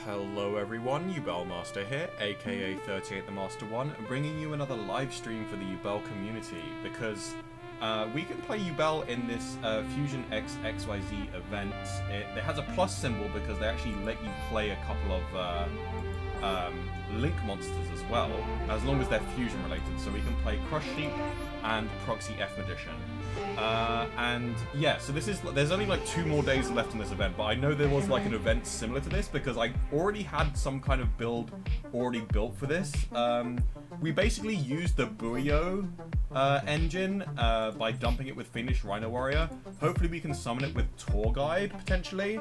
Hello everyone, Yubel Master here, aka 38 the Master 1, bringing you another live stream for the Yubel community, because we can play Yubel in this Fusion X XYZ event. It has a plus symbol because they actually let you play a couple of Link monsters as well, as long as they're fusion related, so we can play Crush Sheep and Proxy F Magician. And yeah, so there's only like 2 more days left in this event, but I know there was like an event similar to this because I already had some kind of build already built for this. We basically used the Buio engine by dumping it with Fiendish Rhino Warrior. Hopefully we can summon it with Tour Guide potentially.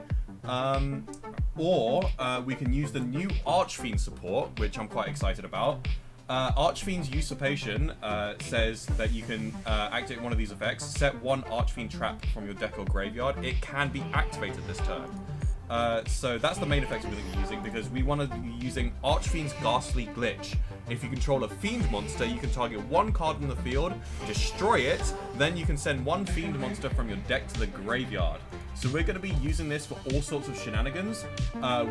Or we can use the new Archfiend support, which I'm quite excited about. Archfiend's Usurpation says that you can activate one of these effects, set one Archfiend trap from your deck or graveyard. It can be activated this turn. So that's the main effect we're going to be using, because we want to be using Archfiend's Ghastly Glitch. If you control a Fiend monster, you can target one card in the field, destroy it, then you can send one Fiend monster from your deck to the graveyard. So we're going to be using this for all sorts of shenanigans.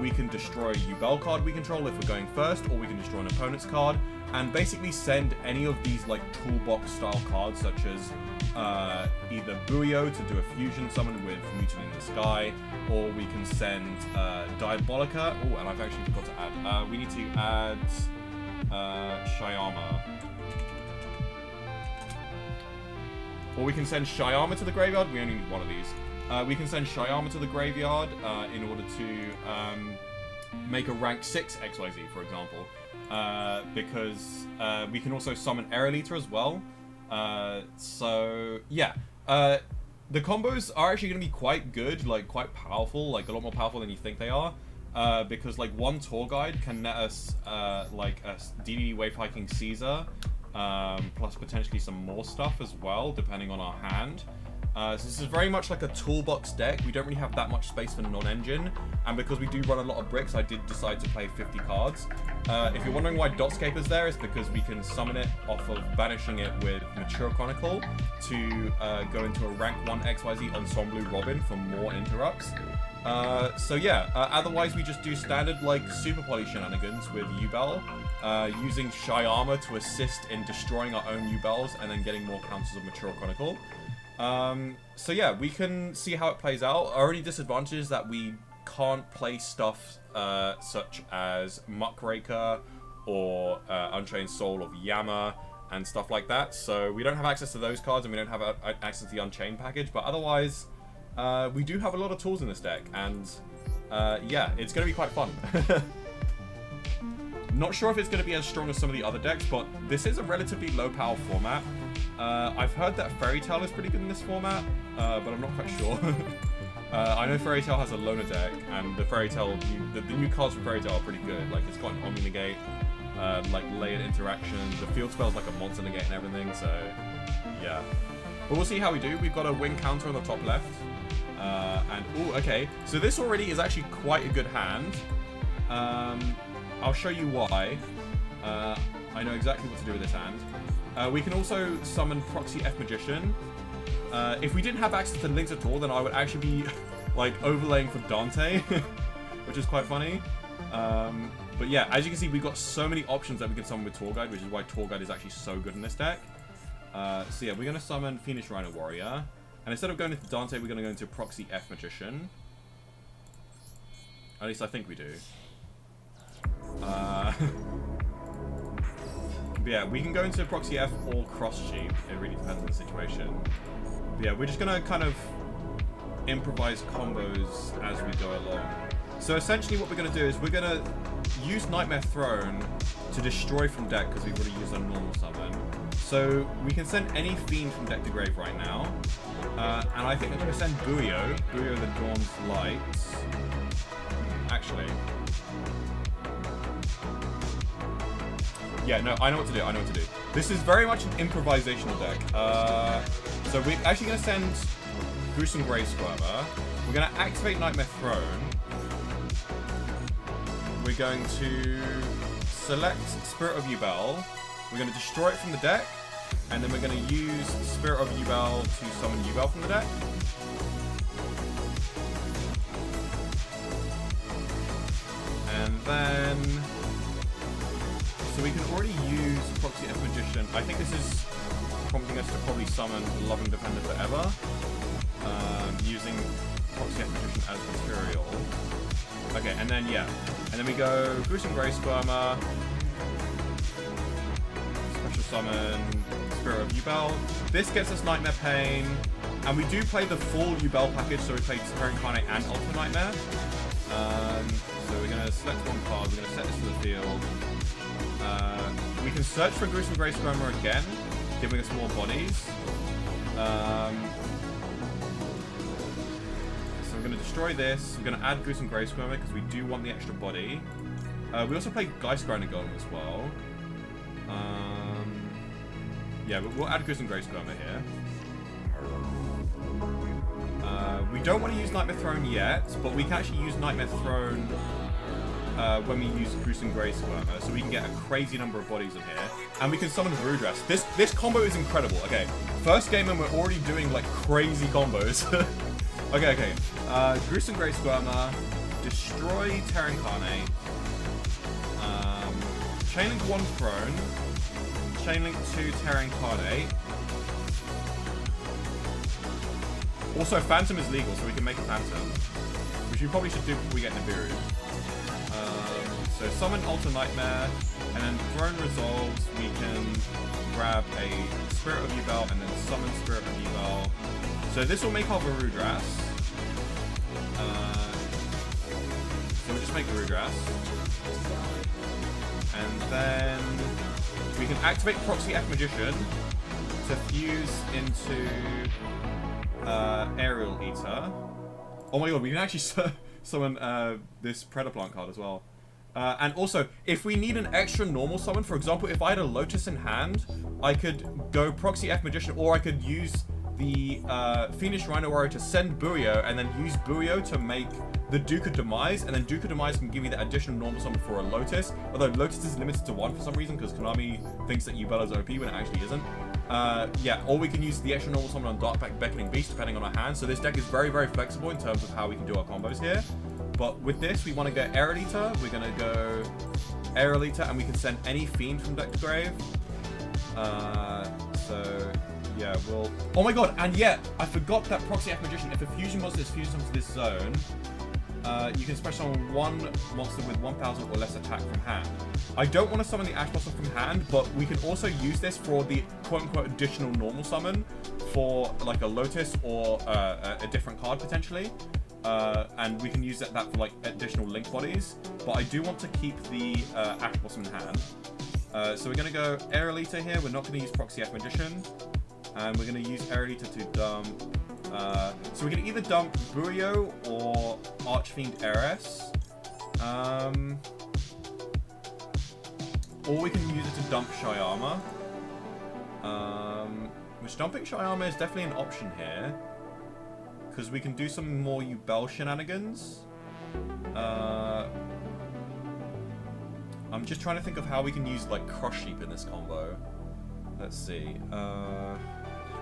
We can destroy a Yubel card we control if we're going first, or we can destroy an opponent's card, and basically send any of these like toolbox style cards, such as either Buio to do a fusion summon with Mutant in the Sky, or we can send Diabolica. Oh, and I've actually forgot to add. We need to add Shyama. Or we can send Shyama to the graveyard. We only need one of these. We can send Shyama to the graveyard in order to make a rank 6 XYZ, for example. Because we can also summon Aerolita as well. So, yeah. The combos are actually going to be quite good, like quite powerful, like a lot more powerful than you think they are. Because like one Tour Guide can net us like a DD Wave Hiking Caesar, plus potentially some more stuff as well, depending on our hand. So this is very much like a toolbox deck. We don't really have that much space for non-engine, and because we do run a lot of bricks, I did decide to play 50 cards. If you're wondering why Dotscape is there, it's because we can summon it off of banishing it with Mature Chronicle to go into a rank 1 XYZ Ensemble Robin for more interrupts. So yeah, otherwise we just do standard like Super Poly shenanigans with Yubel, using Shyama to assist in destroying our own Yubels and then getting more counters of Mature Chronicle. So yeah, we can see how it plays out. Our only disadvantage is that we can't play stuff such as Muckraker or Unchained Soul of Yama and stuff like that. So we don't have access to those cards, and we don't have access to the Unchained package. But otherwise, we do have a lot of tools in this deck, and yeah, it's going to be quite fun. Not sure if it's going to be as strong as some of the other decks, but this is a relatively low power format. I've heard that Fairy Tail is pretty good in this format, but I'm not quite sure. I know Fairy Tail has a loner deck, and the Fairy Tail, the new cards from Fairy Tail are pretty good. Like, it's got an Omni Negate, like layered interaction, the field spell's like a Monster Negate and everything, so yeah. But we'll see how we do. We've got a wing counter on the top left. And, oh, okay. So this already is actually quite a good hand. I'll show you why. I know exactly what to do with this hand. We can also summon Proxy F Magician. If we didn't have access to links at all, then I would actually be like overlaying for Dante, which is quite funny. But yeah, as you can see, we've got so many options that we can summon with Tour Guide, which is why Tour Guide is actually so good in this deck. So yeah, we're going to summon Fiendish Rhino Warrior. And instead of going into Dante, we're going to go into Proxy F Magician. At least I think we do. But yeah, we can go into Proxy F or Cross Sheep. It really depends on the situation. But yeah, we're just going to kind of improvise combos as we go along. So essentially what we're going to do is we're going to use Nightmare Throne to destroy from deck, because we've already used a normal summon. So we can send any Fiend from deck to grave right now. And I think I'm going to send Buio the Dawn's Light. Actually... yeah, no, I know what to do, This is very much an improvisational deck. So we're actually going to send Gruesome Grave Squirmer. We're going to activate Nightmare Throne. We're going to select Spirit of Yubel. We're going to destroy it from the deck. And then we're going to use Spirit of Yubel to summon Yubel from the deck. Proxy F Magician. I think this is prompting us to probably summon Loving Defender Forever, using Proxy F Magician as material. Okay, and then yeah, and then we go Gruesome Grey Squirmer, special summon Spirit of Yubel. This gets us Nightmare Pain, and we do play the full Yubel package, so we play Terra Incarnate and Ultimate Nightmare. So we're going to select one card, we're going to set this to the field. We can search for Gruesome Grey Squirmer again, giving us more bodies. So we're going to destroy this, we're going to add Gruesome Grey Squirmer because we do want the extra body. We also play Geist Grinder Golem as well. Yeah, but we'll add Gruesome Grey Squirmer here. We don't want to use Nightmare Throne yet, but we can actually use Nightmare Throne when we use Gruesome Grey Squirmer, so we can get a crazy number of bodies in here. And we can summon Voodress. This combo is incredible. Okay, first game and we're already doing like crazy combos. okay. Gruesome Grey Squirmer, destroy Terra Incarnate, Chainlink 1 Throne, Chainlink 2 Terra Incarnate. Also, Phantom is legal, so we can make a Phantom, which we probably should do before we get Nibiru. So summon Alter Nightmare, and then Throne resolves, we can grab a Spirit of Yubel, and then summon Spirit of Yubel. So this will make our Voodress. So we'll just make Voodress. And then we can activate Proxy F Magician to fuse into Aerial Eater. Oh my god, we can actually summon this Predaplant card as well. And also, if we need an extra normal summon, for example, if I had a Lotus in hand, I could go Proxy F Magician, or I could use the Fiendish Rhino Warrior to send Buio, and then use Buio to make the Duke of Demise, and then Duke of Demise can give me the additional normal summon for a Lotus, although Lotus is limited to 1 for some reason, because Konami thinks that Yubel is OP when it actually isn't. Yeah, or we can use the extra normal summon on Dark Beckoning Beast, depending on our hand. So this deck is very, very flexible in terms of how we can do our combos here. But with this, we want to go Aerial Eater. We're going to go Aerial Eater, and we can send any Fiend from deck to grave. So, yeah, we'll... Oh my god, and yeah, I forgot that Proxy F Magician, if a fusion monster is fused into this zone, you can special summon one monster with 1000 or less attack from hand. I don't want to summon the Ash Blossom from hand, but we can also use this for the quote-unquote additional normal summon for like a Lotus or a different card potentially. And we can use that for like additional link bodies. But I do want to keep the Ash Blossom in hand. So we're going to go Aerial Eater here. We're not going to use Proxy F Magician. And we're going to use Aerial Eater to dump... so we can either dump Buio or Archfiend Heiress. Or we can use it to dump Shyama. Which dumping Shyama is definitely an option here. Because we can do some more Yubel shenanigans. I'm just trying to think of how we can use like Crush Sheep in this combo. Let's see.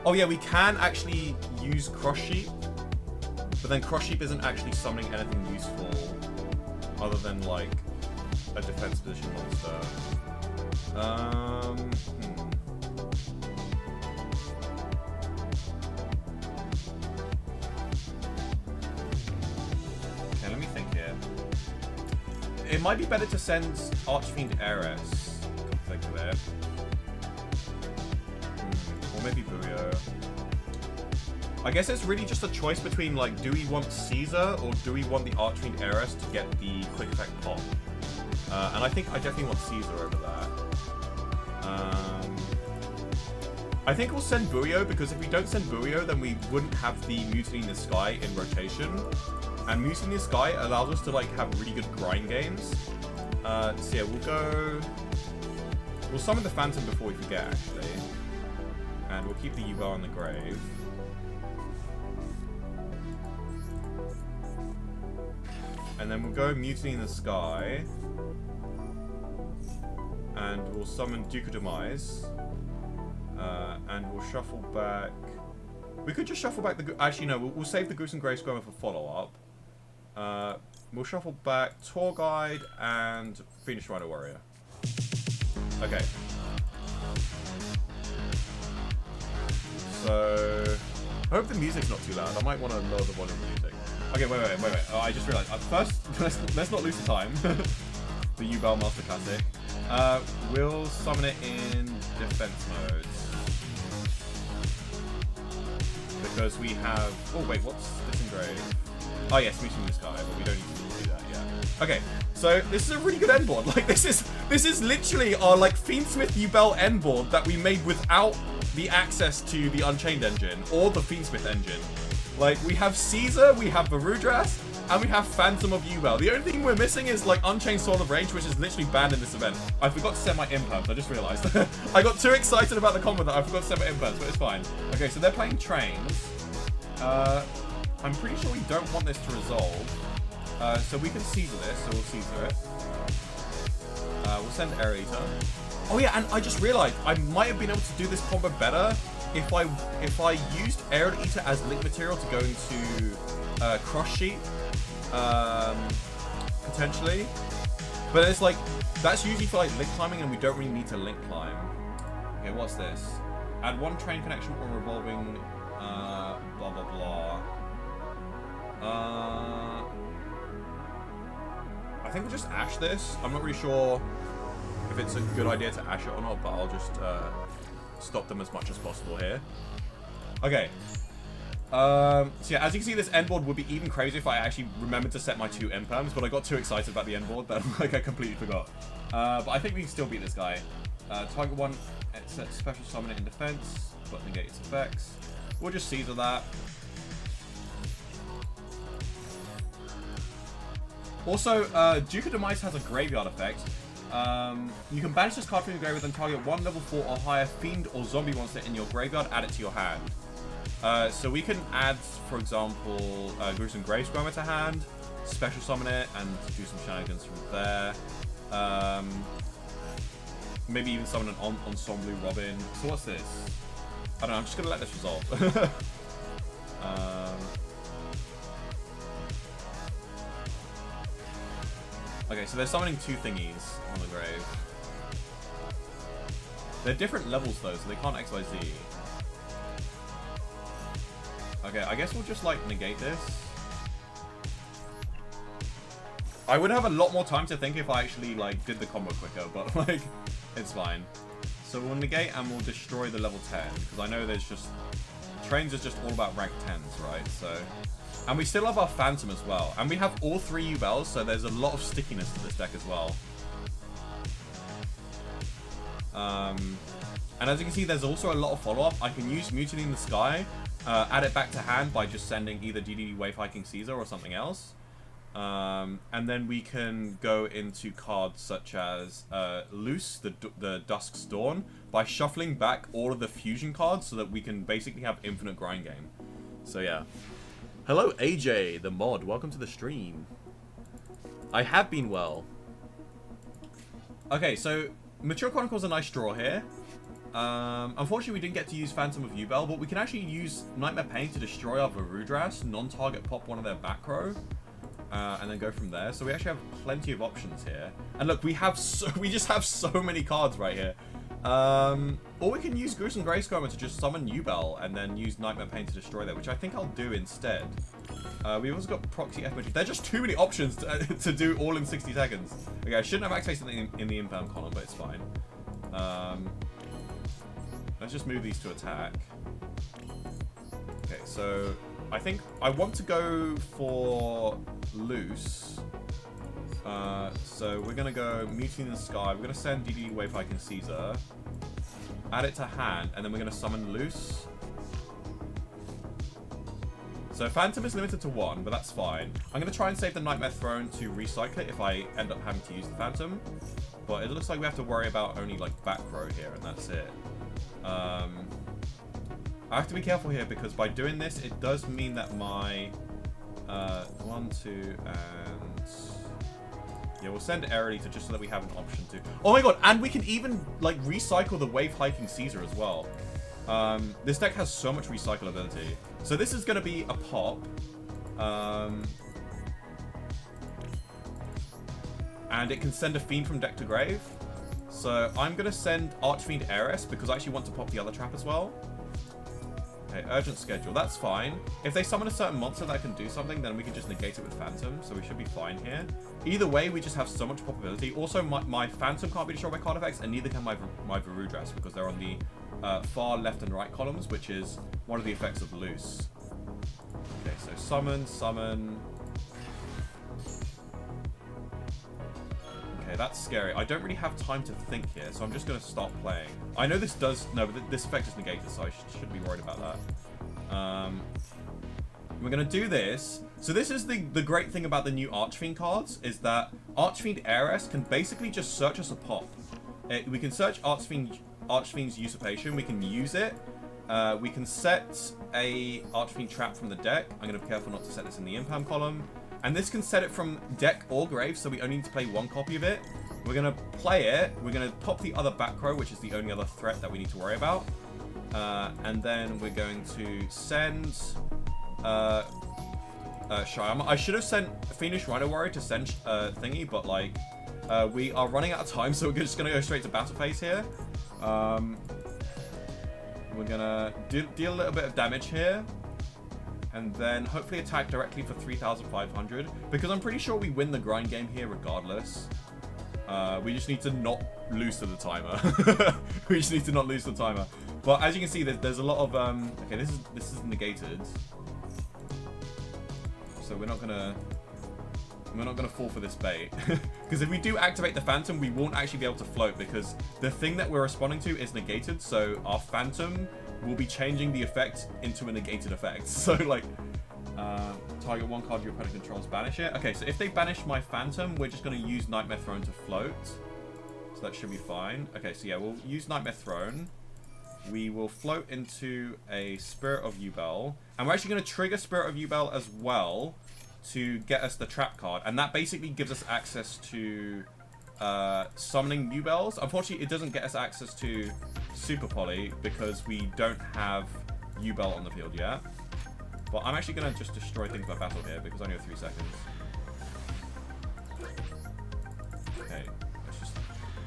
Oh yeah, we can actually use Crush Sheep, but then Crush Sheep isn't actually summoning anything useful other than like a defense position monster. Okay, let me think here. It might be better to send Archfiend Heiress. Come think of it. Or maybe Buio. I guess it's really just a choice between like, do we want Caesar or do we want the Archfiend Heiress to get the quick effect pop? And I think I definitely want Caesar over that. I think we'll send Buio, because if we don't send Buio, then we wouldn't have the Mutiny in the Sky in rotation. And Mutiny in the Sky allows us to like have really good grind games. So yeah, we'll summon the Phantom before we forget actually. And we'll keep the Yubel on the grave. And then we'll go Mutiny in the Sky. And we'll summon Duke of Demise. And we'll shuffle back... We could just shuffle back the... Actually, no, we'll save the Gruesome Grey Squirmer for follow-up. We'll shuffle back Tour Guide and Fiendish Rhino Warrior. Okay. So I hope the music's not too loud. I might want to lower the volume of the music. Okay, wait. Oh, I just realized. First, let's not lose the time. The Yubel Master Classic. We'll summon it in defense modes. Because we have... Oh, wait, what's Disengrave? Oh, yes, reaching this guy, but we don't need to do that yet. Okay, so this is a really good end board. Like, this is literally our, like, Fiendsmith Yubel end board that we made without the access to the Unchained engine or the Fiendsmith engine. Like, we have Caesar, we have Varudras, and we have Phantom of Yubel. The only thing we're missing is, like, Unchained Sword of Rage, which is literally banned in this event. I forgot to set my imperms, I just realized. I got too excited about the combo that I forgot to set my imperms, but it's fine. Okay, so they're playing Trains. I'm pretty sure we don't want this to resolve. So we can Caesar this, so we'll Caesar it. We'll send Air Eater. Oh yeah, and I just realized I might have been able to do this combo better if I used Air Eater as link material to go into Cross Sheet, potentially. But it's like, that's usually for like link climbing and we don't really need to link climb. Okay, what's this? Add one train connection or revolving, blah blah blah. I think we'll just Ash this. I'm not really sure if it's a good idea to Ash it or not, but I'll just stop them as much as possible here. Okay. So yeah, as you can see, this end board would be even crazier if I actually remembered to set my 2 imperms, but I got too excited about the end board that like I completely forgot. But I think we can still beat this guy. Target 1, set special summon it in defense, but negate its effects. We'll just Caesar that. Also, Duke of Demise has a graveyard effect. You can banish this card from your graveyard, then target 1 level 4 or higher fiend or zombie monster in your graveyard, add it to your hand. So we can add, for example, Gruesome Gravesquirmer to hand, special summon it, and do some shenanigans from there. Maybe even summon an Ensemble Robin. So what's this? I don't know, I'm just going to let this resolve. Okay, so they're summoning 2 thingies on the grave. They're different levels though, so they can't XYZ. Okay, I guess we'll just like negate this. I would have a lot more time to think if I actually like did the combo quicker, but like, it's fine. So we'll negate and we'll destroy the level 10, because I know there's just... Trains is just all about rank 10s, right? So... And we still have our Phantom as well. And we have all 3 Yubels, so there's a lot of stickiness to this deck as well. And as you can see, there's also a lot of follow-up. I can use Mutiny in the Sky, add it back to hand by just sending either DDD Wave Hiking Caesar or something else. And then we can go into cards such as Loose, the Dusk's Dawn, by shuffling back all of the fusion cards so that we can basically have infinite grind game. So yeah. Hello AJ, the mod. Welcome to the stream. I have been well. Okay, so Mature Chronicle's a nice draw here. Unfortunately, we didn't get to use Phantom of Yubel, but we can actually use Nightmare Pain to destroy our Varudras, non-target pop one of their back row, and then go from there. So we actually have plenty of options here. And look, we just have so many cards right here. Or we can use Gruesome Gravesquirmer to just summon Yubel and then use Nightmare Pain to destroy that, which I think I'll do instead. We've also got Proxy F Magic. There are just too many options to do all in 60 seconds. Okay, I shouldn't have access in the imperm column, but it's fine. Let's just move these to attack. Okay, so I think I want to go for Loose. So we're going to go Mutiny in the Sky. We're going to send DD Wave Hike and Caesar. Add it to hand, and then we're going to summon Loose. So Phantom is limited to 1, but that's fine. I'm going to try and save the Nightmare Throne to recycle it if I end up having to use the Phantom. But it looks like we have to worry about only like back row here, and that's it. I have to be careful here because by doing this, it does mean that my 1, 2, and... Yeah, we'll send Air Eater just so that we have an option to... Oh my god, and we can even, like, recycle the Wave Hiking Caesar as well. This deck has so much recyclability. So this is going to be a pop. And it can send a Fiend from deck to grave. So I'm going to send Archfiend Heiress because I actually want to pop the other trap as well. Okay, urgent schedule. That's fine. If they summon a certain monster that can do something, then we can just negate it with Phantom, so we should be fine here. Either way, we just have so much probability. Also, my Phantom can't be destroyed by card effects, and neither can my Varudras, because they're on the far left and right columns, which is one of the effects of loose. Okay, so summon, summon. Okay, that's scary. I don't really have time to think here, so I'm just going to stop playing. I know this does... No, but this effect is negated, so I shouldn't be worried about that. We're going to do this. So this is the great thing about the new Archfiend cards, is that Archfiend Heiress can basically just search us a pop. We can search Archfiend's Usurpation. We can use it. We can set a Archfiend trap from the deck. I'm going to be careful not to set this in the Impam column. And this can set it from deck or grave, so we only need to play one copy of it. We're going to play it. We're going to pop the other back row, which is the only other threat that we need to worry about. And then we're going to send Shyama. I should have sent Fiendish Rhino Warrior to send Thingy, but like we are running out of time, so we're just going to go straight to battle phase here. We're going to deal a little bit of damage here. And then hopefully attack directly for 3,500. Because I'm pretty sure we win the grind game here regardless. We just need to not lose to the timer. We just need to not lose to the timer. But as you can see, there's a lot of... okay, this is negated. So we're not gonna fall for this bait. Because if we do activate the Phantom, we won't actually be able to float. Because the thing that we're responding to is negated. So our Phantom... will be changing the effect into a negated effect. So, like, target one card your opponent controls, banish it. Okay, so if they banish my Phantom, we're just going to use Nightmare Throne to float. So that should be fine. Okay, so yeah, we'll use Nightmare Throne. We will float into a Spirit of Yubel. And we're actually going to trigger Spirit of Yubel as well to get us the trap card. And that basically gives us access to summoning Yubels. Unfortunately, it doesn't get us access to Super Poly because we don't have Yubel on the field yet. But I'm actually going to just destroy things by battle here because I only have 3 seconds. Okay.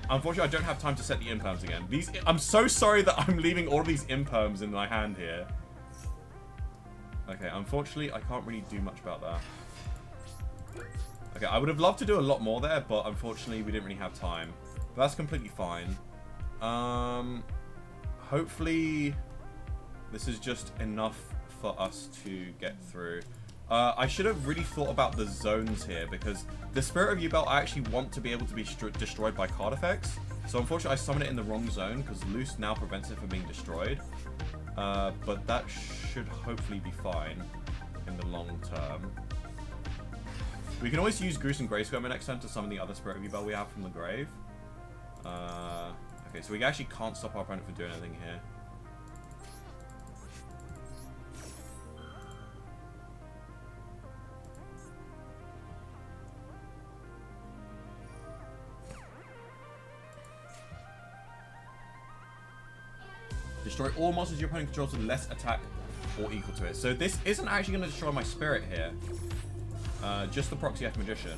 Unfortunately, I don't have time to set the imperms again. I'm so sorry that I'm leaving all of these imperms in my hand here. Okay, unfortunately, I can't really do much about that. Okay, I would have loved to do a lot more there, but unfortunately we didn't really have time. But that's completely fine. Hopefully this is just enough for us to get through. I should have really thought about the zones here, because the Spirit of Yubel I actually want to be able to be destroyed by card effects. So unfortunately I summoned it in the wrong zone, because Loose now prevents it from being destroyed. But that should hopefully be fine in the long term. We can always use Gruesome Grayscomber next turn to summon the other Spirit of Yubel we have from the grave. Okay, so we actually can't stop our opponent from doing anything here. Destroy all monsters your opponent controls with less attack or equal to it. So this isn't actually going to destroy my spirit here. Just the Proxy F Magician.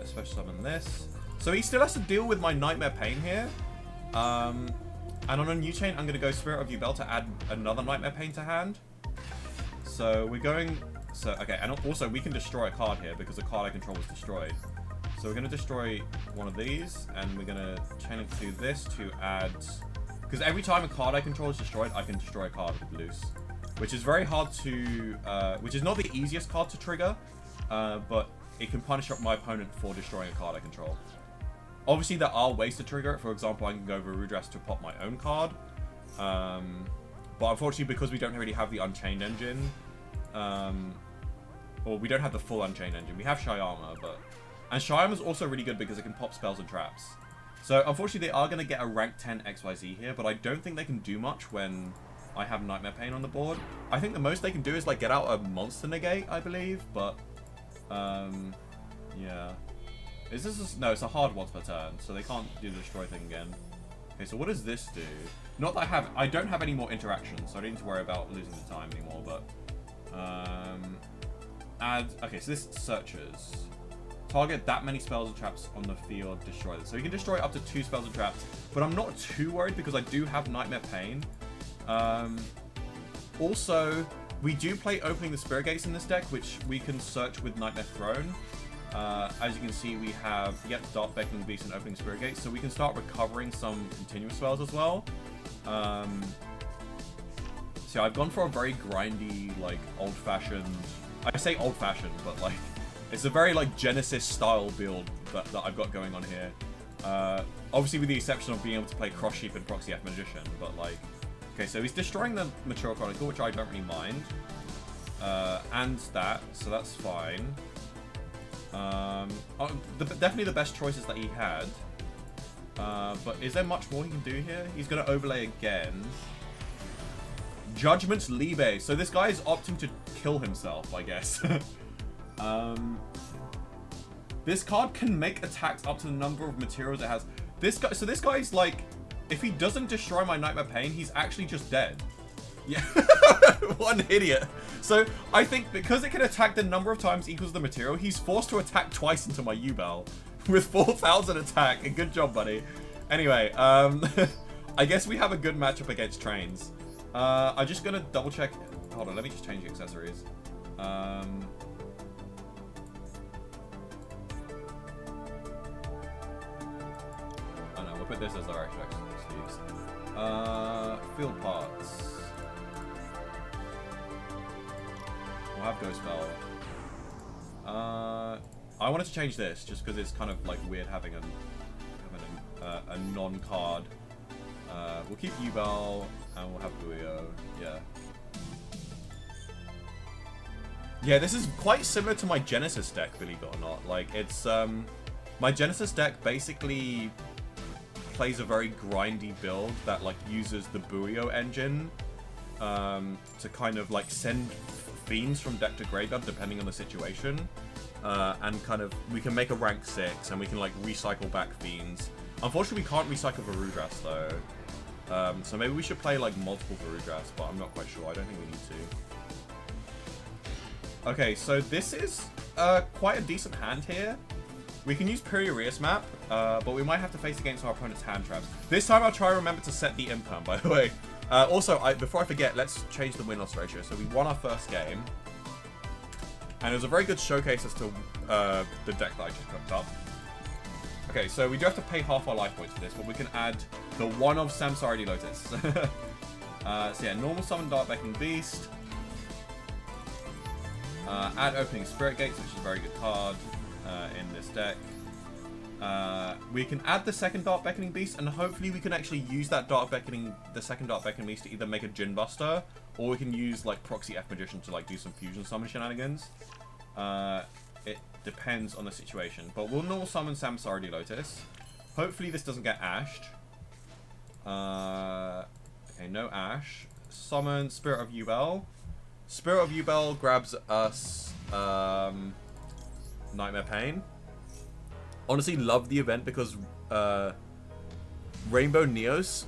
Special summon this. So he still has to deal with my Nightmare Pain here. And on a new chain, I'm going to go Spirit of Yubel to add another Nightmare Pain to hand. So we're going... So, okay, and also we can destroy a card here because the card I control was destroyed. So we're going to destroy one of these, and we're going to chain it to this to add... Because every time a card I control is destroyed, I can destroy a card with Loose. Which is very hard to... which is not the easiest card to trigger, but it can punish my opponent for destroying a card I control. Obviously, there are ways to trigger it. For example, I can go Varudras to pop my own card. But unfortunately, because we don't really have the Unchained engine, or we don't have the full Unchained engine. We have Shyama, but... And Shyama's also really good because it can pop spells and traps. So, unfortunately, they are going to get a rank 10 XYZ here, but I don't think they can do much when I have Nightmare Pain on the board. I think the most they can do is, like, get out a Monster Negate, I believe, but... yeah. Is this no, it's a hard once per turn, so they can't do the destroy thing again. Okay, so what does this do? Not that I don't have any more interactions, so I don't need to worry about losing the time anymore, but... okay, so this searches. Target that many spells and traps on the field, destroy them. So you can destroy up to 2 spells and traps, but I'm not too worried because I do have Nightmare Pain. Also, we do play Opening the Spirit Gates in this deck, which we can search with Nightmare Throne. As you can see, we have, yep, Dark Beckoning Beast and Opening Spirit Gates, so we can start recovering some continuous spells as well. So I've gone for a very grindy, like, old-fashioned... I say old-fashioned, but, like, it's a very, like, Genesis-style build that I've got going on here. Obviously with the exception of being able to play Cross Sheep and Proxy F Magician, but, like... Okay, so he's destroying the Mature Chronicle, which I don't really mind. And that, so that's fine. Definitely the best choices that he had. But is there much more he can do here? He's going to overlay again. Judgment's Libe. So this guy is opting to kill himself, I guess. This card can make attacks up to the number of materials it has. So this guy's like, if he doesn't destroy my Nightmare Pain, he's actually just dead. Yeah, what an idiot. So I think because it can attack the number of times equals the material, he's forced to attack twice into my Yubel with 4,000 attack. Good job, buddy. Anyway, I guess we have a good matchup against Trains. I'm just gonna double check. Hold on, let me just change the accessories. Oh no, we'll put this as our extra excuse. Field parts. We'll have Ghost Bell. I wanted to change this just because it's kind of like weird having a non-card. We'll keep Yubel and we'll have Buio. Yeah. Yeah, this is quite similar to my Genesis deck, believe it or not. Like, it's my Genesis deck basically plays a very grindy build that like uses the Buio engine to kind of like send fiends from deck to graveyard depending on the situation, and kind of we can make a rank 6 and we can like recycle back fiends. Unfortunately, we can't recycle Varudras though, so maybe we should play like multiple Varudras, but I'm not quite sure. I don't think we need to. Okay, so this is quite a decent hand here. We can use Perireus map, but we might have to face against our opponent's hand traps. This time I'll try to remember to set the imperm, by the way. Also, before I forget, let's change the win-loss ratio. So we won our first game. And it was a very good showcase as to the deck that I just cooked up. Okay, so we do have to pay half our life points for this, but we can add the one of Samsara Lotus. So yeah, normal summon Dark Beckoning Beast. Add Opening Spirit Gates, which is a very good card in this deck. We can add the second Dark Beckoning Beast, and hopefully we can actually use that the second Dark Beckoning Beast to either make a Djinn Buster, or we can use like Proxy F Magician to like do some fusion summon shenanigans. It depends on the situation, but we'll normal summon Samsara Lotus. Hopefully this doesn't get ashed. Okay, no ash. Summon Spirit of Yubel. Spirit of Yubel grabs us Nightmare Pain. Honestly, love the event because Rainbow Neos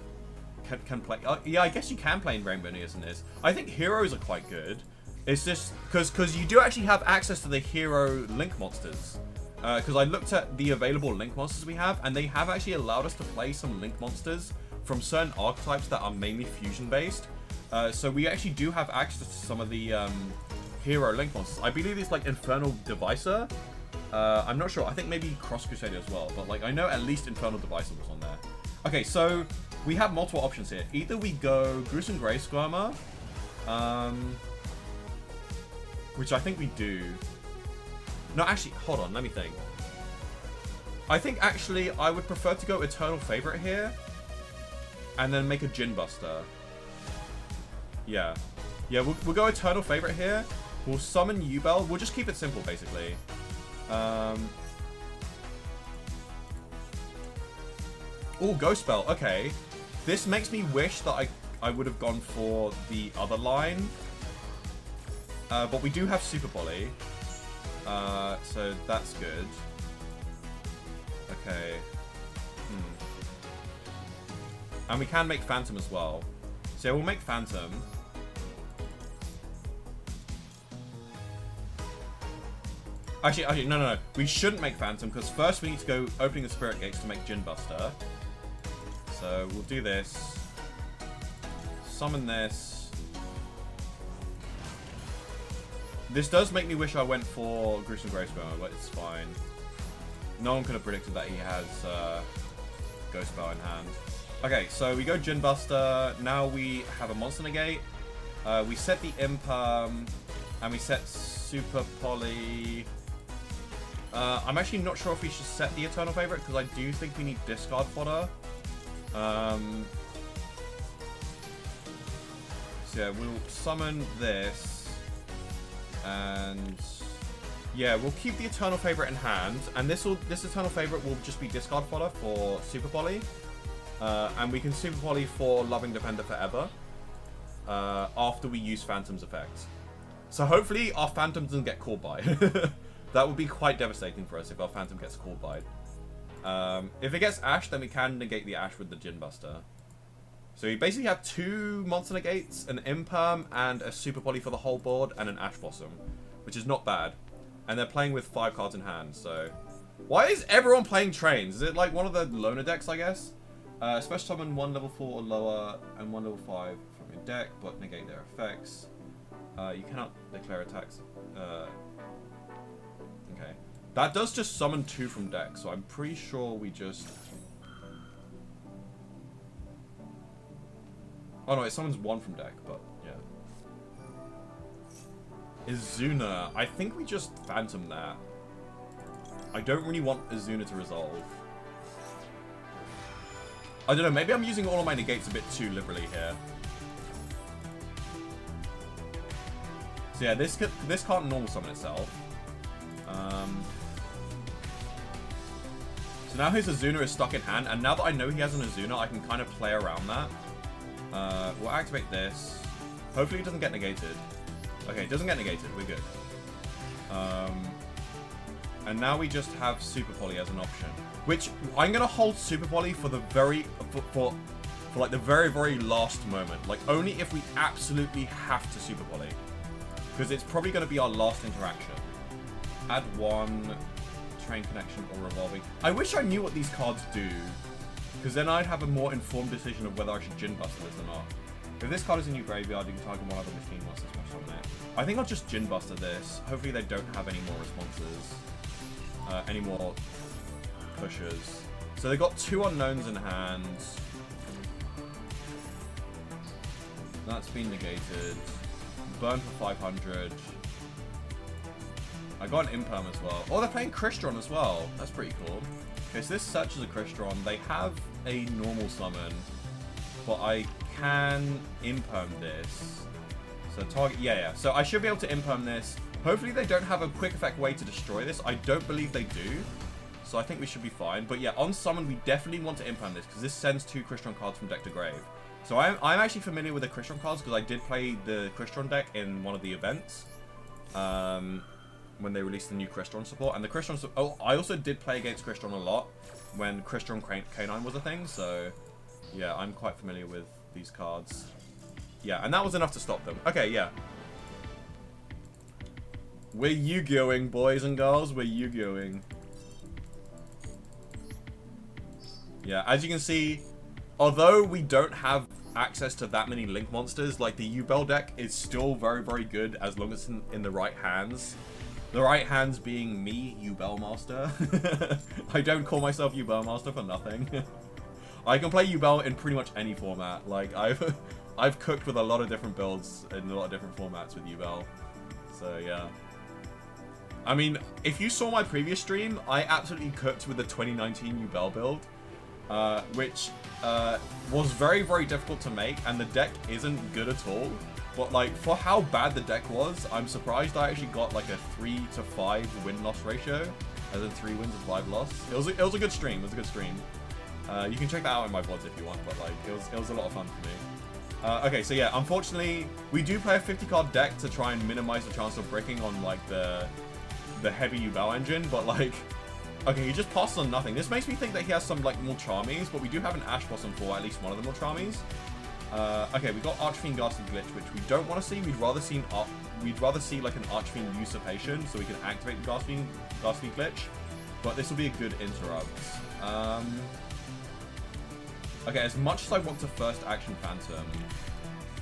can play. Yeah, I guess you can play in Rainbow Neos in this. I think heroes are quite good. It's just because you do actually have access to the hero Link monsters. Because I looked at the available Link monsters we have, and they have actually allowed us to play some Link monsters from certain archetypes that are mainly fusion based. So we actually do have access to some of the hero Link monsters. I believe it's like Infernal Devicer. I'm not sure. I think maybe Cross Crusader as well. But like I know at least Infernal Devicer was on there. Okay, so we have multiple options here. Either we go Gruesome Grave Squirmer, which I think we do. No, actually, hold on. Let me think. I think actually I would prefer to go Eternal Favorite here, and then make a Djinn Buster. Yeah. Yeah, we'll go Eternal Favorite here. We'll summon Yubel. We'll just keep it simple, basically. Oh, Ghost Spell. Okay. This makes me wish that I would have gone for the other line. But we do have Super Volley. So that's good. Okay. And we can make Phantom as well. So we'll make Phantom. Actually, no. We shouldn't make Phantom, because first we need to go opening the Spirit Gates to make Djinn Buster. So we'll do this. Summon this. This does make me wish I went for Gruesome Gravespeller, but it's fine. No one could have predicted that he has Ghost Spell in hand. Okay, so we go Djinn Buster. Now we have a Monster Negate. We set the Imperm, and we set Super Poly. I'm actually not sure if we should set the Eternal Favorite, because I do think we need discard fodder. So yeah, we'll summon this, and yeah, we'll keep the Eternal Favorite in hand, and this Eternal Favorite will just be discard fodder for Super Poly, and we can Super Poly for Loving Defender forever after we use Phantom's effect. So hopefully our Phantom doesn't get called by. That would be quite devastating for us if our Phantom gets called by. If it gets Ash, then we can negate the Ash with the Djinn Buster. So we basically have 2 Monster Negates, an Imperm, and a Super Poly for the whole board, and an Ash Blossom, which is not bad. And they're playing with 5 cards in hand, so... Why is everyone playing Trains? Is it like one of the loner decks, I guess? Special summon 1 level 4 or lower, and 1 level 5 from your deck, but negate their effects. You cannot declare attacks. Okay. That does just summon 2 from deck, so I'm pretty sure we just... Oh no, it summons 1 from deck, but yeah. Izuna. I think we just Phantom that. I don't really want Izuna to resolve. I don't know, maybe I'm using all of my negates a bit too liberally here. So yeah, this can't normal summon itself. So now his Izuna is stuck in hand, and now that I know he has an Izuna, I can kind of play around that. We'll activate this. Hopefully it doesn't get negated. Okay, it doesn't get negated. We're good. And now we just have Super Poly as an option, which I'm gonna hold Super Poly for the for like the very, very last moment. Like only if we absolutely have to Super Poly, because it's probably gonna be our last interaction. Add 1 Train Connection or Revolving. I wish I knew what these cards do, because then I'd have a more informed decision of whether I should Djinn Buster this or not. If this card is in your graveyard, you can target one other machine once it's smashed on it. I think I'll just Djinn Buster this. Hopefully they don't have any more responses. Any more pushes. So they've got 2 unknowns in hand. That's been negated. Burn for 500. I got an Imperm as well. Oh, they're playing Crystron as well. That's pretty cool. Okay, so this searches a Crystron. They have a normal summon, but I can Imperm this. So target, yeah. So I should be able to Imperm this. Hopefully they don't have a quick effect way to destroy this. I don't believe they do. So I think we should be fine. But yeah, on summon, we definitely want to Imperm this, because this sends 2 Crystron cards from deck to grave. So I'm actually familiar with the Crystron cards, because I did play the Crystron deck in one of the events. When they released the new Crystron support. And the Crystron... Oh, I also did play against Crystron a lot when Crystron K9 was a thing. So, yeah, I'm quite familiar with these cards. Yeah, and that was enough to stop them. Okay, yeah. We're Yu-Gi-Oh-ing, boys and girls. We're Yu-Gi-Oh-ing. Yeah, as you can see, although we don't have access to that many Link monsters, like the Yubel deck is still very, very good as long as it's in the right hands. The right hands being me, Yubel Master. I don't call myself Yubel Master for nothing. I can play Yubel in pretty much any format. Like I've cooked with a lot of different builds in a lot of different formats with Yubel. So yeah. I mean, if you saw my previous stream, I absolutely cooked with the 2019 Yubel build, which was very, very difficult to make, and the deck isn't good at all. But like, for how bad the deck was, I'm surprised I actually got like a 3 to 5 win-loss ratio, as in 3 wins and 5 loss. It was a good stream. It was a good stream. You can check that out in my VODs if you want, but like, it was a lot of fun for me. Okay, so yeah, unfortunately, we do play a 50-card deck to try and minimize the chance of bricking on like the heavy Yubel engine, but like, okay, he just passes on nothing. This makes me think that he has some like Mulchamis, but we do have an Ash Blossom for at least one of the Mulchamis. Okay, we got Archfiend Ghastly Glitch, which we don't want to see. We'd rather see like an Archfiend Usurpation, so we can activate the Ghastly Glitch. But this will be a good interrupt. Okay, as much as I want to first action Phantom,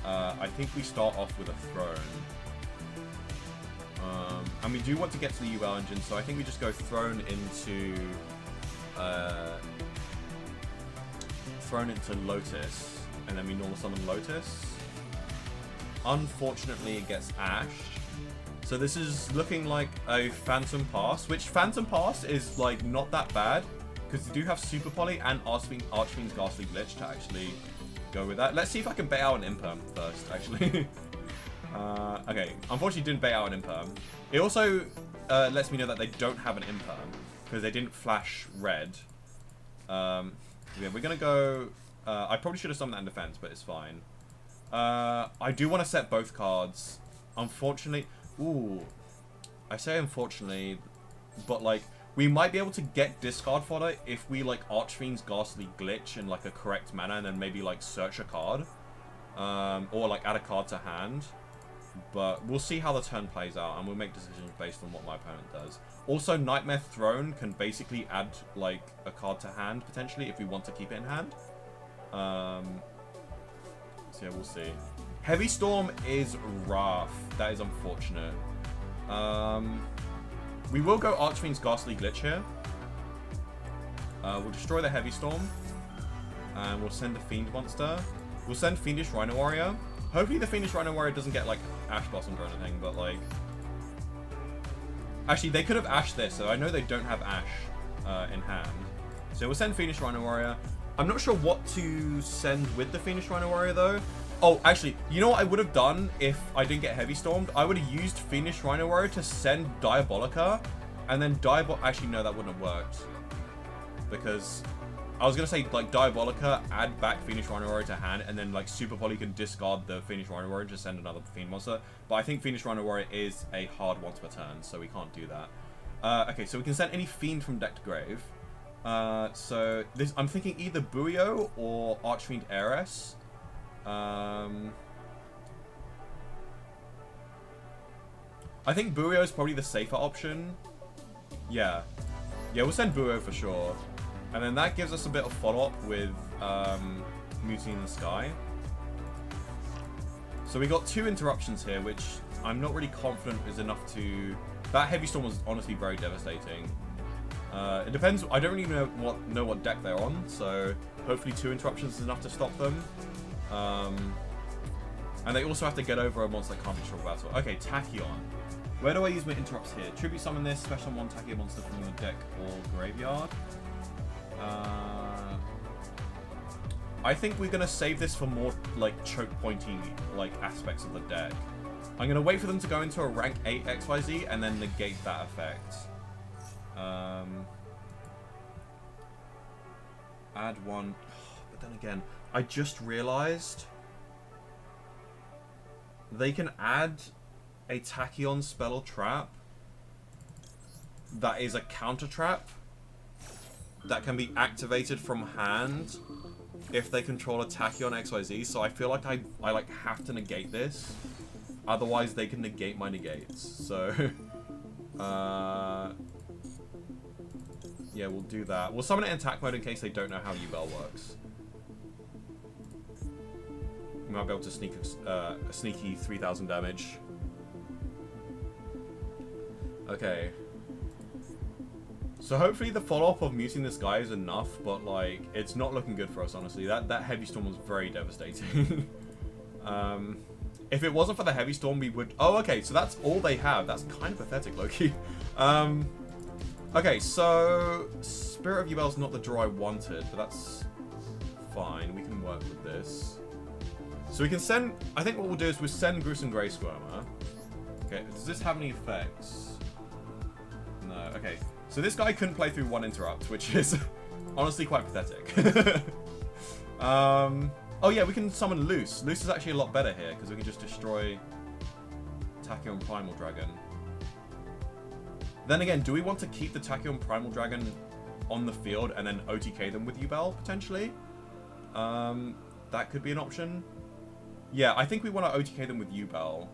I think we start off with a Throne. And we do want to get to the Yubel engine, so I think we just go thrown into Lotus, and then we normal summon Lotus. Unfortunately, it gets Ash. So this is looking like a Phantom Pass, which Phantom Pass is like not that bad, because they do have Super Poly and Archfiend's Ghastly Glitch to actually go with that. Let's see if I can bait out an Imperm first, actually. Okay, unfortunately didn't bait out an Imperm. It also lets me know that they don't have an Imperm, because they didn't flash red. Yeah, we're going to go... I probably should have summoned that in defense, but it's fine. I do want to set both cards. Unfortunately... Ooh. I say unfortunately, but like, we might be able to get discard fodder if we like Archfiend's Ghastly Glitch in like a correct manner and then maybe like search a card. Or like add a card to hand. But we'll see how the turn plays out, and we'll make decisions based on what my opponent does. Also, Nightmare Throne can basically add like a card to hand potentially if we want to keep it in hand. So yeah, we'll see. Heavy Storm is rough. That is unfortunate. We will go Archfiend's Ghastly Glitch here. We'll destroy the Heavy Storm, and we'll send a Fiend Monster. We'll send Fiendish Rhino Warrior. Hopefully the Fiendish Rhino Warrior doesn't get like Ash Blossomed or anything, but like... Actually, they could have Ashed this, so I know they don't have Ash in hand. So we'll send Fiendish Rhino Warrior. I'm not sure what to send with the Fiendish Rhino Warrior though. Oh, actually, you know what I would have done if I didn't get Heavy Stormed? I would have used Fiendish Rhino Warrior to send Diabolica, and then Actually, no, that wouldn't have worked. Because... I was going to say, like, Diabolica, add back Fiendish Rhino Warrior to hand, and then, like, Super Poly can discard the Fiendish Rhino Warrior to send another Fiend Monster. But I think Fiendish Rhino Warrior is a hard once per turn, so we can't do that. Okay, so we can send any Fiend from deck to grave. So, this I'm thinking either Buio or Archfiend Heiress. I think Buio is probably the safer option. Yeah. Yeah, we'll send Buio for sure. And then that gives us a bit of follow-up with Mutiny in the Sky. So we got 2 interruptions here, which I'm not really confident is enough to... That Heavy Storm was honestly very devastating. It depends. I don't really know what deck they're on, so hopefully 2 interruptions is enough to stop them. And they also have to get over a monster that can't be destroyed battle. Okay, Tachyon. Where do I use my interrupts here? Tribute summon this, special one Tachyon monster from your deck or graveyard. I think we're gonna save this for more like choke pointy like aspects of the deck. I'm gonna wait for them to go into a rank 8 XYZ and then negate that effect. Add 1, but then again, I just realized they can add a Tachyon spell or trap that is a counter trap that can be activated from hand if they control a Tachyon XYZ, so I feel like I like have to negate this, otherwise they can negate my negates. So yeah, we'll do that. We'll summon it in attack mode in case they don't know how Yubel works. We might be able to sneak a sneaky 3000 damage. Okay. So hopefully the follow-up of Mutiny in the Sky is enough, but like, it's not looking good for us, honestly. That Heavy Storm was very devastating. If it wasn't for the Heavy Storm, we would... Oh, okay, so that's all they have. That's kind of pathetic, low-key. Okay, so Spirit of Yubel's not the draw I wanted, but that's fine. We can work with this. So we can send... I think what we'll do is we'll send Gruesome Grey Squirmer. Okay, does this have any effects? No, okay. So this guy couldn't play through 1 interrupt, which is honestly quite pathetic. Oh yeah, we can summon Loose. Loose is actually a lot better here, because we can just destroy Tachyon Primal Dragon. Then again, do we want to keep the Tachyon Primal Dragon on the field and then OTK them with Yubel, potentially? That could be an option. Yeah, I think we want to OTK them with Yubel.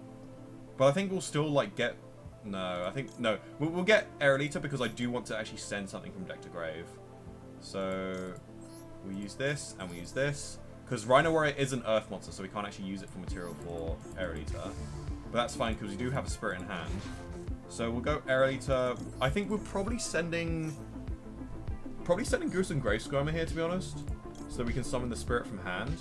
But I think we'll still, like, get... No, I think... No, we'll get Aerolita because I do want to actually send something from deck to grave. So, we use this, and we use this. Because Rhino Warrior is an Earth monster, so we can't actually use it for material for Aerolita. But that's fine, because we do have a Spirit in hand. So we'll go Aerolita. I think we're probably sending Goose and Grey Skirmer here, to be honest, so we can summon the spirit from hand.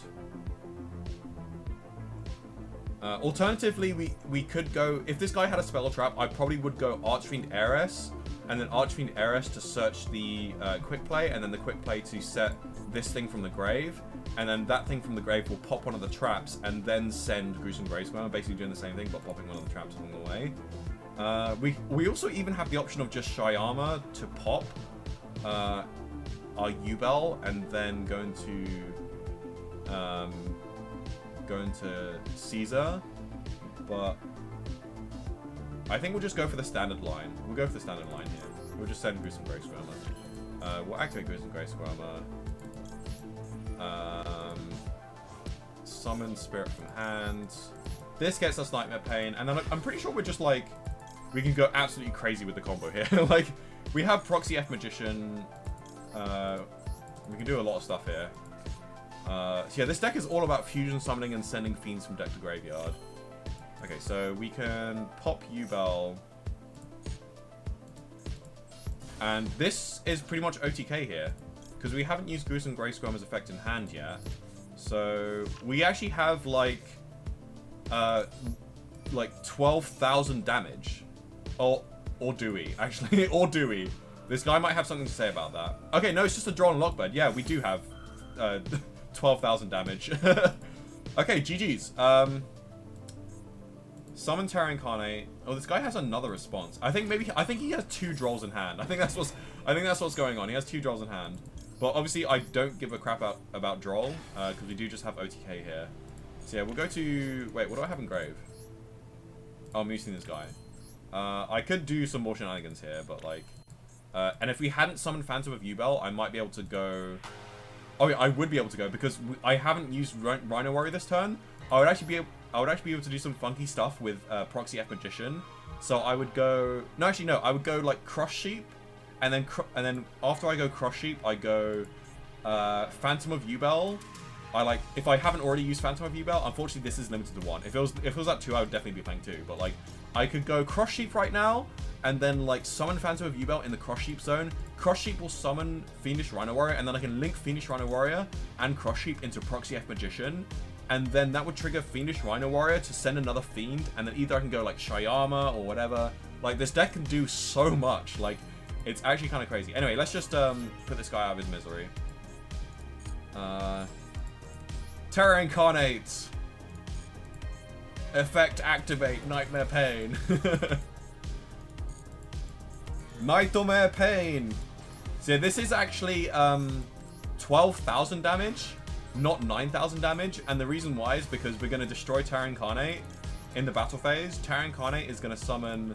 Alternatively, we could go, if this guy had a spell trap, I probably would go Archfiend Heiress, and then Archfiend Heiress to search the quick play, and then the quick play to set this thing from the grave, and then that thing from the grave will pop one of the traps, and then send Goose and Grey Skirmer, basically doing the same thing, but popping one of the traps along the way. We also even have the option of just Shyama to pop our Yubel, and then going to Caesar, but I think we'll just go for the standard line. We'll go for the standard line here. We'll just send Goose and Grey Skirmer. We'll activate Goose and Grey Skirmer. Summon Spirit from hand. This gets us Nightmare Pain, and then I'm pretty sure we're just like, we can go absolutely crazy with the combo here. Like, we have Proxy F Magician. We can do a lot of stuff here. So yeah, this deck is all about fusion summoning and sending fiends from deck to graveyard. Okay, so we can pop Yubel. And this is pretty much OTK here, because we haven't used Goose and Grey Skirmer's effect in hand yet. So we actually have like 12,000 damage. Or do we? Actually, or do we? This guy might have something to say about that. Okay, no, it's just a draw and lock bed. Yeah, we do have 12,000 damage. Okay, GG's. Summon Terra Incarnate. Oh, this guy has another response. I think he has 2 draws in hand. I think that's what's going on. He has 2 draws in hand. But obviously I don't give a crap about draw, because we do just have OTK here. So yeah, we'll go to, wait, what do I have in grave? Oh, I'm using this guy. I could do some more shenanigans here, but like, and if we hadn't summoned Phantom of Yubel, I might be able to go. Oh yeah, I would be able to go because I haven't used Rhino Warrior this turn. I would actually be able to do some funky stuff with Proxy F Magician. So I would go. No, actually no. I would go like Crush Sheep, and then after I go Crush Sheep, I go Phantom of Yubel. If I haven't already used Phantom of Yubel, unfortunately this is limited to 1. If it was at 2, I would definitely be playing 2. But like, I could go Crush Sheep right now, and then like summon Phantom of Yubel in the Crush Sheep zone. Crush Sheep will summon Fiendish Rhino Warrior, and then I can link Fiendish Rhino Warrior and Crush Sheep into Proxy F Magician, and then that would trigger Fiendish Rhino Warrior to send another Fiend, and then either I can go like Shyama or whatever. Like, this deck can do so much. Like, it's actually kind of crazy. Anyway, let's just put this guy out of his misery. Terra Incarnate. Effect activate, Nightmare Pain. Nightmare Pain. So this is actually 12,000 damage, not 9,000 damage. And the reason why is because we're going to destroy Terra Incarnate in the battle phase. Terra Incarnate is going to summon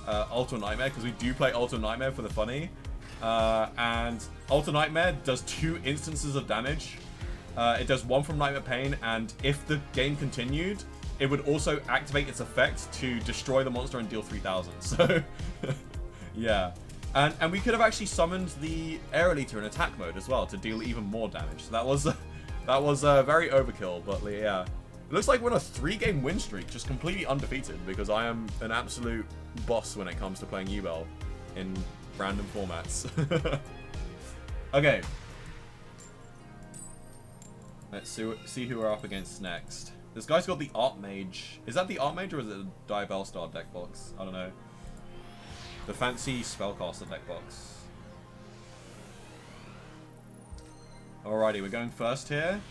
Ultra Nightmare, because we do play Ultra Nightmare for the funny. And Ultra Nightmare does 2 instances of damage. It does 1 from Nightmare Pain, and if the game continued, it would also activate its effect to destroy the monster and deal 3,000. So, yeah. And we could have actually summoned the Aerolita in attack mode as well to deal even more damage. So that was very overkill, but yeah. It looks like we're on a 3-game win streak, just completely undefeated, because I am an absolute boss when it comes to playing Yubel in random formats. Okay. Let's see who we're up against next. This guy's got the Archmage. Is that the Archmage or is it a Diabellstar deck box? I don't know. The fancy Spellcaster deck box. Alrighty, we're going first here.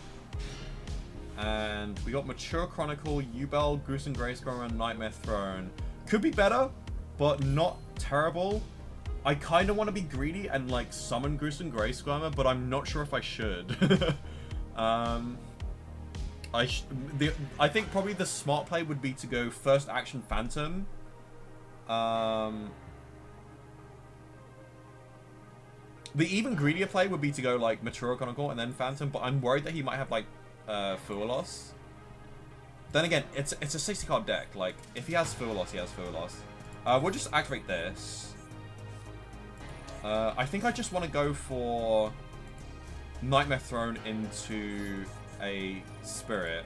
And we got Mature Chronicle, Yubel, Goose and Grey Skirmer, and Nightmare Throne. Could be better, but not terrible. I kind of want to be greedy and like summon Goose and Grey Skirmer, but I'm not sure if I should. I think probably the smart play would be to go first action Phantom. The even greedier play would be to go like Mature Chronicle and then Phantom, but I'm worried that he might have like Full Loss. Then again, it's a 60 card deck. Like, if he has Full Loss, he has Full Loss. We'll just activate this. I think I just want to go for Nightmare Throne into a Spirit.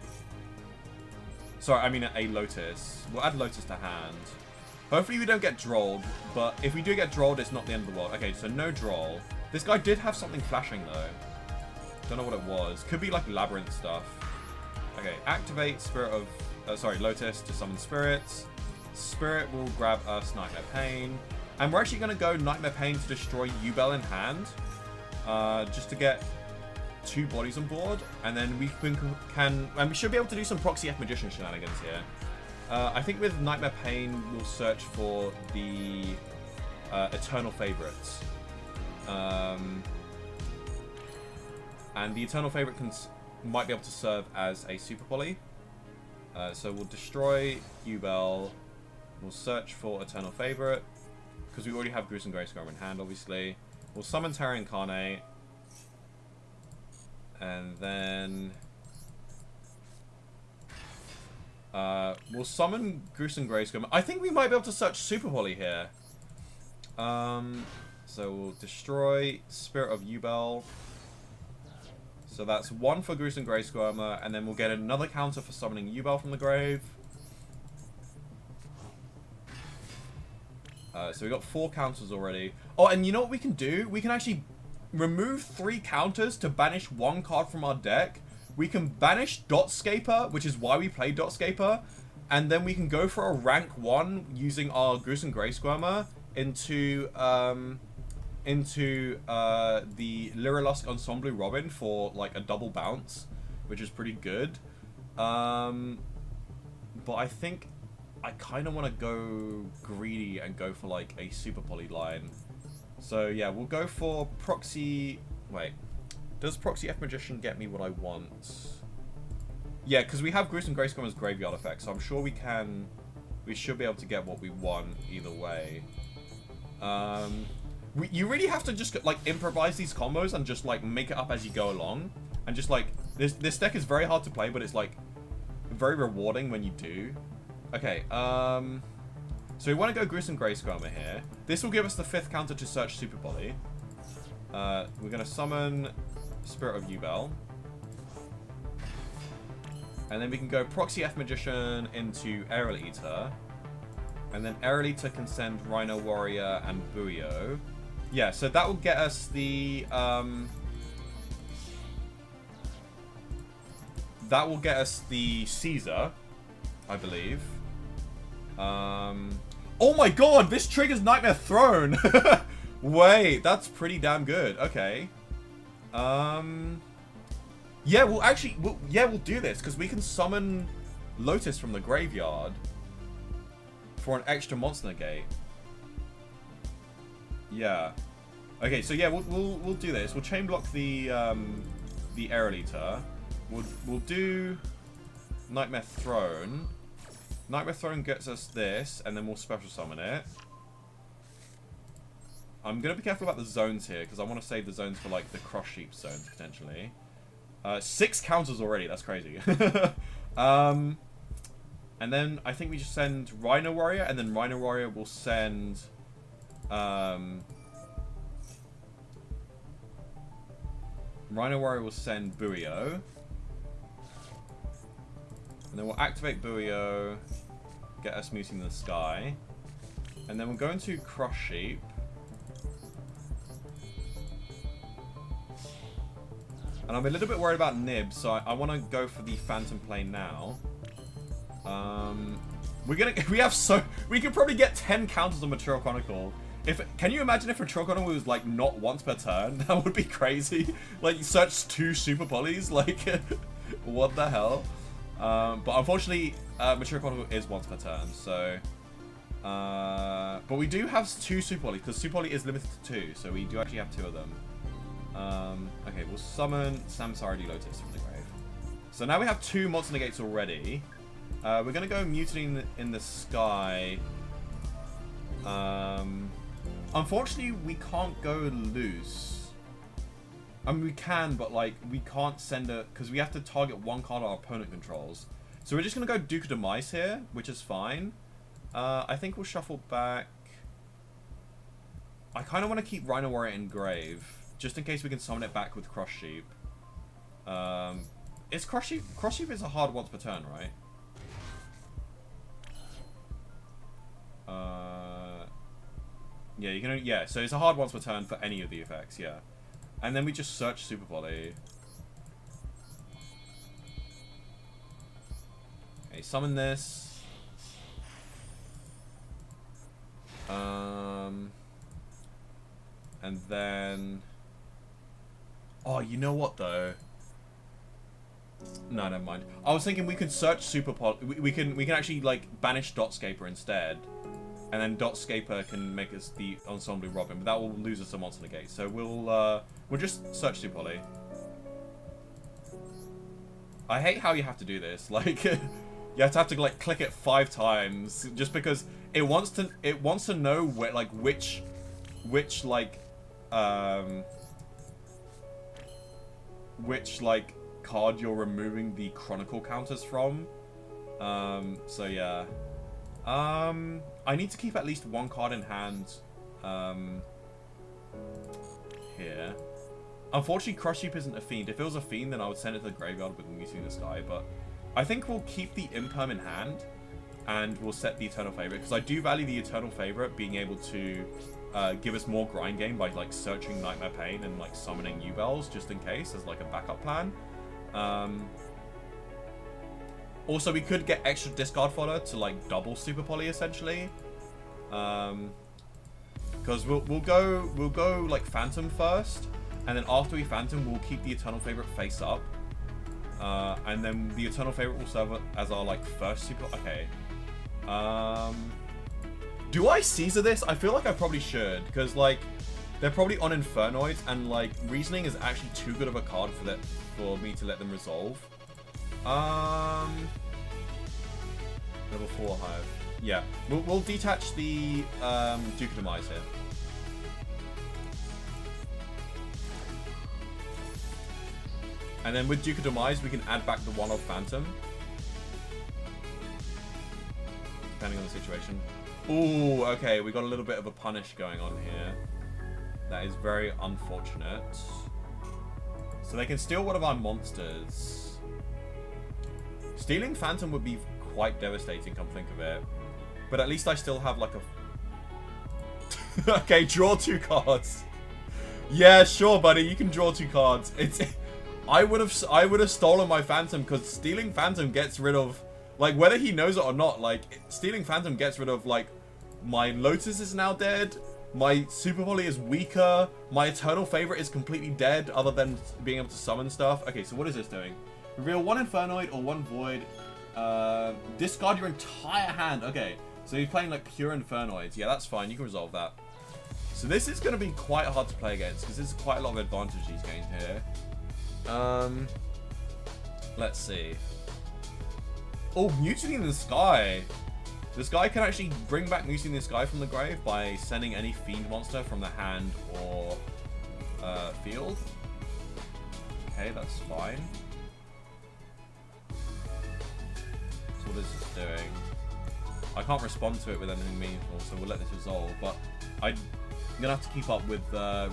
Sorry, I mean a Lotus. We'll add Lotus to hand. Hopefully we don't get drolled, but if we do get drolled, it's not the end of the world. Okay, so no droll. This guy did have something flashing, though. Don't know what it was. Could be, like, labyrinth stuff. Okay, activate Spirit of... Lotus to summon spirits. Spirit will grab us Nightmare Pain. And we're actually going to go Nightmare Pain to destroy Yubel in hand. Just to get 2 bodies on board. And then we can... And we should be able to do some Proxy F Magician shenanigans here. I think with Nightmare Pain, we'll search for the Eternal Favorites. And the Eternal Favorite might be able to serve as a Super Poly. So we'll destroy Yubel. We'll search for Eternal Favorite. Because we already have Gruesome Grayscromer in hand, obviously. We'll summon Terra Incarnate. And then... we'll summon Gruesome Grayscromer. I think we might be able to search Super Poly here. So we'll destroy Spirit of Yubel. So that's 1 for Gruesome Grayscromer, and then we'll get another counter for summoning Yubel from the grave. So we got 4 counters already. Oh, and you know what we can do? We can actually remove 3 counters to banish 1 card from our deck. We can banish Dotscaper, which is why we play Dotscaper, and then we can go for a rank 1 using our Gruesome Grayscromer into the Lyrilusk Ensemble Robin for like a double bounce, which is pretty good. But I think I kind of want to go greedy and go for like a Super Poly line. So yeah, we'll go for Proxy... Wait. Does Proxy F Magician get me what I want? Yeah, because we have Gruesome Grayscromer's graveyard effect, so I'm sure we can... We should be able to get what we want either way. You really have to just, like, improvise these combos and just, like, make it up as you go along. And just, like... This deck is very hard to play, but it's, like, very rewarding when you do. Okay, so we want to go Gruesome Grayscromer here. This will give us the 5th counter to search Super Poly. We're going to summon Spirit of Yubel. And then we can go Proxy F Magician into Aerial Eater. And then Aerial Eater can send Rhino Warrior and Buio. Yeah, so that will get us the... that will get us the Caesar, I believe. Oh my god, this triggers Nightmare Throne! Wait, that's pretty damn good. Okay. Yeah, we'll actually... we'll do this, because we can summon Lotus from the graveyard for an extra monster negate. Yeah. Okay, so yeah, we'll do this. We'll chain block the Aerial Eater. We'll do Nightmare Throne. Nightmare Throne gets us this, and then we'll special summon it. I'm going to be careful about the zones here, because I want to save the zones for, like, the Cross Sheep zones, potentially. 6 counters already, that's crazy. And then I think we just send Rhino Warrior, and then Rhino Warrior will send... Rhino Warrior will send Buio. And then we'll activate Buio, get us Muting the Sky. And then we'll go into Cross Sheep. And I'm a little bit worried about Nib, so I want to go for the Phantom Plane now. We could probably get 10 counters on Material Chronicle. Can you imagine if Material Chronicle was like not once per turn? That would be crazy. Like, you search 2 Super Polys, like, what the hell? But unfortunately, Material Chronicle is once per turn, so... but we do have 2 Super Polys, because Super Poly is limited to 2, so we do actually have 2 of them. Okay, we'll summon Samsara Lotus from the grave. So now we have 2 monster negates already. We're going to go Mutiny in the Sky. Unfortunately, we can't go loose. I mean, we can, but, like, we can't send it... Because we have to target 1 card our opponent controls. So we're just going to go Duke of Demise here, which is fine. I think we'll shuffle back... I kind of want to keep Rhino Warrior in grave, just in case we can summon it back with Cross Sheep. Is Cross Sheep is a hard once per turn, right? Yeah, you can only, yeah, so it's a hard once per turn for any of the effects, yeah. And then we just search Super Poly. Okay, summon this. And then... Oh, you know what, though? No, never mind. I was thinking we could search Super Poly. We can actually, like, banish Dotscaper instead. And then Dotscaper can make us the Ensemble Robin, but that will lose us a Monster Negate. So we'll just search Super Poly. I hate how you have to do this. Like, you have to like click it 5 times just because it wants to know where, like, which card you're removing the Chronicle counters from. So yeah. I need to keep at least 1 card in hand here. Unfortunately, Crush Heap isn't a Fiend. If it was a Fiend, then I would send it to the graveyard with Muting the Sky, but I think we'll keep the Imperm in hand, and we'll set the Eternal Favorite, because I do value the Eternal Favorite being able to give us more grind game by, like, searching Nightmare Pain and, like, summoning Yubels, just in case, as, like, a backup plan. Also, we could get extra discard fodder to, like, double Super Poly, essentially. Because we'll go like Phantom first, and then after we Phantom, we'll keep the Eternal Favorite face up, and then the Eternal Favorite will serve as our, like, first Super. Okay. Do I Caesar this? I feel like I probably should, because, like, they're probably on Infernoids, and, like, Reasoning is actually too good of a card for me to let them resolve. Level 4 Hive. Yeah, we'll detach the Duke of Demise here. And then with Duke of Demise, we can add back the 1-of Phantom, depending on the situation. Ooh, okay, we got a little bit of a punish going on here. That is very unfortunate. So they can steal one of our monsters. Stealing Phantom would be quite devastating, come think of it. But at least I still have, like, a... Okay, draw 2 cards. Yeah, sure, buddy, you can draw 2 cards. I would have stolen my Phantom, because stealing Phantom gets rid of, like, whether he knows it or not, like, stealing Phantom gets rid of, like, my Lotus is now dead, my Super Poly is weaker, my Eternal Favorite is completely dead, other than being able to summon stuff. Okay, so what is this doing? Reveal 1 Infernoid or 1 Void. Discard your entire hand. Okay, so you're playing, like, pure Infernoids. Yeah, that's fine. You can resolve that. So this is going to be quite hard to play against, because there's quite a lot of advantage he's gained here. Let's see. Oh, Mutiny in the Sky. This guy can actually bring back Mutiny in the Sky from the grave by sending any Fiend monster from the hand or field. Okay, that's fine. So what is this doing? I can't respond to it with anything meaningful, so we'll let this resolve. But I'm gonna have to keep up with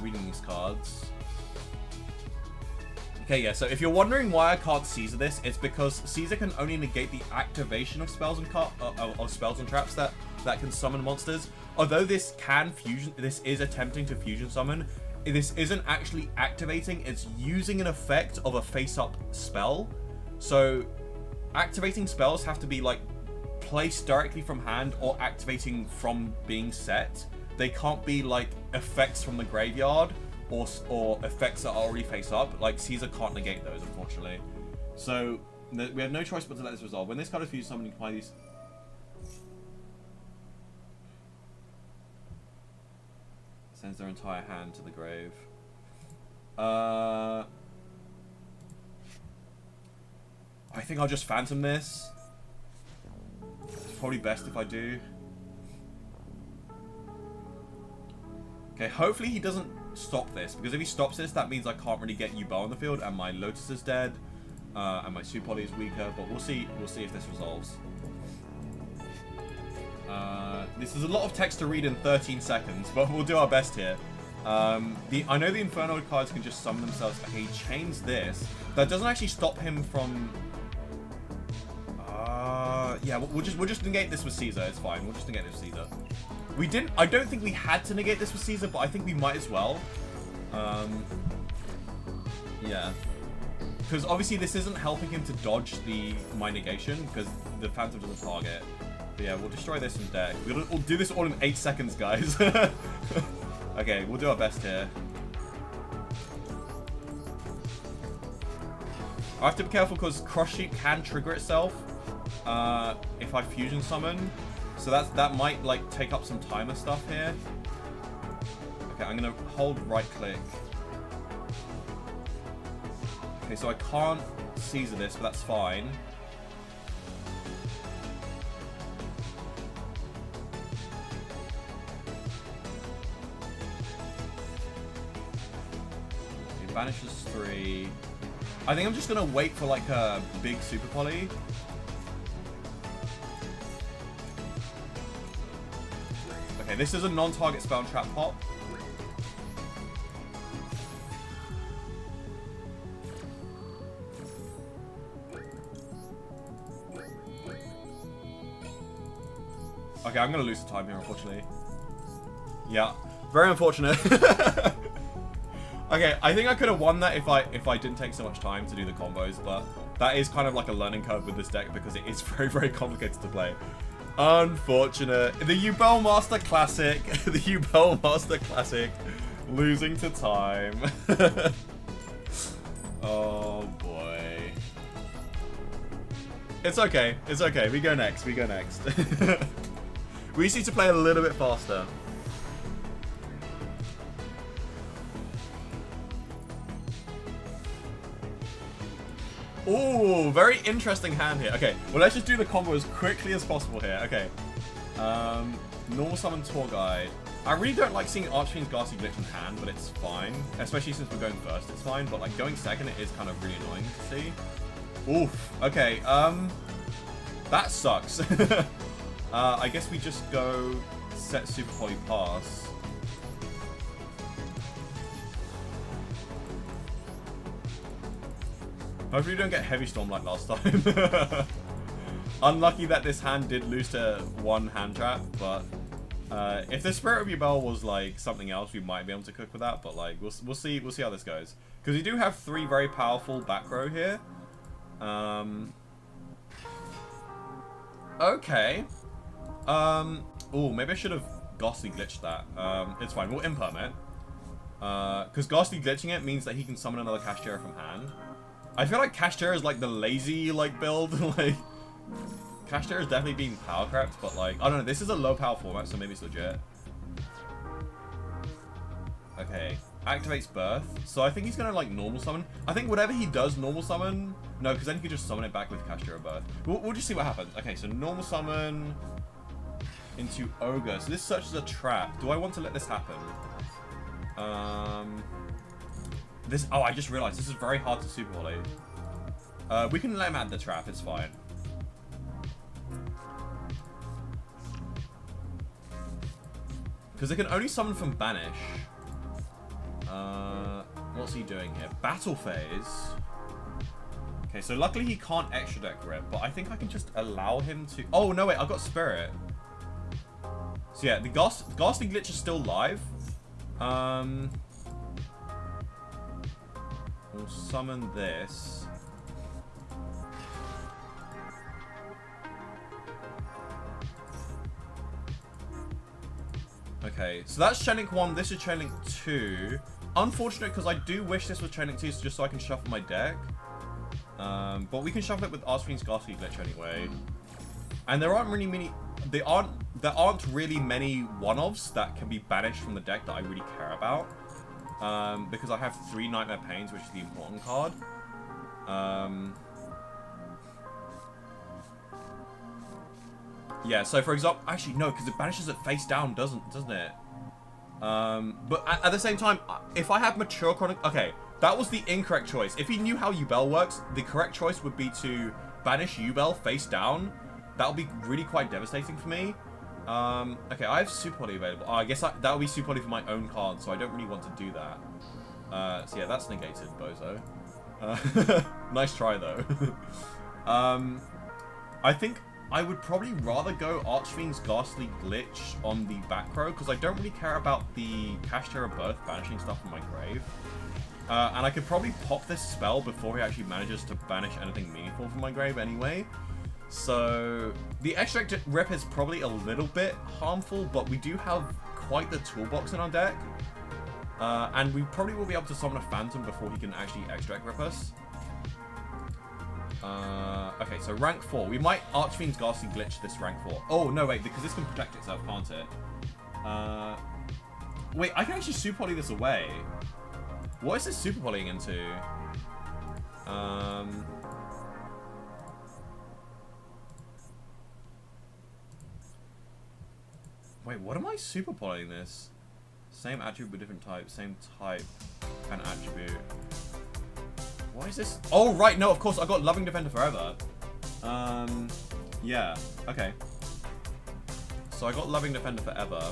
reading these cards. Okay, yeah, so if you're wondering why I can't Caesar this, it's because Caesar can only negate the activation of spells and traps that can summon monsters. Although this is attempting to fusion summon, this isn't actually activating, it's using an effect of a face-up spell. So activating spells have to be, like, placed directly from hand or activating from being set. They can't be, like, effects from the graveyard or effects that are already face up. Like, Caesar can't negate those, unfortunately. So we have no choice but to let this resolve. When this card is fused summoned, you can apply these. Sends their entire hand to the grave. I think I'll just Phantom this. It's probably best if I do. Okay, hopefully he doesn't stop this, because if he stops this, that means I can't really get Yubel on the field, and my Lotus is dead, and my Super Poly is weaker. But we'll see if this resolves. This is a lot of text to read in 13 seconds, but we'll do our best here. I know the Inferno cards can just summon themselves. Okay, he chains this. That doesn't actually stop him from. Yeah, we'll just negate this with Caesar. It's fine. We'll just negate this with Caesar. We didn't... I don't think we had to negate this with Caesar, but I think we might as well. Yeah. Because obviously this isn't helping him to dodge my negation, because the Phantom doesn't target. But yeah, we'll destroy this in deck. We'll do this all in 8 seconds, guys. Okay, we'll do our best here. I have to be careful because Cross Sheep can trigger itself if I fusion summon. So that might like take up some timer stuff here. Okay, I'm gonna hold right click. Okay, so I can't Caesar this, but that's fine. It banishes 3. I think I'm just gonna wait for like a big super poly. Okay, this is a non-target spell and trap pop. Okay, I'm gonna lose the time here, unfortunately. Yeah, very unfortunate. Okay, I think I could have won that if I didn't take so much time to do the combos, but that is kind of like a learning curve with this deck because it is very, very complicated to play. Unfortunate. The Yubel Master Classic. The Yubel Master Classic. Losing to time. Oh, boy. It's okay. It's okay. We go next. We go next. We just need to play a little bit faster. Ooh, very interesting hand here. Okay, well, let's just do the combo as quickly as possible here. Okay. Normal summon Tour Guide. I really don't like seeing Archfiend's Ghastly Glitch in hand, but it's fine. Especially since we're going first, it's fine. But like going second, it is kind of really annoying to see. Oof. Okay, that sucks. I guess we just go set Super Poly Pass. Hopefully we don't get Heavy Storm like last time. Unlucky that this hand did lose to 1 hand trap, but if the Spirit of Yubel was like something else, we might be able to cook with that. But like we'll see how this goes because we do have 3 very powerful back row here. Okay. Oh, maybe I should have Ghastly Glitched that. It's fine. We'll imperm it. Because Ghastly Glitching it means that he can summon another Kashtira from hand. I feel like Kashtira is like the lazy like build. Like Kashtira is definitely being power crept, but like I don't know. This is a low power format, so maybe it's legit. Okay, activates Birth. So I think he's gonna like normal summon. I think whatever he does normal summon. No, because then he could just summon it back with Kashtira Birth. We'll just see what happens. Okay, so normal summon into Ogre. So this searches a trap. Do I want to let this happen? Oh, I just realized this is very hard to super volley. We can let him add the trap, it's fine. Because they can only summon from Banish. What's he doing here? Battle Phase. Okay, so luckily he can't extra deck Grip, but I think I can just allow him to... Oh, no, wait, I've got Spirit. So yeah, the Ghastly Glitch is still live. We'll summon this. Okay, so that's Chainlink 1, this is Chainlink 2. Unfortunate because I do wish this was Chainlink 2 just so I can shuffle my deck. But we can shuffle it with Archfiend's Ghastly Glitch anyway. And there aren't really many... There aren't really many one-offs that can be banished from the deck that I really care about. Because I have 3 Nightmare Pains, which is the important card. Yeah, so for example, actually no, because it banishes it face down, doesn't it? But at the same time, if I have Mature Chronic, okay, that was the incorrect choice. If he knew how Yubel works, the correct choice would be to banish Yubel face down. That would be really quite devastating for me. Okay, I have Super Poly available. Oh, I guess that would be Super Poly for my own card, so I don't really want to do that. So yeah, that's negated, bozo. Nice try, though. I think I would probably rather go Archfiend's Ghastly Glitch on the back row, because I don't really care about the Cash Terror Birth banishing stuff from my grave. And I could probably pop this spell before he actually manages to banish anything meaningful from my grave anyway. So the Extract Rip is probably a little bit harmful, but we do have quite the toolbox in our deck. And we probably will be able to summon a Phantom before he can actually Extract Rip us. Okay, so rank 4. We might Archfiend's Ghastly Glitch this rank 4. Oh, no, wait, because this can protect itself, can't it? Wait, I can actually Super Poly this away. What is this Super Polying into? Wait, what am I Super Polying this? Same attribute but different type, same type and attribute. Why is this? Oh, right, no, of course, I got Loving Defender Forever. Yeah, okay. So I got Loving Defender Forever.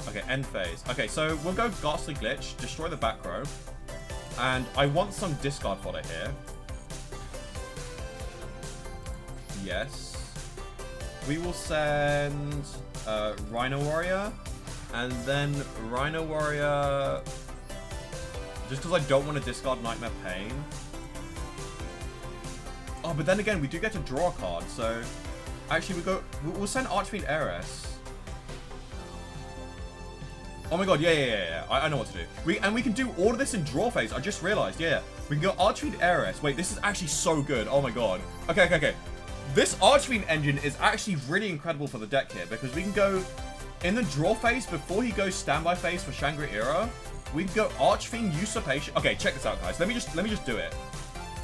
Okay, end phase. Okay, so we'll go Ghastly Glitch, destroy the back row. And I want some discard fodder here. Yes. We will send Rhino Warrior. And then Rhino Warrior... Just because I don't want to discard Nightmare Pain. Oh, but then again, we do get to draw a card, so... Actually, we'll send Archfiend Heiress. Oh my god, yeah. I know what to do. We can do all of this in draw phase. I just realized, yeah. We can go Archfiend Heiress. Wait, this is actually so good. Oh my god. Okay. This Archfiend engine is actually really incredible for the deck here, because we can go in the draw phase before he goes standby phase for Shangri-Era. We can go Archfiend Usurpation. Okay, check this out, guys. Let me just do it.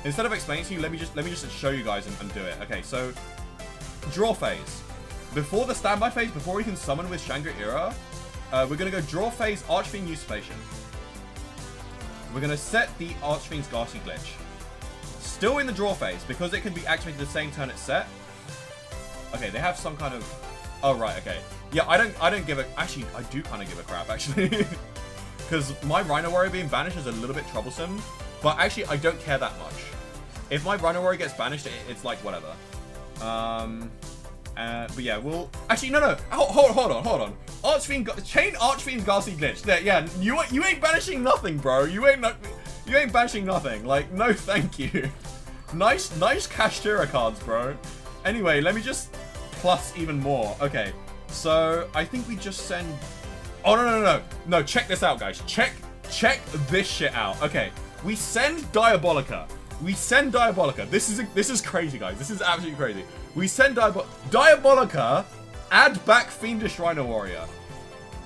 Instead of explaining to you, let me just show you guys and do it. Okay, so draw phase. Before the standby phase, before we can summon with Shangri-Era, we're gonna go draw phase Archfiend Usurpation. We're gonna set the Archfiend's Ghastly Glitch. Still in the draw phase, because it can be activated the same turn it's set. Okay, they have some kind of... Oh, right, okay. Yeah, I don't give a... Actually, I do kind of give a crap, actually. Because my Rhino Warrior being banished is a little bit troublesome. But actually, I don't care that much. If my Rhino Warrior gets banished, it's like, whatever. But yeah, we'll... Actually, no. Hold on. Chain Archfiend Ghastly Glitch. Yeah, you ain't banishing nothing, bro. You ain't banishing nothing. Like, no thank you. Nice Cash Terror cards, bro. Anyway, let me just plus even more. Okay, so I think we just send... Oh, no, check this out, guys. Check this shit out. Okay, we send Diabolica. This is crazy, guys. This is absolutely crazy. We send Diabolica, add back Fiendish Rhino Warrior.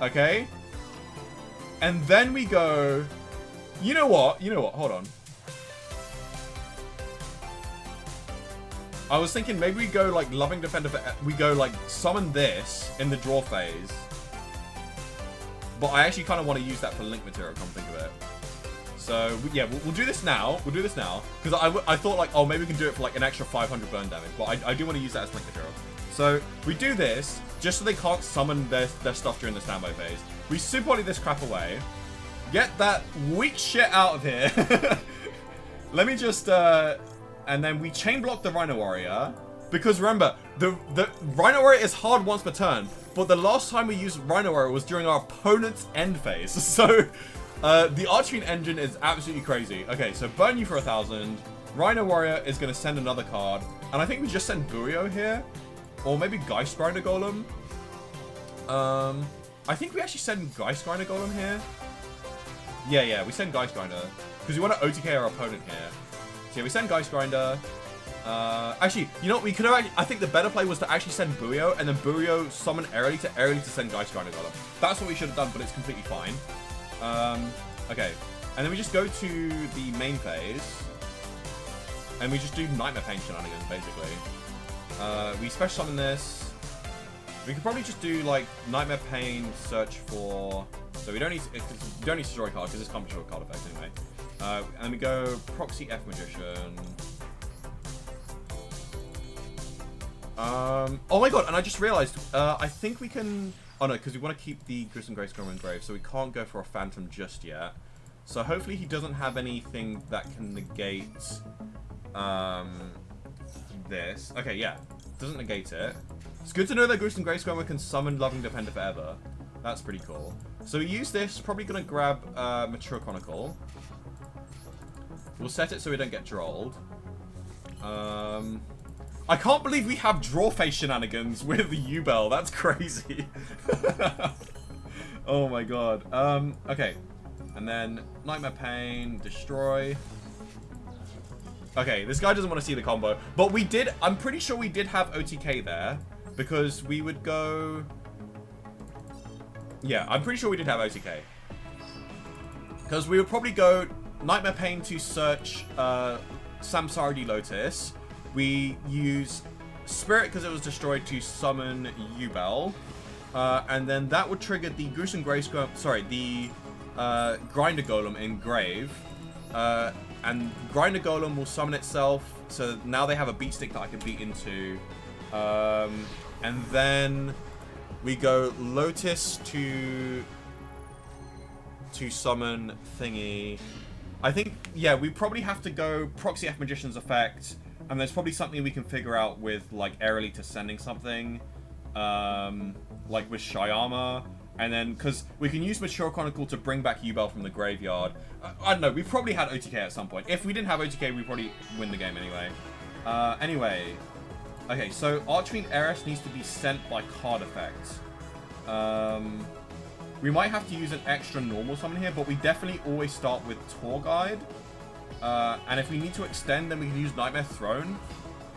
Okay? And then we go... You know what? Hold on. I was thinking maybe we go like Loving Defender we go like summon this in the draw phase. But I actually kind of want to use that for link material, come think of it. So, yeah, we'll do this now. Because I thought, like, oh, maybe we can do it for, like, an extra 500 burn damage. But I do want to use that as link material. So, we do this, just so they can't summon their stuff during the standby phase. We Super Poly this crap away. Get that weak shit out of here. Let me just, and then we chain block the Rhino Warrior. Because remember, the Rhino Warrior is hard once per turn. But the last time we used Rhino Warrior was during our opponent's end phase. So... the Archfiend engine is absolutely crazy. Okay, so burn you for 1,000. Rhino Warrior is going to send another card. And I think we just send Buio here. Or maybe Geist Grinder Golem. I think we actually send Geist Grinder Golem here. Yeah, we send Geist Grinder. Because we want to OTK our opponent here. So yeah, we send Geist Grinder. Actually, you know what? We could have actually... I think the better play was to actually send Buio. And then Buio summon early to send Geist Grinder Golem. That's what we should have done, but it's completely fine. Okay, and then we just go to the main phase, and we just do Nightmare Pain shenanigans, basically. We special summon this. We could probably just do, like, Nightmare Pain, search for... So we don't need to destroy a card, because this can't destroy a card effect anyway. And we go Proxy F Magician. Oh my god, and I just realized, I think we can... Oh no, because we want to keep the Grissom Grace Scrum engraved, so we can't go for a Phantom just yet. So hopefully he doesn't have anything that can negate this. Okay, yeah. Doesn't negate it. It's good to know that Goose and Grayscrammer can summon Loving Defender forever. That's pretty cool. So we use this. Probably going to grab Mature Chronicle. We'll set it so we don't get drolled. I can't believe we have draw face shenanigans with the Yubel. That's crazy. Oh my god. Okay. And then Nightmare Pain, Destroy. Okay, this guy doesn't want to see the combo. But we did, I'm pretty sure we did have OTK there. Because we would go... Yeah, I'm pretty sure we did have OTK. Because we would probably go Nightmare Pain to search Samsara Lotus. We use Spirit because it was destroyed to summon Yubel. And then that would trigger the Goose and Grayscrammer, sorry, the Grinder Golem in Grave. And Grinder Golem will summon itself. So now they have a beat stick that I can beat into. And then we go Lotus to summon thingy. I think, yeah, we probably have to go Proxy F Magician's effect. And there's probably something we can figure out with, like, Aerolita sending something. Like with Shyama. And then, because we can use Mature Chronicle to bring back Yubel from the graveyard. I don't know, we probably had OTK at some point. If we didn't have OTK, we'd probably win the game anyway. Anyway. Okay, so Archfiend Heiress needs to be sent by card effect. We might have to use an extra normal summon here, but we definitely always start with Tour Guide. And if we need to extend, then we can use Nightmare Throne.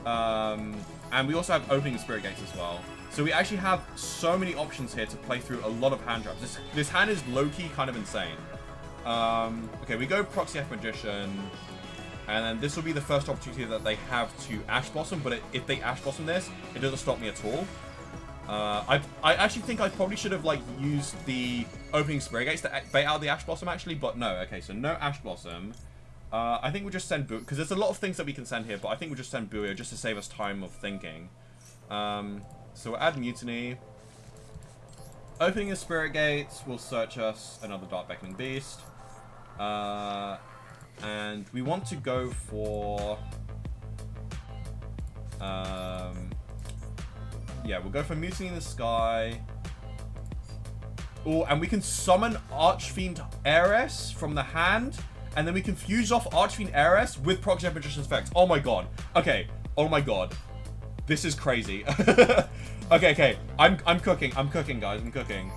And we also have Opening Spirit Gates as well. So we actually have so many options here to play through a lot of hand traps. This hand is low-key kind of insane. Okay, we go Proxy F Magician. And then this will be the first opportunity that they have to Ash Blossom. But if they Ash Blossom this, it doesn't stop me at all. I actually think I probably should have, like, used the Opening Spirit Gates to bait out the Ash Blossom, actually. But no, okay, so no Ash Blossom. I think we'll just send Buio, because there's a lot of things that we can send here, but I think we'll just send Buio just to save us time of thinking. So we'll add Mutiny. Opening the Spirit Gates will search us another Dark Beckoning Beast. And we want to go for... yeah, we'll go for Mutiny in the Sky. Oh, and we can summon Archfiend Heiress from the hand. And then we can fuse off Archfiend Heiress with Proxy F Magician's effects. Oh my god. Okay. Oh my god. This is crazy. Okay. I'm cooking, guys. I'm cooking.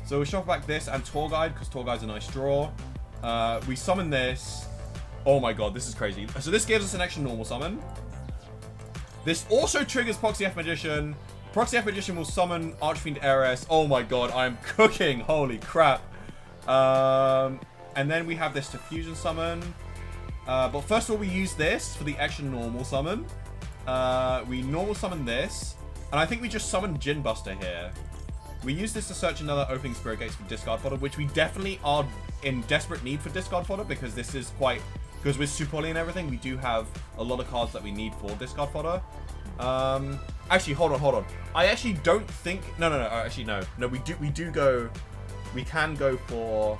So we shuffle back this and Tour Guide, because Tour Guide's a nice draw. We summon this. Oh my god, this is crazy. So this gives us an extra normal summon. This also triggers Proxy F Magician. Proxy F Magician will summon Archfiend Heiress. Oh my god, I'm cooking. Holy crap. And then we have this to fusion summon. But first of all, we use this for the extra normal summon. We normal summon this. And I think we just summon Djinn Buster here. We use this to search another Opening Spirit Gates for discard fodder, which we definitely are in desperate need for discard fodder, because this is quite... Because with Supoli and everything, we do have a lot of cards that we need for discard fodder. Actually, hold on. I actually don't think... No. Actually, no. No, we do go... We can go for...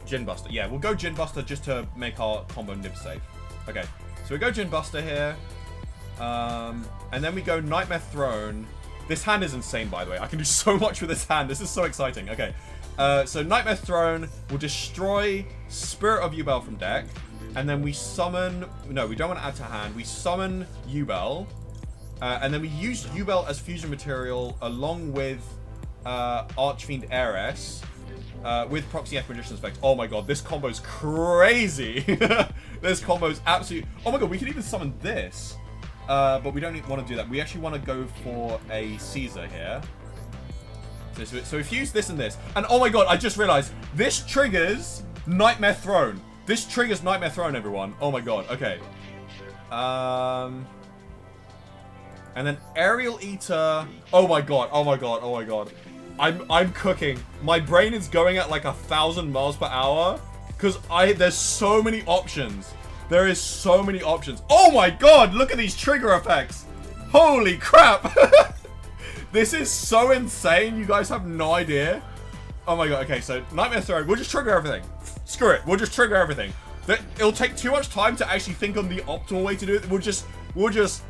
Djinn Buster. Yeah, we'll go Djinn Buster just to make our combo nib safe. Okay, so we go Djinn Buster here. And then we go Nightmare Throne. This hand is insane, by the way. I can do so much with this hand. This is so exciting. Okay, so Nightmare Throne will destroy Spirit of Yubel from deck. And then we summon... No, we don't want to add to hand. We summon Yubel. And then we use Yubel as fusion material along with Archfiend Heiress. With Proxy F Magician's effect. Oh my god, this combo's crazy. This combo's absolutely... Oh my god, we can even summon this. But we don't want to do that. We actually want to go for a Caesar here. So we fuse this and this. And oh my god, I just realized. This triggers Nightmare Throne. This triggers Nightmare Throne, everyone. Oh my god, okay. And then Aerial Eater. Oh my god. I'm cooking. My brain is going at like 1,000 miles per hour. Because there's so many options. There is so many options. Oh my god, look at these trigger effects. Holy crap. This is so insane. You guys have no idea. Oh my god, okay, so Nightmare Throne. We'll just trigger everything. Screw it, we'll just trigger everything. It'll take too much time to actually think on the optimal way to do it. We'll just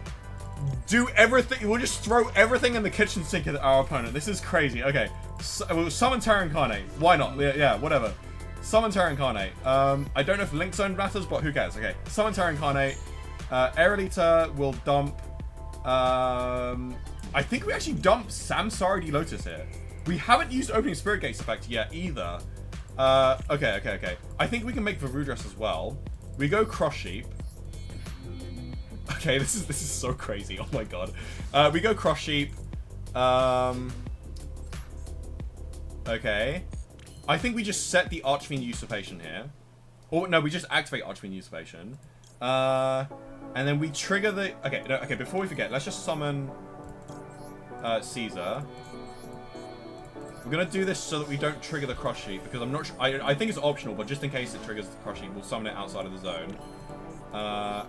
do everything. We'll just throw everything in the kitchen sink at our opponent. This is crazy. Okay. So, we'll summon Terra Incarnate. Why not? Yeah, whatever. Summon Terra Incarnate. I don't know if Link Zone matters, but who cares? Okay. Summon Terra Incarnate. Aerolita will dump. I think we actually dump Samsara D Lotus here. We haven't used Opening Spirit Gates effect yet either. Okay. I think we can make Varudress as well. We go Cross Sheep. Okay, this is so crazy. Oh my god. We go Cross Sheep. Okay. I think we just set the Archfiend Usurpation here. Or no, we just activate Archfiend Usurpation. And then we trigger the... Okay, before we forget, let's just summon Caesar. We're gonna do this so that we don't trigger the Cross Sheep, because I'm not sure... I think it's optional, but just in case it triggers the Cross Sheep, we'll summon it outside of the zone.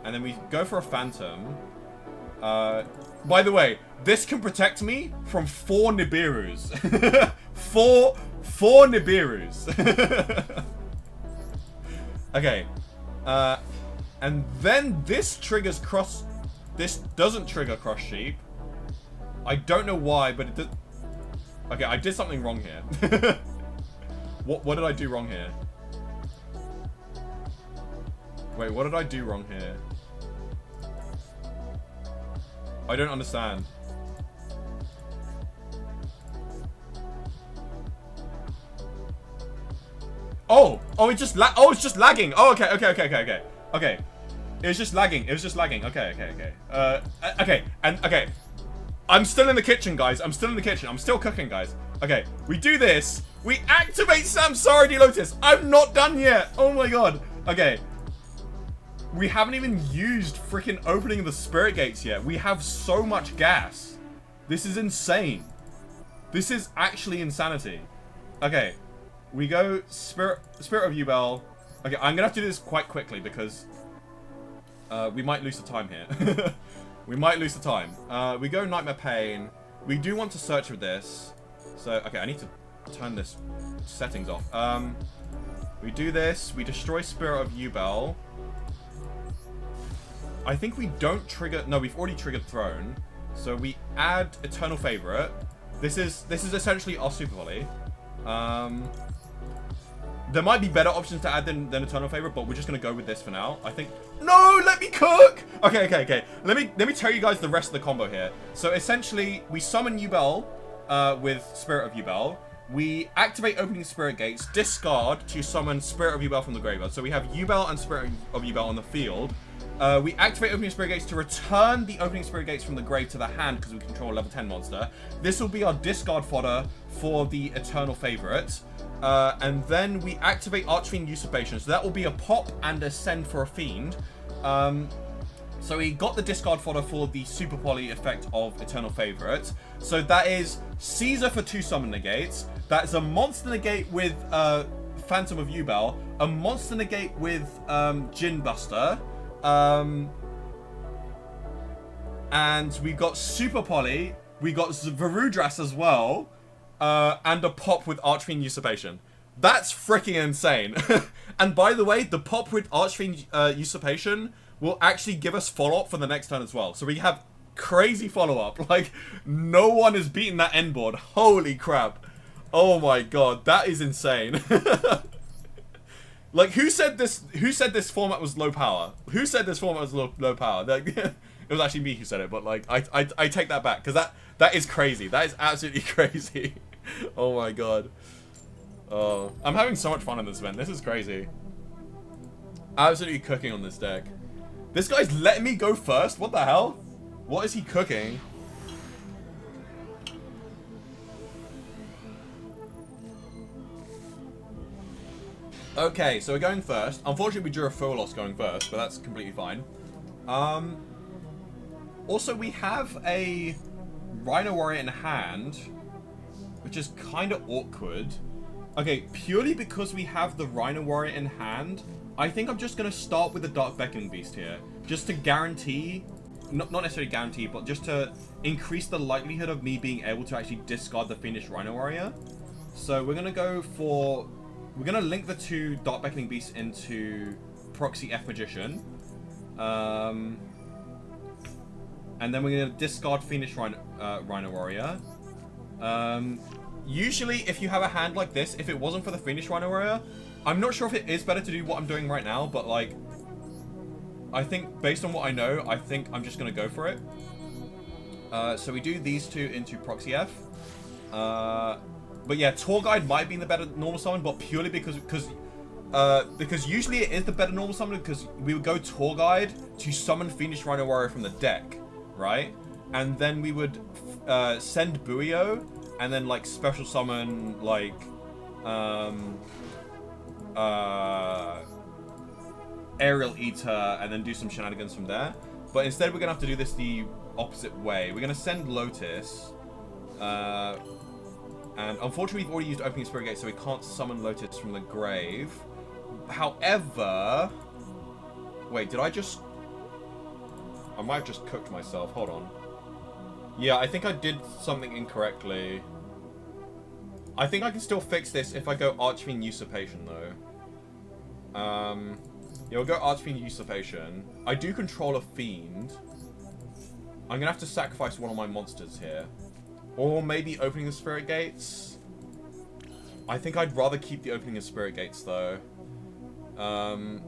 And then we go for a Phantom. By the way, this can protect me from 4 Nibiru's. four Nibiru's. Okay. And then this triggers Cross... This doesn't trigger Cross Sheep. I don't know why, but it does... Okay, I did something wrong here. What did I do wrong here? Wait, what did I do wrong here? I don't understand. Oh, it's just lagging. Oh, okay. Okay. It was just lagging. Okay. I'm still in the kitchen, guys. I'm still cooking, guys. Okay, we do this. We activate Samsara D Lotus. I'm not done yet. Oh my god. Okay. We haven't even used freaking opening the Spirit Gates yet. We have so much gas. This is insane. This is actually insanity. Okay. We go Spirit of Yubel. Okay, I'm gonna have to do this quite quickly because we might lose the time here. We might lose the time. We go Nightmare Pain. We do want to search for this. So, okay, I need to turn this settings off. We do this. We destroy Spirit of Yubel. I think we don't trigger... No, we've already triggered Throne. So we add Eternal Favorite. This is essentially our Super Volley. There might be better options to add than Eternal Favorite, but we're just going to go with this for now. I think... No, let me cook! Okay. Let me tell you guys the rest of the combo here. So essentially, we summon Yubel with Spirit of Yubel. We activate Opening Spirit Gates, discard to summon Spirit of Yubel from the graveyard. So we have Yubel and Spirit of Yubel on the field. We activate Opening Spirit Gates to return the Opening Spirit Gates from the grave to the hand because we control a level 10 monster. This will be our discard fodder for the Eternal Favorite. And then we activate Archfiend Usurpation. So that will be a pop and a send for a Fiend. So we got the discard fodder for the Super Poly effect of Eternal Favorite. So that is Caesar for 2 summon negates. That's a monster negate with Phantom of Yubel. A monster negate with Djinn Buster. And we got Super Poly. We got Varudress as well. And a pop with Archfiend Usurpation. That's freaking insane. And by the way, the pop with Archfiend Usurpation will actually give us follow-up for the next turn as well. So we have crazy follow-up. Like, no one has beaten that end board. Holy crap. Oh my god, that is insane. Like, who said this format was low power? Who said this format was low power? Like, it was actually me who said it, but like, I take that back, because that is crazy. That is absolutely crazy. Oh my god. Oh, I'm having so much fun in this event. This is crazy. Absolutely cooking on this deck. This guy's letting me go first? What the hell? What is he cooking? Okay, so we're going first. Unfortunately, we drew a full loss going first, but that's completely fine. Also, we have a Rhino Warrior in hand, which is kind of awkward. Okay, purely because we have the Rhino Warrior in hand, I think I'm just going to start with the Dark Beckoning Beast here. Just to guarantee, not necessarily guarantee, but just to increase the likelihood of me being able to actually discard the finished Rhino Warrior. So we're going to go for... We're going to link the 2 Dark Beckoning Beasts into Proxy F Magician. And And then we're going to discard Fiendish Rhino Warrior. Usually, if you have a hand like this, if it wasn't for the Fiendish Rhino Warrior, I'm not sure if it is better to do what I'm doing right now, but like, I think based on what I know, I think I'm just going to go for it. So we do these two into Proxy F. But yeah, Tour Guide might be the better normal summon, but purely because usually it is the better normal summon, because we would go Tour Guide to summon Fiendish Rhino Warrior from the deck, right? And then we would send Buio, and then like special summon like Aerial Eater, and then do some shenanigans from there. But instead we're gonna have to do this the opposite way. We're gonna send Lotus, and unfortunately we've already used Opening Spirit Gate, so we can't summon Lotus from the grave. However, wait, did I might have just cooked myself. Hold on. Yeah, I think I did something incorrectly. I think I can still fix this if I go Archfiend Usurpation, though. Yeah, we'll go Archfiend Usurpation. I do control a Fiend. I'm gonna have to sacrifice one of my monsters here. Or maybe Opening the Spirit Gates. I think I'd rather keep the Opening of Spirit Gates, though. But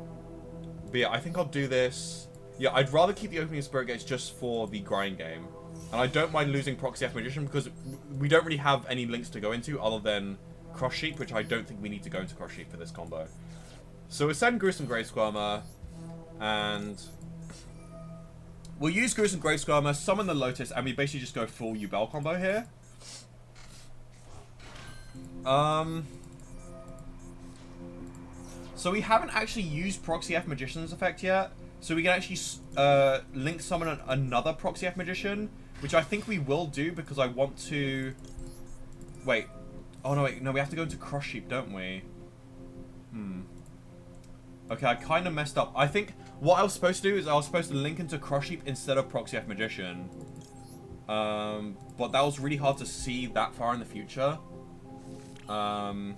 yeah, I think I'll do this. Yeah, I'd rather keep the Opening of Spirit Gates just for the grind game. And I don't mind losing Proxy F Magician, because we don't really have any links to go into other than Cross Sheep, which I don't think we need to go into Cross Sheep for this combo. So we'll send Gruesome Grave Squirmer, and we'll use Gruesome Grave Squirmer, summon the Lotus, and we basically just go full Yubel combo here. So we haven't actually used Proxy F Magician's effect yet, so we can actually link summon another Proxy F Magician, which I think we will do because I want to... Wait. Oh, no, wait. No, we have to go into Cross Sheep, don't we? Okay, I kind of messed up. I think what I was supposed to do is I was supposed to link into Cross Sheep instead of Proxy F Magician. But that was really hard to see that far in the future. And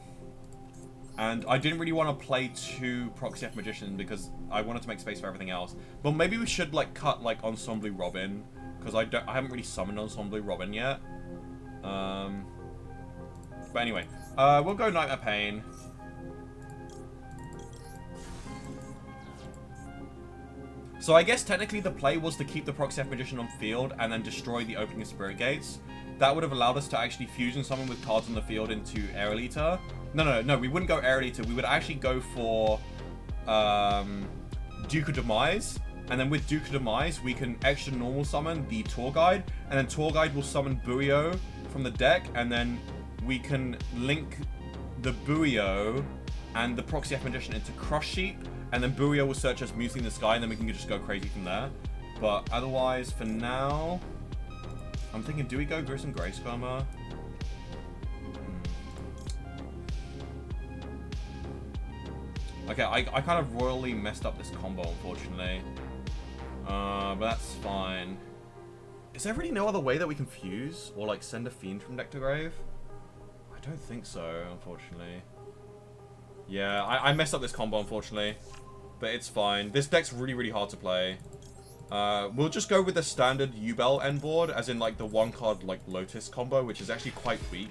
I didn't really want to play two Proxy F Magician because I wanted to make space for everything else. But maybe we should like cut like Ensemble Robin, because I haven't really summoned Ensemble Robin yet. But anyway, we'll go Nightmare Pain. So I guess technically the play was to keep the Proxy F Magician on field and then destroy the Opening of Spirit Gates. That would have allowed us to actually fusion summon with cards on the field into Aerial Eater. No, we wouldn't go Aerial Eater. We would actually go for Duke of Demise. And then with Duke of Demise, we can extra normal summon the Tour Guide. And then Tour Guide will summon Buio from the deck. And then we can link the Buio and the Proxy F Magician into Cross Sheep. And then Buio will search us Muting the Sky, and then we can just go crazy from there. But otherwise, for now, I'm thinking, do we go Gruesome Grave Squirmer? Okay, I kind of royally messed up this combo, unfortunately. But that's fine. Is there really no other way that we can fuse? Or, like, send a Fiend from deck to grave? I don't think so, unfortunately. Yeah, I messed up this combo, unfortunately. But it's fine. This deck's really, really hard to play. We'll just go with the standard Yubel end board, as in, like, the one-card, like, Lotus combo, which is actually quite weak.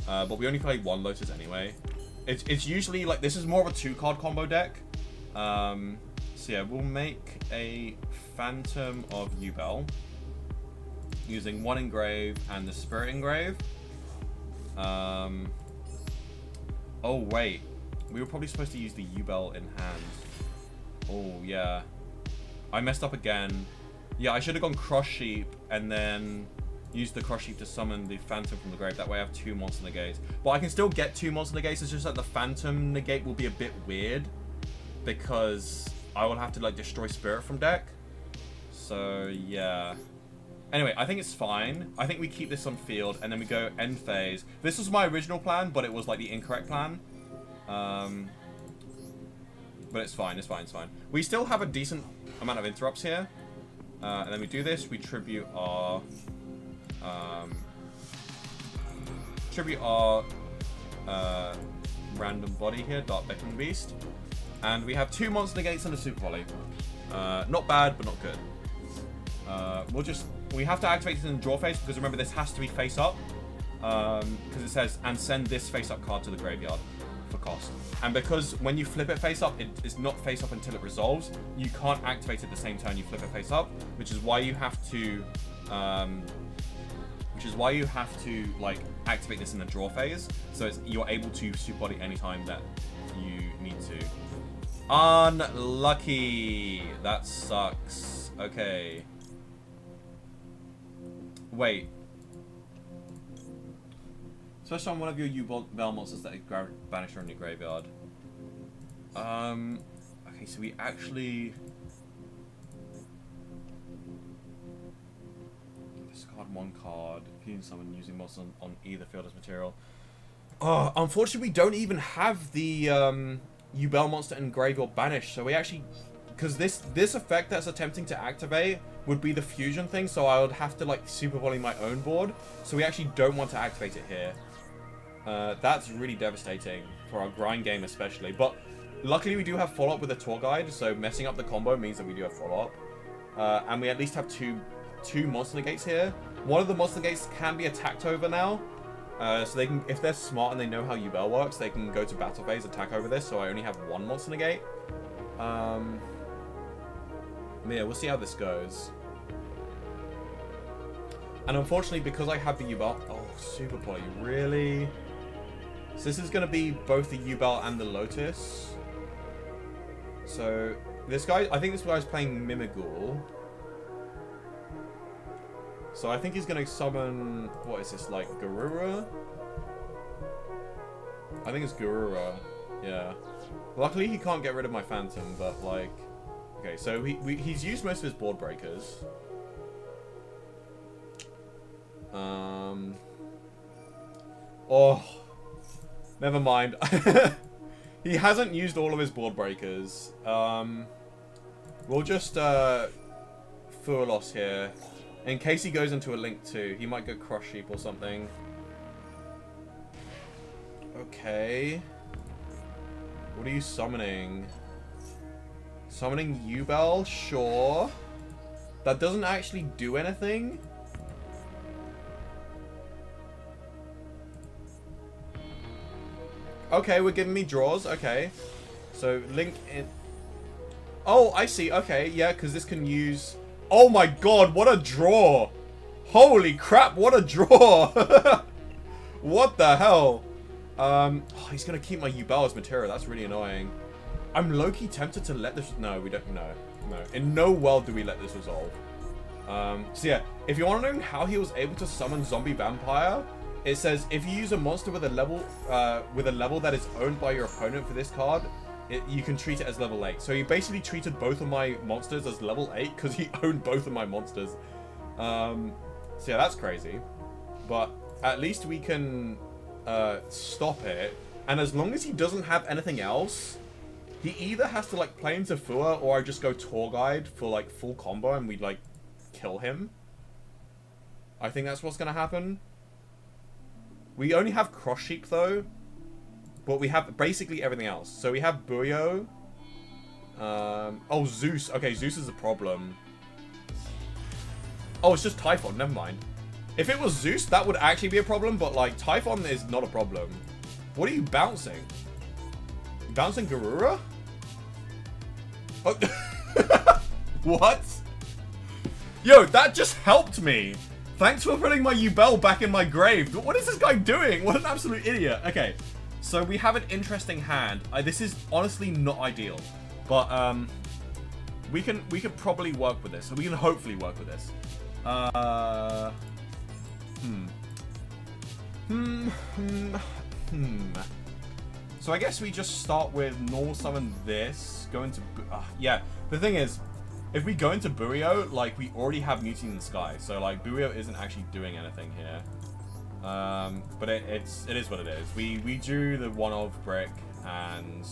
But we only play one Lotus anyway. It's usually, like, this is more of a two-card combo deck. So, yeah, we'll make a Phantom of Yubel, using one Engrave and the Spirit Engrave. Oh, wait. We were probably supposed to use the Yubel in hand. Oh, yeah. I messed up again. Yeah, I should have gone Cross Sheep and then used the Cross Sheep to summon the Phantom from the grave. That way I have two monster negates. But I can still get two monster negates. It's just that the Phantom negate will be a bit weird, because I will have to, like, destroy Spirit from deck. So, yeah. Anyway, I think it's fine. I think we keep this on field and then we go end phase. This was my original plan, but it was, like, the incorrect plan. But it's fine, it's fine, it's fine. We still have a decent amount of interrupts here. And then we do this, we tribute our... random body here, Dark Beckoning Beast. And we have two monster negates and a super volley. Not bad, but not good. We have to activate this in the draw phase because remember this has to be face up. Because it says, and send this face up card to the graveyard for cost. And because when you flip it face up, it's not face up until it resolves, you can't activate it the same turn you flip it face up, which is why you have to, like, activate this in the draw phase, so you're able to super body anytime that you need to. Unlucky! That sucks. Okay. Wait. Switch on one of your Yubel monsters that banish from your graveyard. Okay, so we actually discard one card. You can summon using monsters on either field as material. Oh, unfortunately, we don't even have the Yubel monster in graveyard banished. So we actually, because this effect that's attempting to activate would be the fusion thing. So I would have to like super volley my own board. So we actually don't want to activate it here. That's really devastating for our grind game especially, but luckily we do have follow-up with a tour guide, so messing up the combo means that we do have follow-up. And we at least have two monster negates here. One of the monster negates can be attacked over now, so they can, if they're smart and they know how Yubel works, they can go to battle phase, attack over this, so I only have one monster negate. Yeah, we'll see how this goes. And unfortunately, because I have the Yubel, oh, super poly, really? So this is going to be both the Yubel and the Lotus. So this guy, I think this guy's playing Mimighoul. So I think he's going to summon, what is this, like Garura? I think it's Garura, yeah. Luckily he can't get rid of my Phantom, but like, okay, so he's used most of his board breakers. Oh, never mind. He hasn't used all of his board breakers. We'll just Furlos here. In case he goes into a Link 2, he might go Crush Sheep or something. Okay. What are you summoning? Summoning Yubel? Sure. That doesn't actually do anything. Okay, we're giving me draws. Okay. So, Link in... Oh, I see. Okay, yeah, because this can use... Oh my god, what a draw! Holy crap, what a draw! What the hell? Oh, he's going to keep my Yubel as material. That's really annoying. I'm low-key tempted to let this... No, we don't... No. In no world do we let this resolve. So yeah, if you want to know how he was able to summon Zombie Vampire... It says, if you use a monster with a level that is owned by your opponent for this card, you can treat it as level 8. So he basically treated both of my monsters as level 8 because he owned both of my monsters. So yeah, that's crazy. But at least we can stop it. And as long as he doesn't have anything else, he either has to like play into Fua or I just go Tour Guide for like full combo and we like kill him. I think that's what's going to happen. We only have Cross Sheep though, but we have basically everything else. So we have Buio. Oh, Zeus. Okay, Zeus is a problem. Oh, it's just Typhon. Never mind. If it was Zeus, that would actually be a problem, but like Typhon is not a problem. What are you bouncing? Bouncing Garura? Oh. What? Yo, that just helped me. Thanks for putting my Yubel back in my grave. What is this guy doing? What an absolute idiot. Okay, so we have an interesting hand. This is honestly not ideal, but we could probably work with this. So we can hopefully work with this. So I guess we just start with normal summon this. Go into yeah. The thing is, if we go into Buio, like, we already have Mutiny in the Sky. So, like, Buio isn't actually doing anything here. But it is what it is. We drew the one-of brick, and,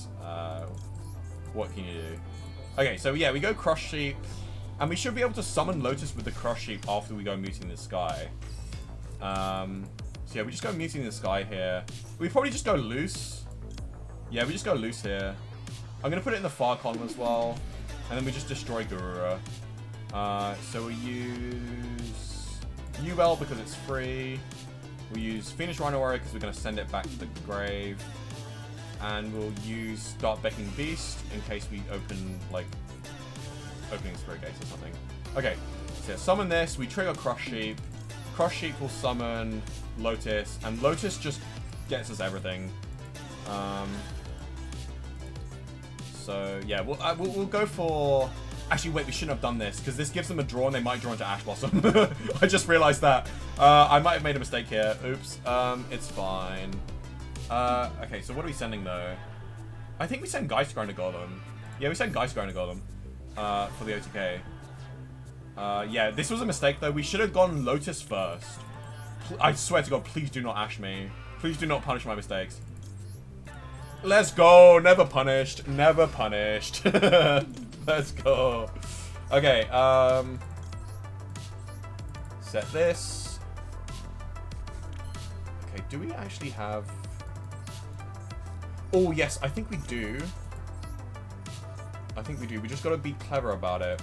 what can you do? Okay, so, yeah, we go Crush Sheep. And we should be able to summon Lotus with the Crush Sheep after we go Mutiny in the Sky. So, yeah, we just go Mutiny in the Sky here. We probably just go Loose. Yeah, we just go Loose here. I'm going to put it in the far column as well. And then we just destroy Garura. So we use Yubel because it's free. We'll use Phoenix Rhino Warrior because we're going to send it back to the grave. And we'll use Dark Becking Beast in case we open, like, opening Spirit Gates or something. Okay, so summon this. We trigger Crush Sheep. Crush Sheep will summon Lotus. And Lotus just gets us everything. So, yeah, we'll go for... Actually, wait, we shouldn't have done this, because this gives them a draw, and they might draw into Ash Blossom. I just realized that. I might have made a mistake here. Oops. It's fine. Okay, so what are we sending, though? I think we send Geist Grinder Golem. Yeah, we send Geist Grinder Golem for the OTK. Yeah, this was a mistake, though. We should have gone Lotus first. I swear to God, please do not Ash me. Please do not punish my mistakes. Let's go. Never punished. Never punished. Let's go. Okay, set this. Okay, do we actually have... Oh, yes, I think we do. I think we do. We just gotta be clever about it.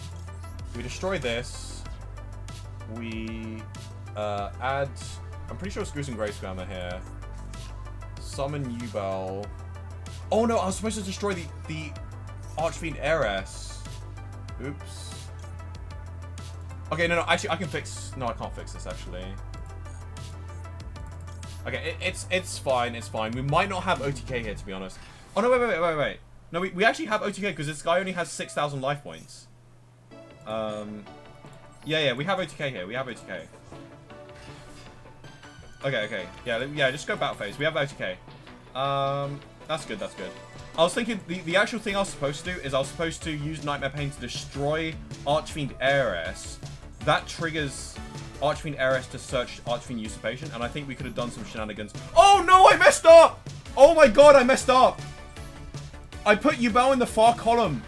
We destroy this. We add... I'm pretty sure it's Goose and Grey Scammer here. Summon Yubel. Oh, no, I was supposed to destroy the Archfiend Heiress. Oops. Okay, no, actually, I can fix... No, I can't fix this, actually. Okay, it's fine, it's fine. We might not have OTK here, to be honest. Oh, no, wait. No, we actually have OTK, because this guy only has 6,000 life points. Yeah, we have OTK here. We have OTK. Okay. Yeah, just go battle phase. We have OTK. That's good. I was thinking, the actual thing I was supposed to do is I was supposed to use Nightmare Pain to destroy Archfiend Heiress. That triggers Archfiend Heiress to search Archfiend Usurpation, and I think we could have done some shenanigans. Oh no, I messed up! Oh my god, I messed up! I put Yubel in the far column.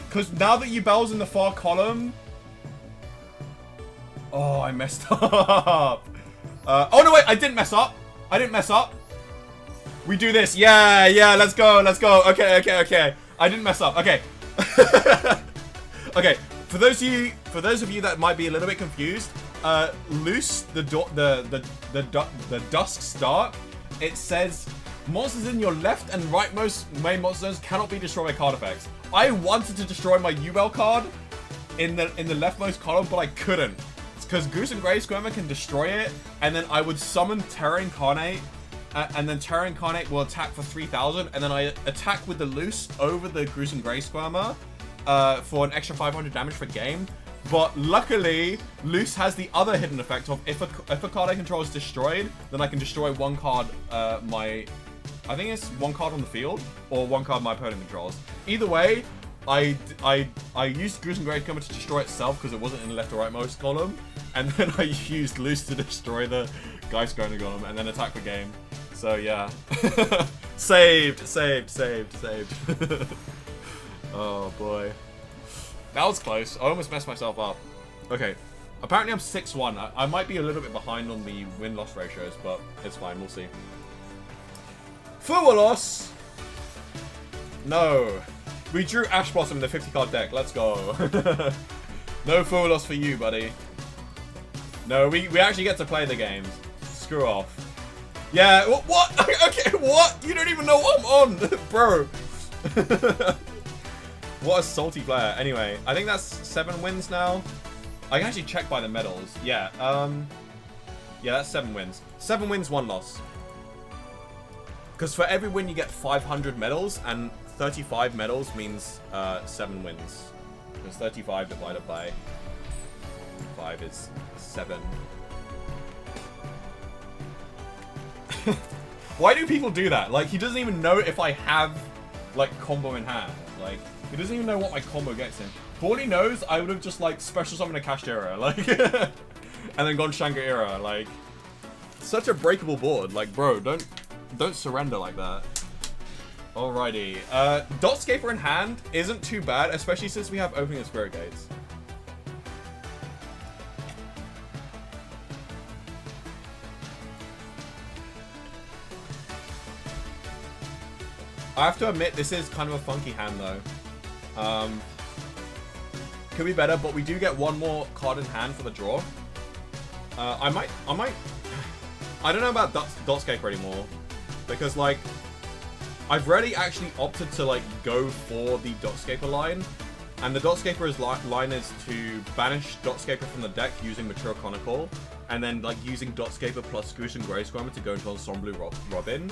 Because now that Yubel's in the far column... Oh, I messed up. Oh, no, wait. I didn't mess up. We do this. Yeah. Let's go. Okay. I didn't mess up. Okay. Okay. For those of you that might be a little bit confused, loose the dusk start. It says monsters in your left and rightmost main monster zones cannot be destroyed by card effects. I wanted to destroy my Yubel card in the leftmost column, but I couldn't. Because Goose and Grey Squirmer can destroy it, and then I would summon Terra Incarnate, and then Terra Incarnate will attack for 3,000, and then I attack with the Loose over the Goose and Grey Squirmer for an extra 500 damage per game. But luckily, Loose has the other hidden effect of if a card I control is destroyed, then I can destroy one card I think it's one card on the field, or one card my opponent controls. Either way, I used Goose and Grey Squirmer to destroy itself because it wasn't in the left or rightmost column, and then I used Loose to destroy the Geist Grinder Golem and then attack the game. So yeah, saved. Oh boy, that was close. I almost messed myself up. Okay, apparently I'm 6-1. I might be a little bit behind on the win-loss ratios, but it's fine. We'll see. Full loss. No. We drew Ash Blossom in the 50-card deck. Let's go. No full loss for you, buddy. No, we actually get to play the games. Screw off. Yeah, what? Okay, what? You don't even know what I'm on, bro. What a salty player. Anyway, I think that's 7 wins now. I can actually check by the medals. Yeah, yeah, that's 7 wins. 7 wins, 1 loss. Because for every win you get 500 medals, and 35 medals means 7 wins. Because 35 divided by 5 is 7. Why do people do that? Like, he doesn't even know if I have, like, combo in hand. Like, he doesn't even know what my combo gets him. For all he knows, I would have just, like, special summoned a Kashtira, like, and then gone Shangri-Ira. Like, such a breakable board. Like, bro, don't surrender like that. Alrighty. Dotscaper in hand isn't too bad, especially since we have opening of Spirit Gates. I have to admit, this is kind of a funky hand, though. Could be better, but we do get one more card in hand for the draw. I might... I don't know about Dotscaper anymore. Because, like, I've already actually opted to, like, go for the Dotscaper line. And the Dotscaper's line is to banish Dotscaper from the deck using Mature Chronicle. And then, like, using Dotscaper plus Scoosh and Grey Scrummer to go into Ensemble Robin.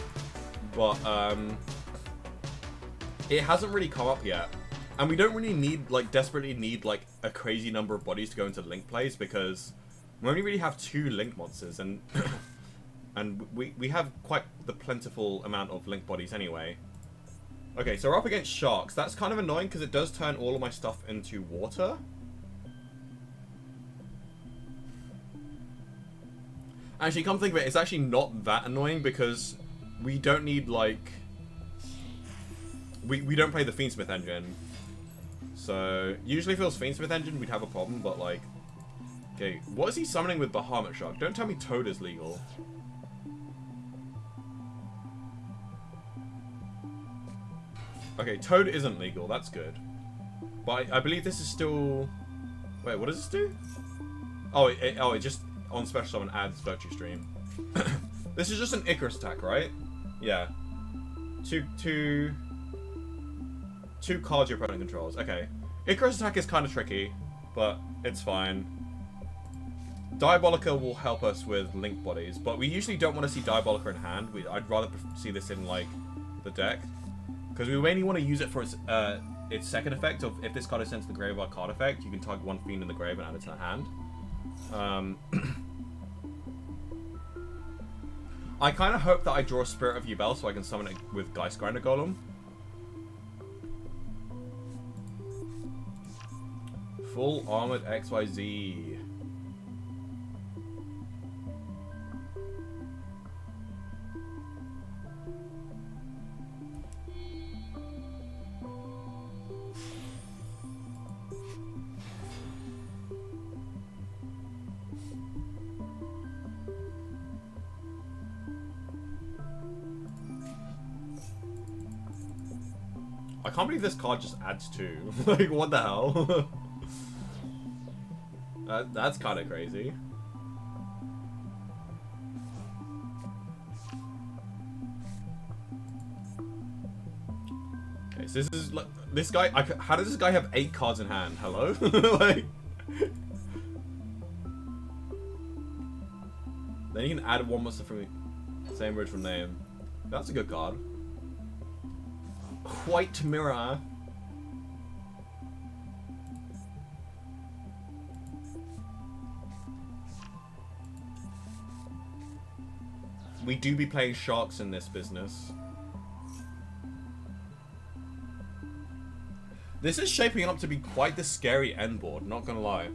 But, it hasn't really come up yet. And we don't really need, like, desperately need, like, a crazy number of bodies to go into Link plays, because we only really have 2 Link monsters, and and we have quite the plentiful amount of Link bodies anyway. Okay, so we're up against Sharks. That's kind of annoying, because it does turn all of my stuff into water. Actually, come think of it, it's actually not that annoying, because we don't need, like... We don't play the Fiendsmith engine. So, usually if it was Fiendsmith engine, we'd have a problem, but like... Okay, what is he summoning with Bahamut Shark? Don't tell me Toad is legal. Okay, Toad isn't legal, that's good. But I believe this is still... Wait, what does this do? Oh, it just, on special summon, adds Virtue Stream. This is just an Icarus attack, right? Yeah. Two cards your opponent controls. Okay. Icarus attack is kind of tricky, but it's fine. Diabolica will help us with Link bodies, but we usually don't want to see Diabolica in hand. I'd rather see this in, like, the deck. Because we mainly want to use it for its second effect of, if this card is sent to the grave by card effect, you can target one Fiend in the grave and add it to the hand. I kind of hope that I draw Spirit of Yubel so I can summon it with Geist Grinder Golem. Full Armored XYZ. I can't believe this card just adds 2. Like, what the hell? That's kind of crazy. Okay, so this is like this guy. How does this guy have 8 cards in hand? Hello, like. Then you can add one monster from the same original name. That's a good card. White Mirror. We do be playing Sharks in this business. This is shaping up to be quite the scary end board, not gonna lie.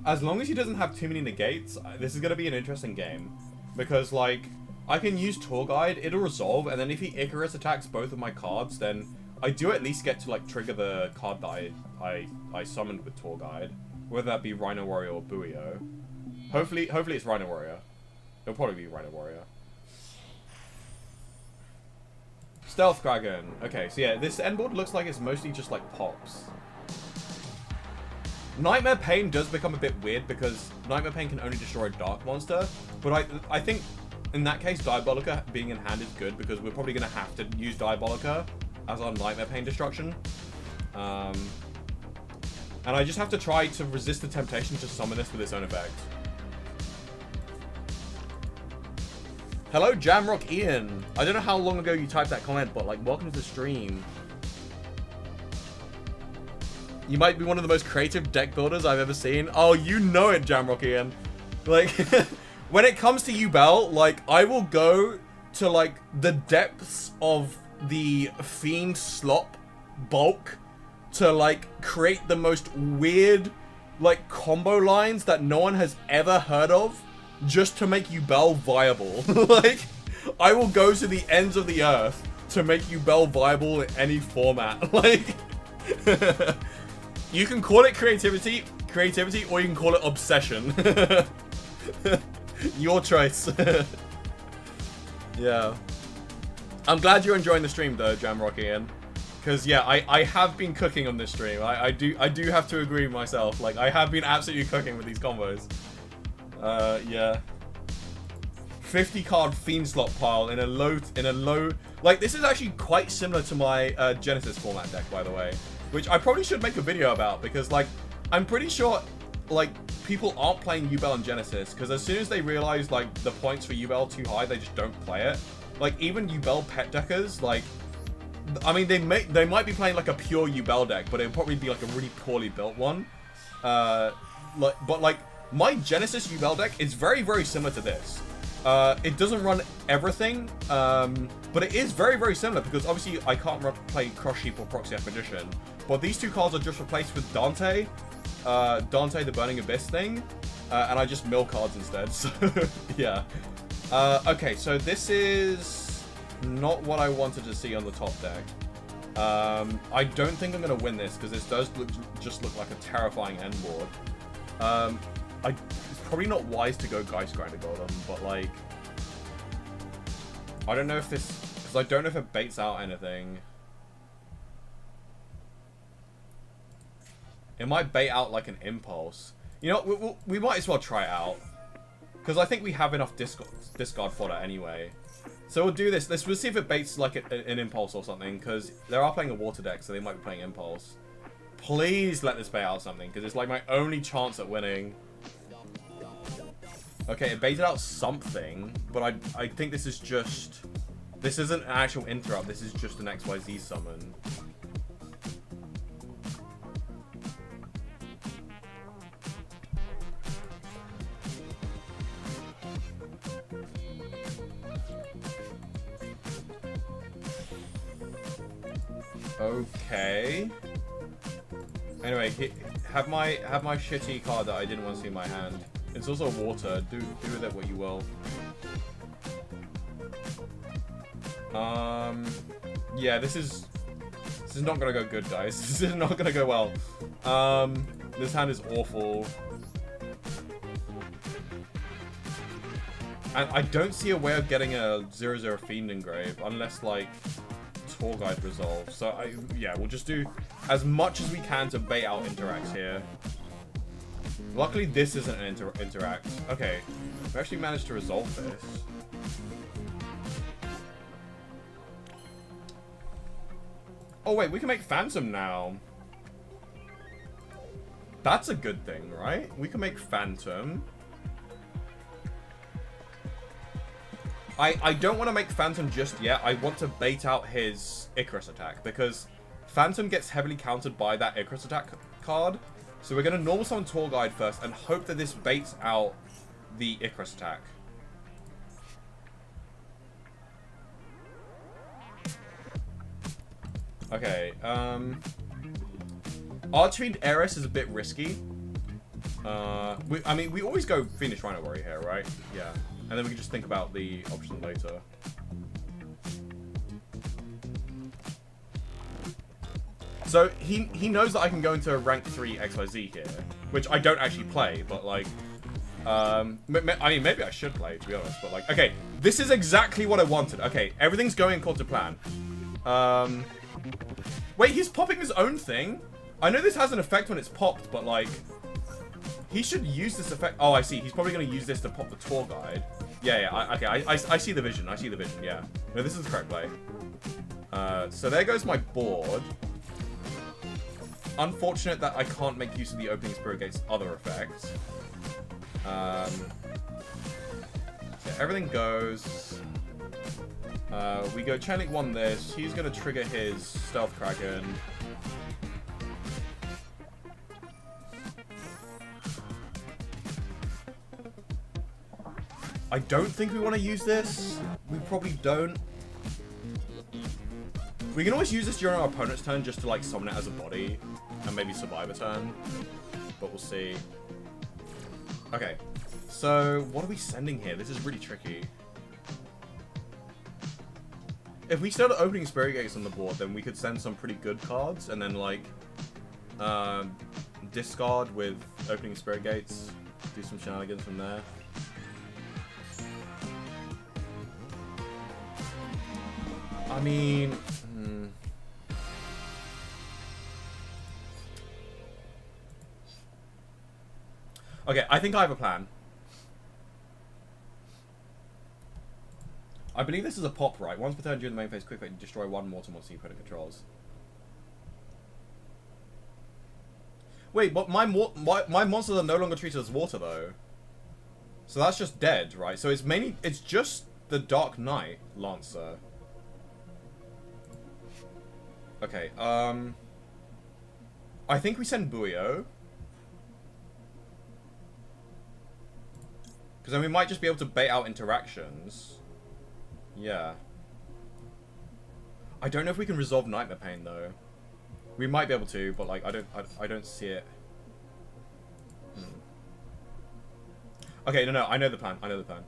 As long as he doesn't have too many negates, this is gonna be an interesting game. Because, like, I can use Tour Guide, it'll resolve, and then if he Icarus attacks both of my cards, then I do at least get to, like, trigger the card that I summoned with Tour Guide. Whether that be Rhino Warrior or Buio. Hopefully it's Rhino Warrior. It'll probably be Rhino Warrior. Stealth Dragon. Okay, so yeah, this end board looks like it's mostly just like pops. Nightmare Pain does become a bit weird because Nightmare Pain can only destroy a dark monster. But I think in that case, Diabolica being in hand is good because we're probably going to have to use Diabolica as our Nightmare Pain destruction. And I just have to try to resist the temptation to summon this with its own effect. Hello, Jamrock Ian. I don't know how long ago you typed that comment, but, like, welcome to the stream. You might be one of the most creative deck builders I've ever seen. Oh, you know it, Jamrock Ian. Like, when it comes to Yubel, like, I will go to, like, the depths of the Fiend slop bulk to, like, create the most weird, like, combo lines that no one has ever heard of just to make Yubel viable. Like, I will go to the ends of the earth to make Yubel viable in any format. Like, you can call it creativity, or you can call it obsession. Your choice. Yeah. I'm glad you're enjoying the stream though, Jamrock Ian. Because yeah, I have been cooking on this stream. I do have to agree with myself. Like I have been absolutely cooking with these combos. Yeah. 50 card Fiend slot pile in a low like this is actually quite similar to my Genesis format deck, by the way, which I probably should make a video about, because like I'm pretty sure like people aren't playing Yubel and Genesis because as soon as they realize like the points for Yubel too high, they just don't play it. Like even Yubel pet deckers, like I mean they might be playing like a pure Yubel deck, but it would probably be like a really poorly built one. But like my Genesis Yubel deck is very, very similar to this. It doesn't run everything, but it is very, very similar because obviously I can't play Crush Heap or Proxy Expedition, but these two cards are just replaced with Dante, the Burning Abyss thing, and I just mill cards instead, so yeah. Okay, so this is not what I wanted to see on the top deck. I don't think I'm going to win this because this does just look like a terrifying end board. It's probably not wise to go Geist Grinder Golem, but like, I don't know if this, because I don't know if it baits out anything. It might bait out like an Impulse. You know, we might as well try it out, because I think we have enough discard fodder anyway. So we'll do this. We'll see if it baits like an Impulse or something, because they are playing a water deck, so they might be playing Impulse. Please let this bait out something, because it's like my only chance at winning. Okay, it baited out something, but I think this is just... This isn't an actual interrupt, this is just an XYZ summon. Okay. Anyway, have my shitty card that I didn't want to see in my hand. It's also water. Do with it what you will. Yeah, this is not gonna go good, guys. This is not gonna go well. This hand is awful. And I don't see a way of getting a 0/0 Fiend engrave unless like Tour Guide resolves. So yeah, we'll just do as much as we can to bait out interacts here. Luckily, this isn't an interact. Okay, we actually managed to resolve this. Oh wait, we can make Phantom now. That's a good thing, right? We can make Phantom. I don't want to make Phantom just yet. I want to bait out his Icarus attack, because Phantom gets heavily countered by that Icarus attack card. So we're going to normal summon Tour Guide first and hope that this baits out the Icarus attack. Okay, Archfiend Heiress is a bit risky. I mean, we always go Fiendish Rhino Warrior here, right? Yeah. And then we can just think about the option later. So he knows that I can go into rank 3 XYZ here, which I don't actually play, but like, I mean, maybe I should play, to be honest, but like, okay, this is exactly what I wanted. Okay, everything's going according to plan. Wait, he's popping his own thing? I know this has an effect when it's popped, but like, he should use this effect. Oh, I see. He's probably going to use this to pop the Tour Guide. Yeah, okay, I see the vision. I see the vision, yeah. No, this is the correct play. So there goes my board. Unfortunate that I can't make use of the Opening Spirit Gate's other effects. So everything goes. We go Chainlink 1 this. He's going to trigger his Stealth Kraken. I don't think we want to use this. We probably don't. We can always use this during our opponent's turn just to like summon it as a body and maybe survive a turn, but we'll see. Okay, so what are we sending here? This is really tricky. If we start opening Spirit Gates on the board, then we could send some pretty good cards and then like discard with opening Spirit Gates, do some shenanigans from there. I mean... Okay, I think I have a plan. I believe this is a pop, right? Once per turn during the main phase, quick effect, destroy one mortar monster you put in controls. Wait, but my monsters are no longer treated as water, though. So that's just dead, right? So it's just the Dark Knight Lancer. Okay, I think we send Buio. Because then we might just be able to bait out interactions. Yeah. I don't know if we can resolve Nightmare Pain, though. We might be able to, but like I don't see it. Okay, no, I know the plan. I know the plan.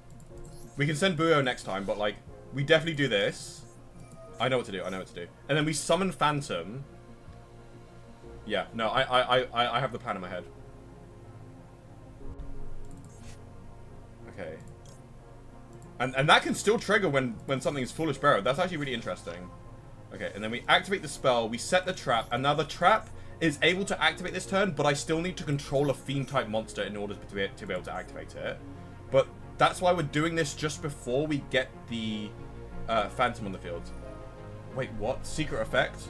We can send Buio next time, but like we definitely do this. I know what to do. I know what to do. And then we summon Phantom. Yeah, no, I have the plan in my head. Okay. And that can still trigger when something is Foolish Barrow. That's actually really interesting. Okay, and then we activate the spell, we set the trap, and now the trap is able to activate this turn, but I still need to control a Fiend-type monster in order to be able to activate it. But that's why we're doing this just before we get the Phantom on the field. Wait, what? Secret effect?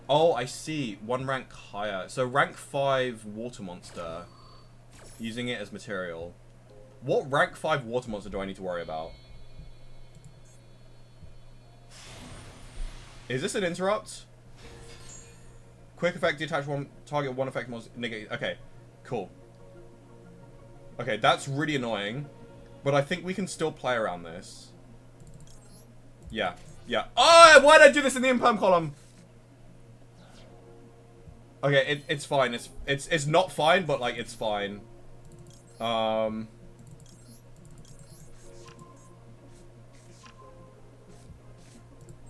Oh, I see. One rank higher. So rank 5 water monster. Using it as material. What rank 5 water monster do I need to worry about? Is this an interrupt? Quick effect, detach one target, one effect monster, negate. Okay, cool. Okay, that's really annoying. But I think we can still play around this. Yeah, yeah. Oh, why did I do this in the imperm column? Okay, it's fine. It's not fine, but like it's fine.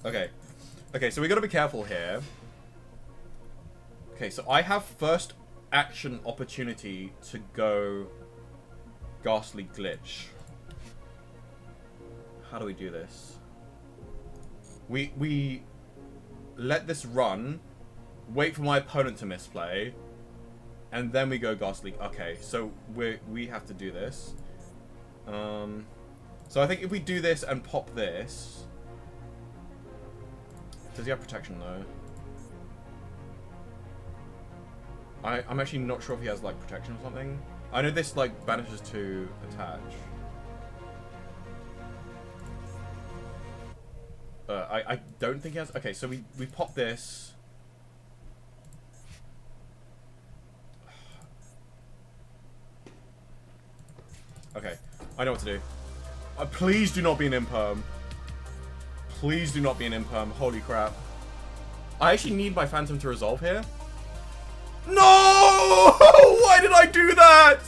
Okay. Okay, so we gotta be careful here. Okay, so I have first action opportunity to go Ghastly Glitch. How do we do this? We let this run, wait for my opponent to misplay, and then we go Ghastly. Okay, so we have to do this. So I think if we do this and pop this... Does he have protection though? I'm actually not sure if he has like protection or something. I know this like banishes to attach. I don't think he has. Okay, so we pop this. Okay, I know what to do. Please do not be an imperm. Please do not be an imperm. Holy crap. I actually need my Phantom to resolve here. No! Why did I do that?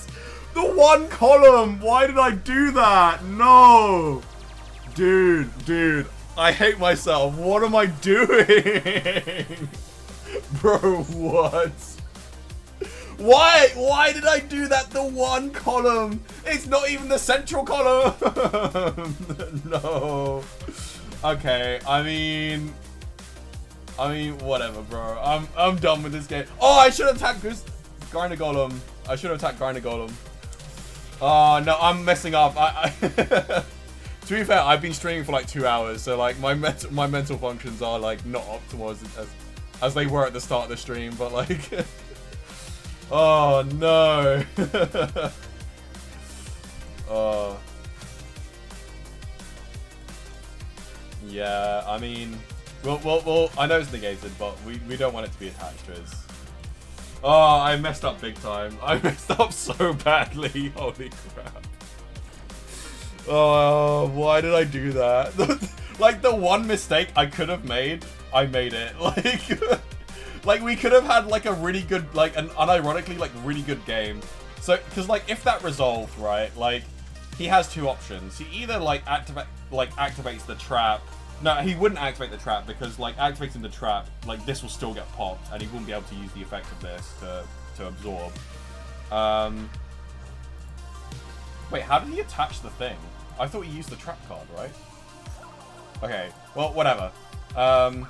The one column. Why did I do that? No. Dude. I hate myself. What am I doing? Bro, what? Why did I do that? The one column. It's not even the central column. No. Okay, I mean, whatever, bro. I'm done with this game. Oh, I should have attacked Grinder Golem. I should have attacked Grinder Golem. Oh no, I'm messing up. To be fair, I've been streaming for like 2 hours, so like my mental functions are like not optimal as they were at the start of the stream. But like, oh no. Oh. Yeah, I mean, well, I know it's negated, but we don't want it to be attached to us. Oh, I messed up big time. I messed up so badly. Holy crap. Oh, why did I do that? Like, the one mistake I could have made, I made it. Like we could have had, like, a really good, like, an unironically, like, really good game. So, because, like, if that resolved, right, like, he has two options. He either, like, activates the trap. No, he wouldn't activate the trap because, like, activating the trap, like, this will still get popped and he wouldn't be able to use the effect of this to absorb. Wait, how did he attach the thing? I thought he used the trap card, right? Okay, well, whatever. Oh,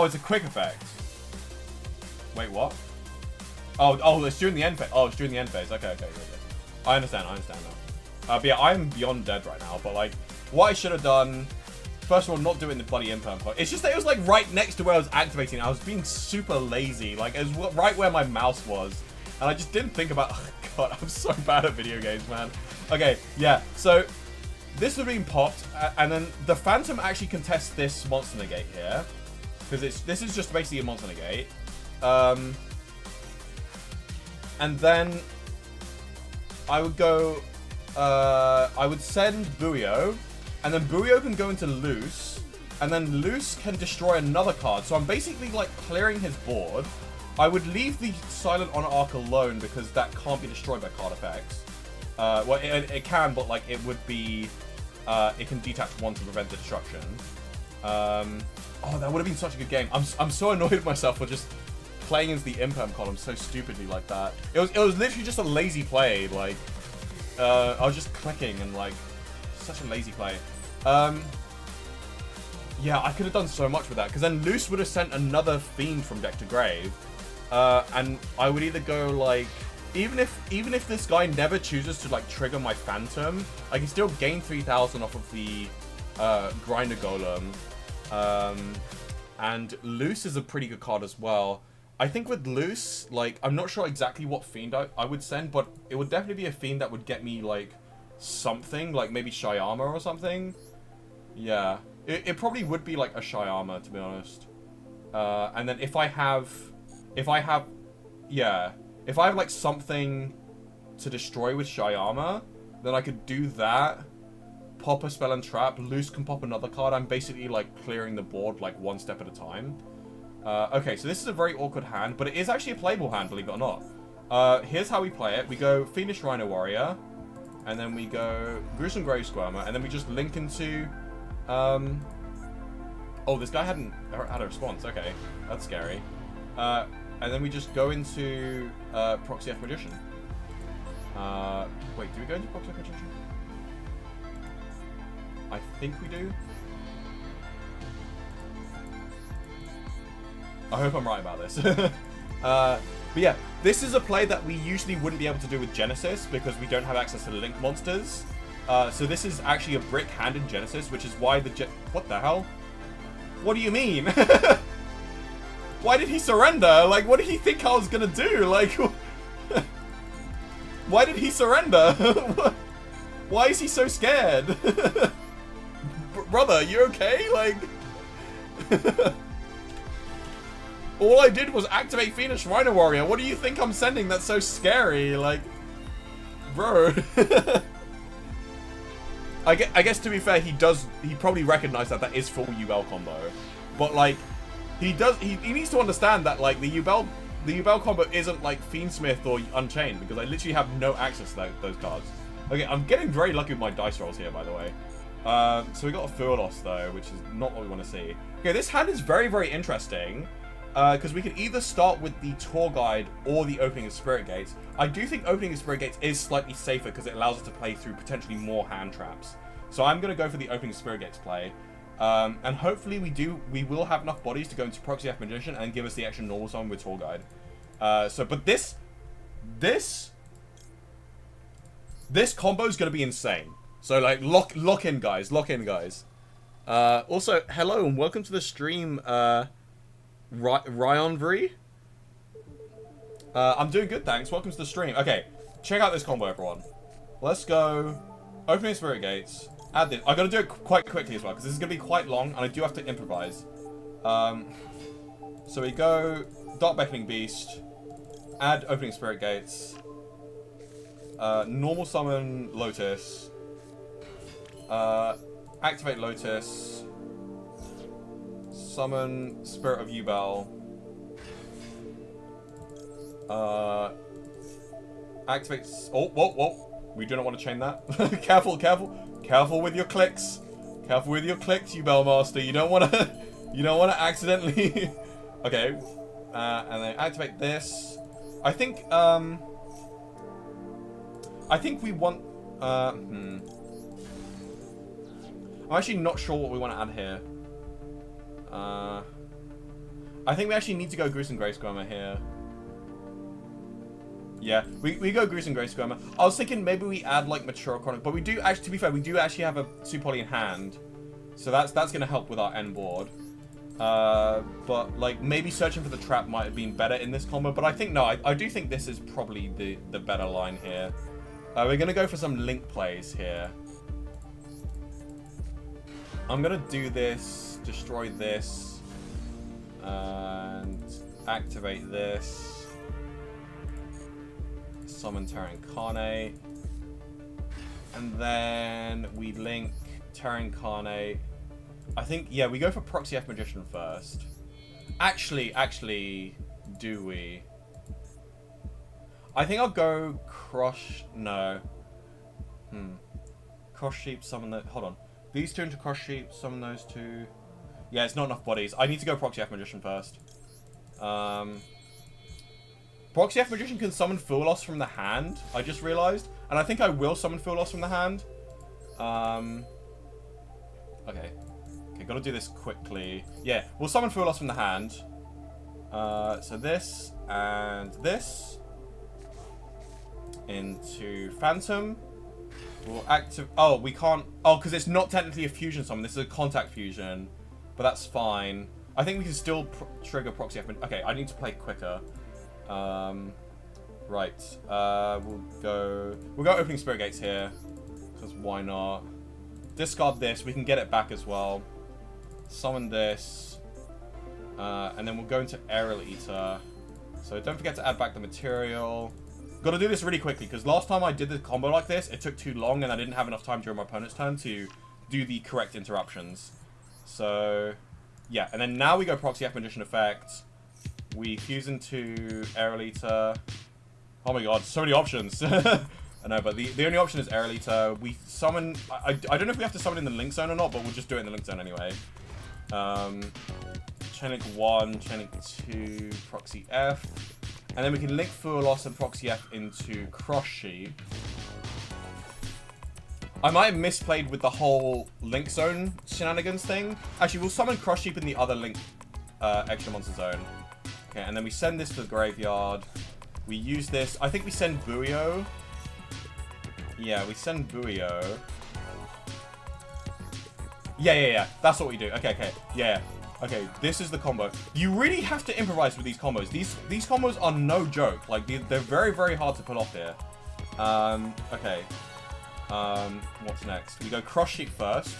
it's a quick effect. Wait, what? Oh, it's during the end phase. Oh, it's during the end phase. Okay, good. I understand now. But yeah, I'm beyond dead right now. But like, what I should have done, first of all, not doing the bloody imperm clock. It's just that it was like right next to where I was activating. I was being super lazy. Like, it was right where my mouse was. And I just didn't think about, oh god, I'm so bad at video games, man. Okay, yeah, so this has been popped, and then the Phantom actually contests this monster negate here. Because this is just basically a monster negate. And then I would go, I would send Buio, and then Buio can go into Loose, and then Loose can destroy another card. So I'm basically like clearing his board. I would leave the Silent on Arc alone because that can't be destroyed by card effects. Well, it can, but like it would be, it can detach one to prevent the destruction. Oh, that would have been such a good game. I'm so annoyed with myself for just playing as the Imperm column so stupidly like that. It was literally just a lazy play. Like, I was just clicking and like, such a lazy play. Yeah, I could have done so much with that because then Loose would have sent another Fiend from deck to grave. And I would either go like, even if this guy never chooses to like trigger my Phantom, I can still gain 3,000 off of the Grinder Golem. And Loose is a pretty good card as well. I think with Loose, like, I'm not sure exactly what Fiend I would send, but it would definitely be a Fiend that would get me like something, like maybe Shyama or something. Yeah, it probably would be like a Shyama, to be honest. And then if I have like something to destroy with Shyama, then I could do that, pop a spell and trap, Loose can pop another card. I'm basically like clearing the board like one step at a time. Okay, so this is a very awkward hand, but it is actually a playable hand, believe it or not. Here's how we play it. We go Fiendish Rhino Warrior, and then we go Gruesome Grave Squirmer, and then we just link into... Oh, this guy had a response. Okay, that's scary. And then we just go into Proxy F Magician. Wait, do we go into Proxy F Magician? I think we do. I hope I'm right about this. But yeah, this is a play that we usually wouldn't be able to do with Genesis because we don't have access to the Link monsters. So this is actually a brick hand in Genesis, which is why what the hell? What do you mean? Why did he surrender? Like, what did he think I was gonna do? Like, why did he surrender? Why is he so scared? Brother, you okay? Like, all I did was activate Fiendish Rhino Warrior. What do you think I'm sending that's so scary? Like, bro. I guess to be fair, he probably recognized that is full Yubel combo. But like, he needs to understand that like the Yubel combo isn't like Fiendsmith or Unchained because I literally have no access to those cards. Okay, I'm getting very lucky with my dice rolls here, by the way. So we got a Furlos though, which is not what we want to see. Okay, this hand is very, very interesting. Because we can either start with the Tour Guide or the Opening of Spirit Gates. I do think Opening of Spirit Gates is slightly safer because it allows us to play through potentially more hand traps. So I'm going to go for the Opening of Spirit Gates play. And hopefully we will have enough bodies to go into Proxy F Magician and give us the extra normal summon with Tour Guide. But this combo is going to be insane. So like lock in guys. Also, hello and welcome to the stream, Ryan Vree. I'm doing good, thanks. Welcome to the stream. Okay, check out this combo, everyone. Let's go. Opening Spirit Gates. Add this. I gotta do it quite quickly as well because this is gonna be quite long, and I do have to improvise. So we go Dark Beckoning Beast. Add Opening Spirit Gates. Normal summon Lotus. Activate Lotus. Summon Spirit of Yubel. Activate. Oh, whoa. We do not want to chain that. Careful with your clicks. Careful with your clicks, Yubel Master. You don't want to accidentally. Okay. And then activate this. I think I think we want... I'm actually not sure what we want to add here. I think we actually need to go Goose and Grey Squirmer here. Yeah, we go Goose and Grey Squirmer. I was thinking maybe we add like Mature Chronic, but we do actually, to be fair, we do actually have a Super in hand. So that's going to help with our end board. But like maybe Searching for the Trap might have been better in this combo, but I think no, I do think this is probably the better line here. We're going to go for some link plays here. I'm going to do this, destroy this, and activate this. Summon Terra Incarnate. And then we link Terra Incarnate. I think, yeah, we go for Proxy F Magician first. Actually, do we? I think I'll go Crush... No. Cross Sheep, summon the... Hold on. These two into Cross Sheep, summon those two. Yeah, it's not enough bodies. I need to go Proxy F Magician first. Proxy F Magician can summon Fool Loss from the hand, I just realized. And I think I will summon Fool Loss from the hand. Okay, gotta do this quickly. Yeah, we'll summon Fool Loss from the hand. So this and this into Phantom. We'll active. Oh, we can't. Oh, because it's not technically a fusion summon. This is a contact fusion, but that's fine. I think we can still trigger Proxy F. Okay, I need to play quicker. Right. We'll go Opening Spirit Gates here, because why not? Discard this. We can get it back as well. Summon this. And then we'll go into Aerial Eater. So don't forget to add back the material. Got to do this really quickly, because last time I did the combo like this, it took too long, and I didn't have enough time during my opponent's turn to do the correct interruptions. So, yeah. And then now we go Proxy F Magician effect. We fuse into Aerial Eater. Oh my god, so many options. I know, but the only option is Aerial Eater. We summon... I don't know if we have to summon in the Link Zone or not, but we'll just do it in the Link Zone anyway. Chain Link 1, Chain Link 2, Proxy F. And then we can link Fool Loss and Proxy F into Cross Sheep. I might have misplayed with the whole Link Zone shenanigans thing. Actually, we'll summon Cross Sheep in the other Link extra monster zone. Okay, and then we send this to the graveyard. We use this. I think we send Buio. Yeah, we send Buio. Yeah. That's what we do. Okay. Yeah. Okay, this is the combo. You really have to improvise with these combos. These combos are no joke. Like, they're very, very hard to pull off here. Okay. What's next? We go Cross Sheep first.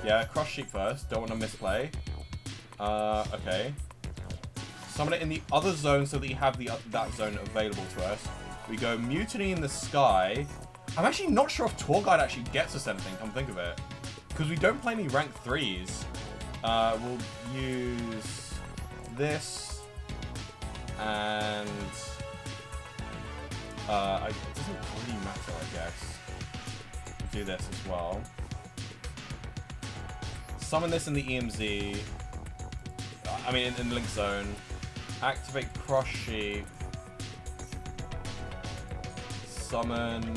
Yeah, Cross Sheep first. Don't want to misplay. Okay. Summon it in the other zone so that you have that zone available to us. We go Mutiny in the Sky. I'm actually not sure if Tour Guide actually gets us anything, come think of it. Because we don't play any rank 3s. We'll use this, and it doesn't really matter, I guess. We'll do this as well. Summon this in the EMZ. I mean, in the Link Zone. Activate Cross Sheep. Summon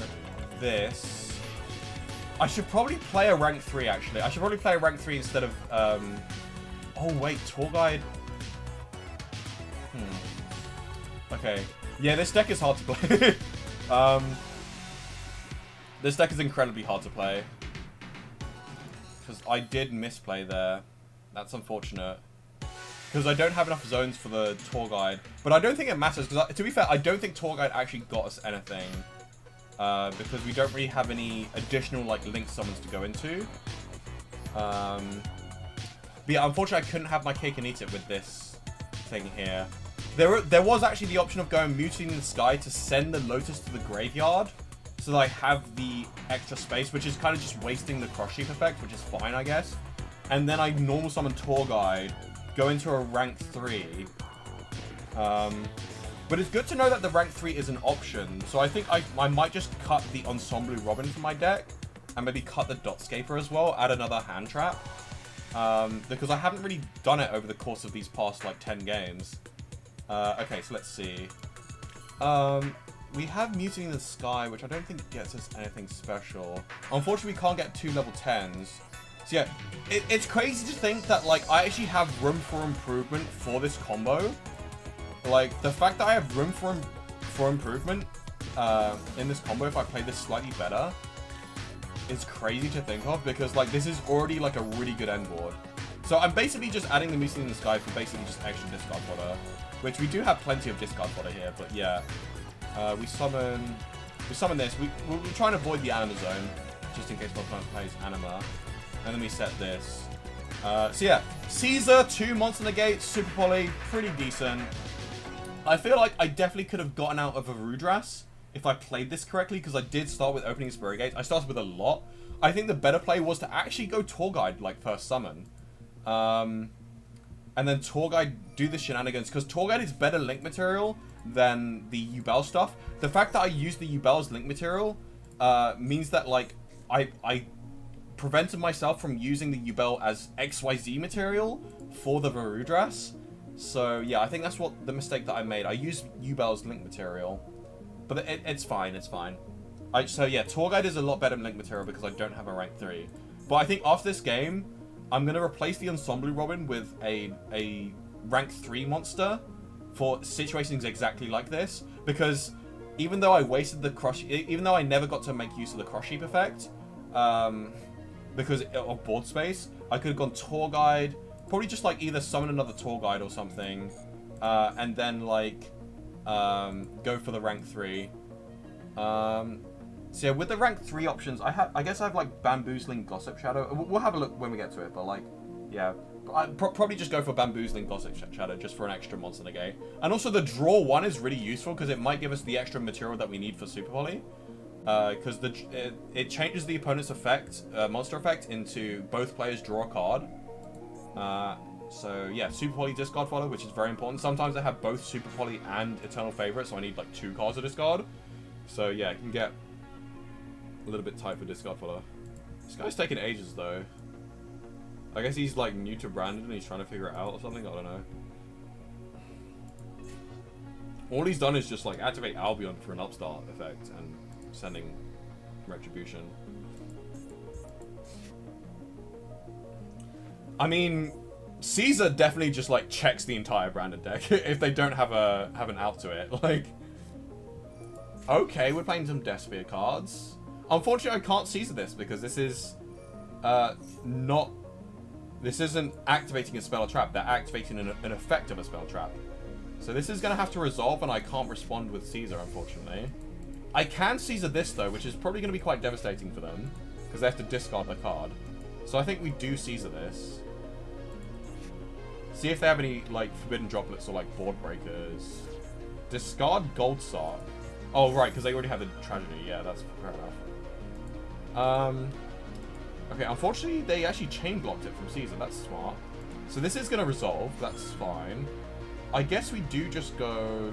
this. I should probably play a rank 3, actually. I should probably play a rank 3 instead of... Oh, wait. Tour Guide... Okay. Yeah, this deck is hard to play. This deck is incredibly hard to play. Because I did misplay there. That's unfortunate. Because I don't have enough zones for the Tour Guide. But I don't think it matters. Because, to be fair, I don't think Tour Guide actually got us anything. Because we don't really have any additional like link summons to go into. But yeah, unfortunately I couldn't have my cake and eat it with this thing here. There was actually the option of going Mutiny in the Sky to send the Lotus to the graveyard, so that I have the extra space, which is kind of just wasting the Cross Sheep effect, which is fine, I guess. And then I normal summon Tour Guide, go into a rank 3. But it's good to know that the rank 3 is an option. So I think I might just cut the Ensemble Robin from my deck. And maybe cut the Dotscaper as well. Add another hand trap. Because I haven't really done it over the course of these past like 10 games. Okay, so let's see. we have Mutiny in the Sky, which I don't think gets us anything special. Unfortunately, we can't get 2 level 10s. So yeah, it's crazy to think that, like, I actually have room for improvement for this combo. Like, the fact that I have room for improvement in this combo if I play this slightly better is crazy to think of, because, like, this is already, like, a really good end board. So I'm basically just adding the Mutiny in the Sky for basically just extra discard fodder, which we do have plenty of discard fodder here, but yeah. We summon this. We're trying to avoid the Anima zone, just in case my opponent plays Anima. And then we set this. So yeah, Caesar, 2 Monster Negate, Super Poly, pretty decent. I feel like I definitely could have gotten out of a Rudras if I played this correctly, because I did start with opening Spirit Gates. I started with a lot. I think the better play was to actually go Tour Guide, like, first summon. And then Tour Guide do the shenanigans, because Tour Guide is better link material than the Yubel stuff. The fact that I use the Yubel as link material means that, like, I prevented myself from using the Yubel as XYZ material for the Varudras. So yeah, I think that's what the mistake that I made. I used Yubel as link material, but it's fine, it's fine. So yeah, Tour Guide is a lot better than link material because I don't have a rank 3. But I think after this game, I'm going to replace the Ensemble Robin with a rank 3 monster for situations exactly like this, because even though I wasted the crush, even though I never got to make use of the crush heap effect, because of board space, I could have gone Tour Guide, probably just like either summon another Tour Guide or something, and then like go for the rank 3. So yeah, with the rank 3 options, I guess I have like Bamboozling, Gossip Shadow. We'll have a look when we get to it, but like, yeah. I'd probably just go for Bamboozling, Gossip Shadow just for an extra monster negate. And also the draw 1 is really useful because it might give us the extra material that we need for Super Poly. Because it changes the opponent's effect, monster effect, into both players draw a card. So yeah, Super Poly discard fodder, which is very important. Sometimes I have both Super Poly and Eternal Favorite, so I need like 2 cards to discard. So yeah, it can get a little bit tight for discard fodder. This guy's taking ages though. I guess he's like new to Brandon and he's trying to figure it out or something, I don't know. All he's done is just like activate Albion for an upstart effect and sending Retribution. I mean, Caesar definitely just like checks the entire Brandon deck if they don't have an out to it. Like, okay, we're playing some Despia cards. Unfortunately, I can't Caesar this because this is not. This isn't activating a spell trap. They're activating an effect of a spell trap. So this is going to have to resolve, and I can't respond with Caesar, unfortunately. I can Caesar this, though, which is probably going to be quite devastating for them, because they have to discard the card. So I think we do Caesar this. See if they have any, like, Forbidden Droplets or, like, Board Breakers. Discard Gold Sock. Oh, right, because they already have the Tragedy. Yeah, that's fair enough. Okay, unfortunately, they actually chain blocked it from Caesar. That's smart. So this is going to resolve. That's fine. I guess we do just go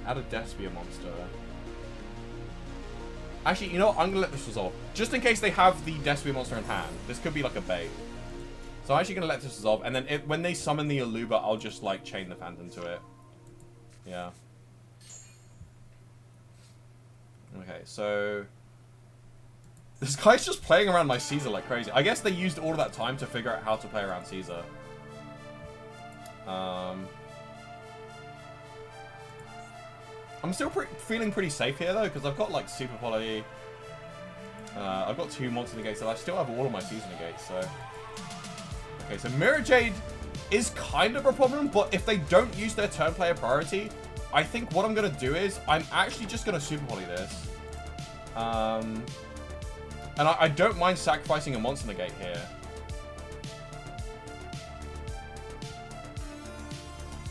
add a Despia monster. Actually, you know what? I'm going to let this resolve. Just in case they have the Despia monster in hand. This could be like a bait. So I'm actually going to let this resolve. And then when they summon the Aluba, I'll just like chain the Phantom to it. Yeah. Okay, so this guy's just playing around my Caesar like crazy. I guess they used all of that time to figure out how to play around Caesar. I'm still feeling pretty safe here though, because I've got like Super Poly. I've got 2 monster negates, so I still have all of my Caesar negates. So okay, so Mirror Jade is kind of a problem, but if they don't use their turn player priority, I think what I'm gonna do is I'm actually just gonna Super Poly this. And I don't mind sacrificing a monster negate here.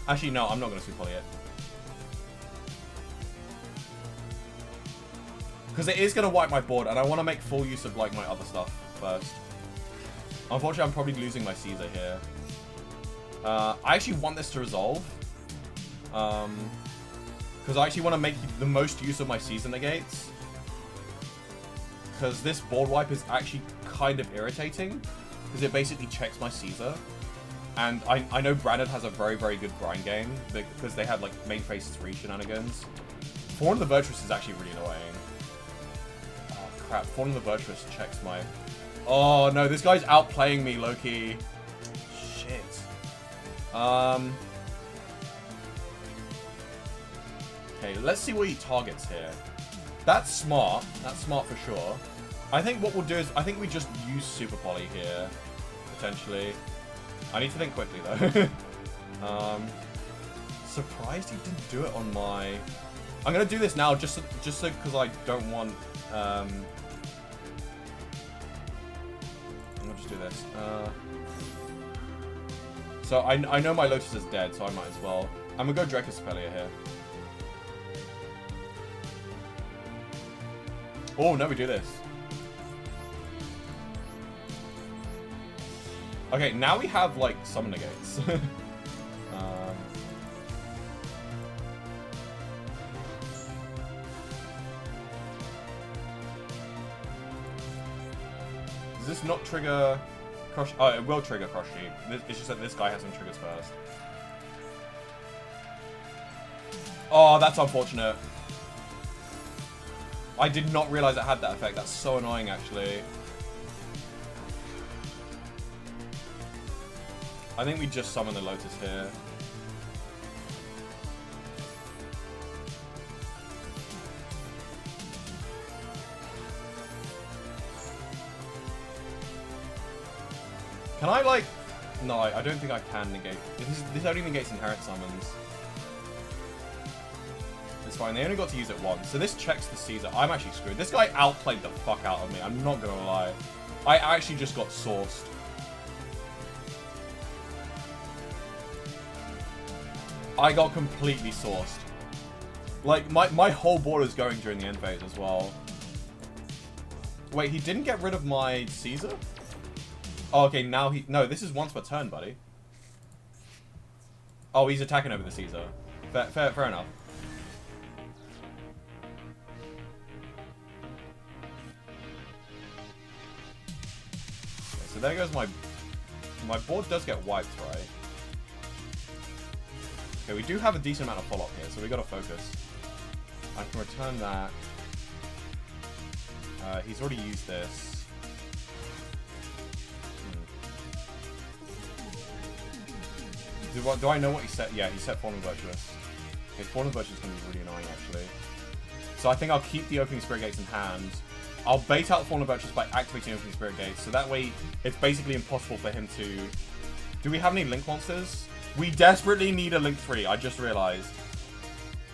Actually, no, I'm not going to Super Poly it. Because it is going to wipe my board, and I want to make full use of like my other stuff first. Unfortunately, I'm probably losing my Caesar here. I actually want this to resolve. Because I actually want to make the most use of my Caesar negates. Because this board wipe is actually kind of irritating, because it basically checks my Caesar. And I know Brandon has a very, very good grind game, because they had like main phase 3 shenanigans Fawn of the Virtuous is actually really annoying. Oh, crap. Fawn of the Virtuous checks my... Oh, no. This guy's outplaying me, low-key. Shit. Okay, let's see what he targets here. That's smart. That's smart for sure. I think what we'll do is... I think we just use Super Poly here. Potentially. I need to think quickly, though. Surprised he didn't do it on my... I'm going to do this now just so because I don't want... I'm going to just do this. So I know my Lotus is dead, so I might as well. I'm going to go Draco Spelia here. Oh, no, we do this. Okay, now we have, like, summon negates. Does this not trigger Crush? Oh, it will trigger Crush Sheep. It's just that this guy has some triggers first. Oh, that's unfortunate. I did not realize it had that effect. That's so annoying, actually. I think we just summon the Lotus here. Can I, like... No, I don't think I can negate. This only negates inherent summons. It's fine. They only got to use it once. So this checks the Caesar. I'm actually screwed. This guy outplayed the fuck out of me. I'm not gonna lie. I actually just got sourced. I got completely sourced. Like, my whole board is going during the end phase as well. Wait, he didn't get rid of my Caesar? Oh, okay, now he... No, this is once per turn, buddy. Oh, he's attacking over the Caesar. Fair enough. Okay, so there goes my... My board does get wiped, right? Okay, we do have a decent amount of follow-up here, so we gotta focus. I can return that. He's already used this. Do I know what he set? Yeah, he set Fallen Virtuous. Okay, Fallen Virtuous is going to be really annoying, actually. So I think I'll keep the Opening Spirit Gates in hand. I'll bait out Fallen Virtuous by activating Opening Spirit Gates, so that way it's basically impossible for him to... Do we have any Link monsters? We desperately need a Link 3, I just realized.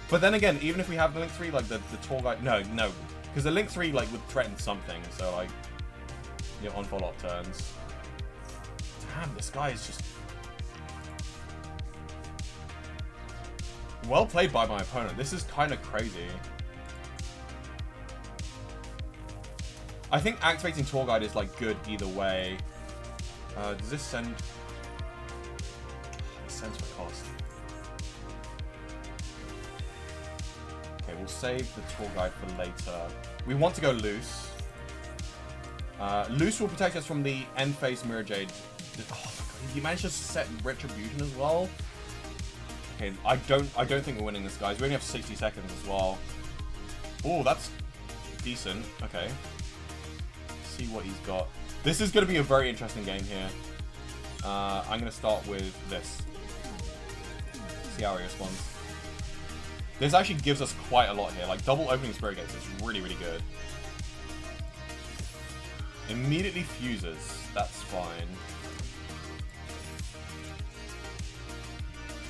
But then again, even if we have the Link 3, like the tour guide... No. Because the Link 3, like, would threaten something, so, like... You know, on follow-up turns. Damn, this guy is just... Well played by my opponent. This is kind of crazy. I think activating Tour Guide is, like, good either way. Does this send... It sends for cost. Okay, we'll save the Tour Guide for later. We want to go Loose. Loose will protect us from the end phase Mirror Jade. Oh my god, he managed to set Retribution as well. Okay, I don't think we're winning this, guys. We only have 60 seconds as well. Oh, that's decent. Okay. Let's see what he's got. This is going to be a very interesting game here. I'm going to start with this. See how he responds. This actually gives us quite a lot here. Like, double Opening Spirit Gates is really, really good. Immediately fuses. That's fine.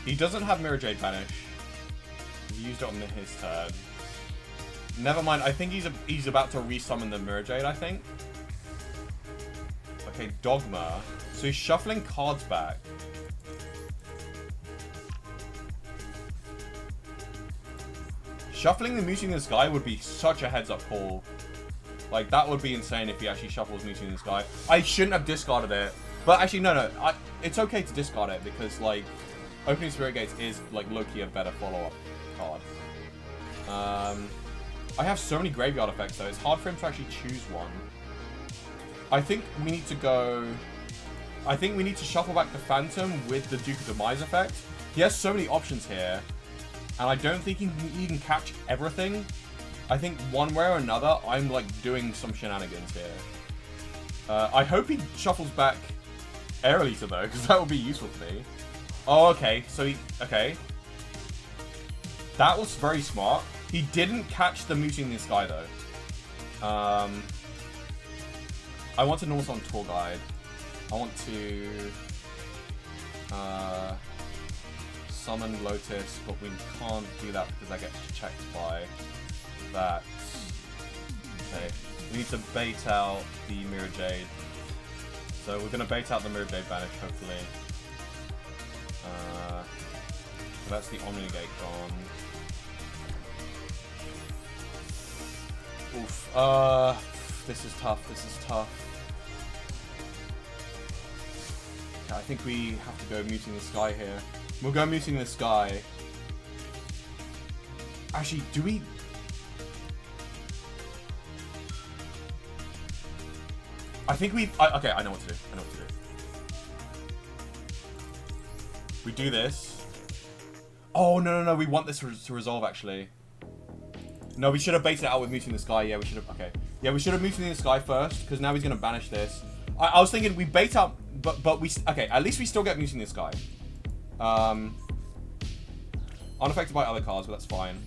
He doesn't have Mirror Jade Banish. He used it on his turn. Never mind. I think he's about to resummon the Mirror Jade, I think. Okay, Dogma. So he's shuffling cards back. Shuffling the Muting in the Sky would be such a heads-up call. Like, that would be insane if he actually shuffles Muting in the Sky. I shouldn't have discarded it. But actually, no. It's okay to discard it because, like... Opening Spirit Gates is, like, low-key a better follow-up card. I have so many graveyard effects, though. It's hard for him to actually choose one. I think we need to go... I think we need to shuffle back the Phantom with the Duke of Demise effect. He has so many options here. And I don't think he can catch everything. I think one way or another, I'm like doing some shenanigans here. I hope he shuffles back Air Eliter though, because that would be useful to me. Oh, okay. So he... Okay. That was very smart. He didn't catch the Mooching in the Sky though. I want to North on Tour Guide. I want to... summon Lotus, but we can't do that because that gets checked by that. Okay. We need to bait out the Mirror Jade. So we're going to bait out the Mirror Jade Banish, hopefully. So that's the Omni Negate gone. Oof. This is tough. This is tough. Okay, I think we have to go Muting the Sky here. We'll go Muting the Sky. Actually, do we... I think we... okay, I know what to do. I know what to do. We do this. Oh, no. We want this to resolve, actually. No, we should have baited it out with Muting the Sky. Yeah, we should have... Okay. Yeah, we should have Muting the Sky first, because now he's going to banish this. I was thinking we bait out... But we... Okay, at least we still get Muting the Sky. Unaffected by other cards, but that's fine.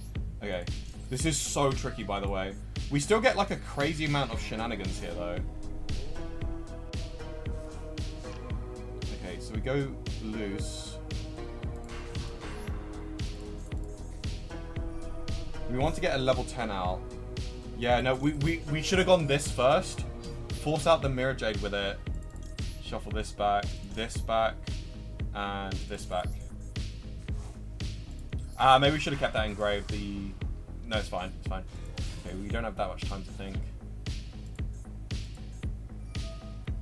Okay. This is so tricky, by the way. We still get, like, a crazy amount of shenanigans here, though. Okay, so we go loose. We want to get a level 10 out. Yeah, no, we should have gone this first. Force out the Mirror Jade with it. Shuffle this back, and this back. Maybe we should have kept that engraved. No, it's fine. It's fine. Okay, we don't have that much time to think.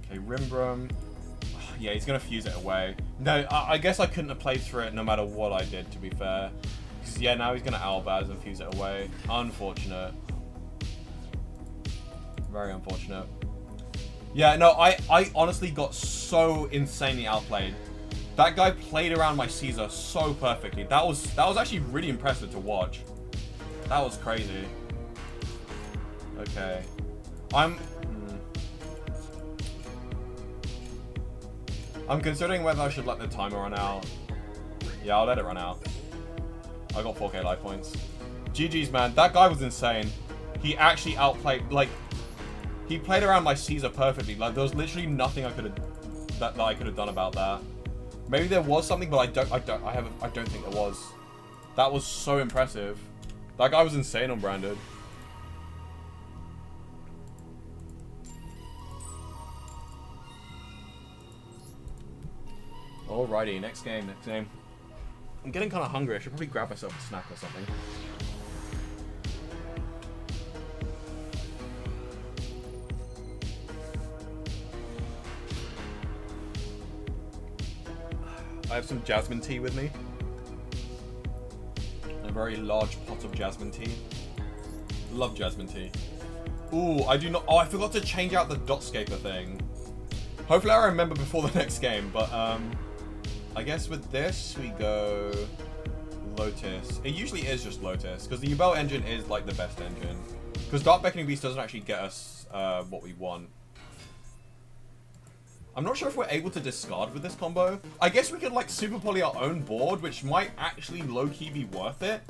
Okay, Rimbrum. Yeah, he's gonna fuse it away. No, I guess I couldn't have played through it no matter what I did, to be fair. Because, yeah, now he's gonna Albaz and fuse it away. Unfortunate. Very unfortunate. Yeah, no, I honestly got so insanely outplayed. That guy played around my Caesar so perfectly. That was actually really impressive to watch. That was crazy. Okay. I'm considering whether I should let the timer run out. Yeah, I'll let it run out. I got 4k life points. GG's, man. That guy was insane. He actually outplayed, like, he played around my Caesar perfectly. Like, there was literally nothing I could have that I could have done about that. Maybe there was something, but I don't think there was. That was so impressive. That guy was insane on Branded. Alrighty, next game. I'm getting kind of hungry. I should probably grab myself a snack or something. I have some jasmine tea with me. A very large pot of jasmine tea. Love jasmine tea. Ooh, I do not... Oh, I forgot to change out the Dotscaper thing. Hopefully I remember before the next game, but I guess with this we go Lotus. It usually is just Lotus, because the Yubel engine is like the best engine. Because Dark Beckoning Beast doesn't actually get us what we want. I'm not sure if we're able to discard with this combo. I guess we could like super poly our own board, which might actually low-key be worth it.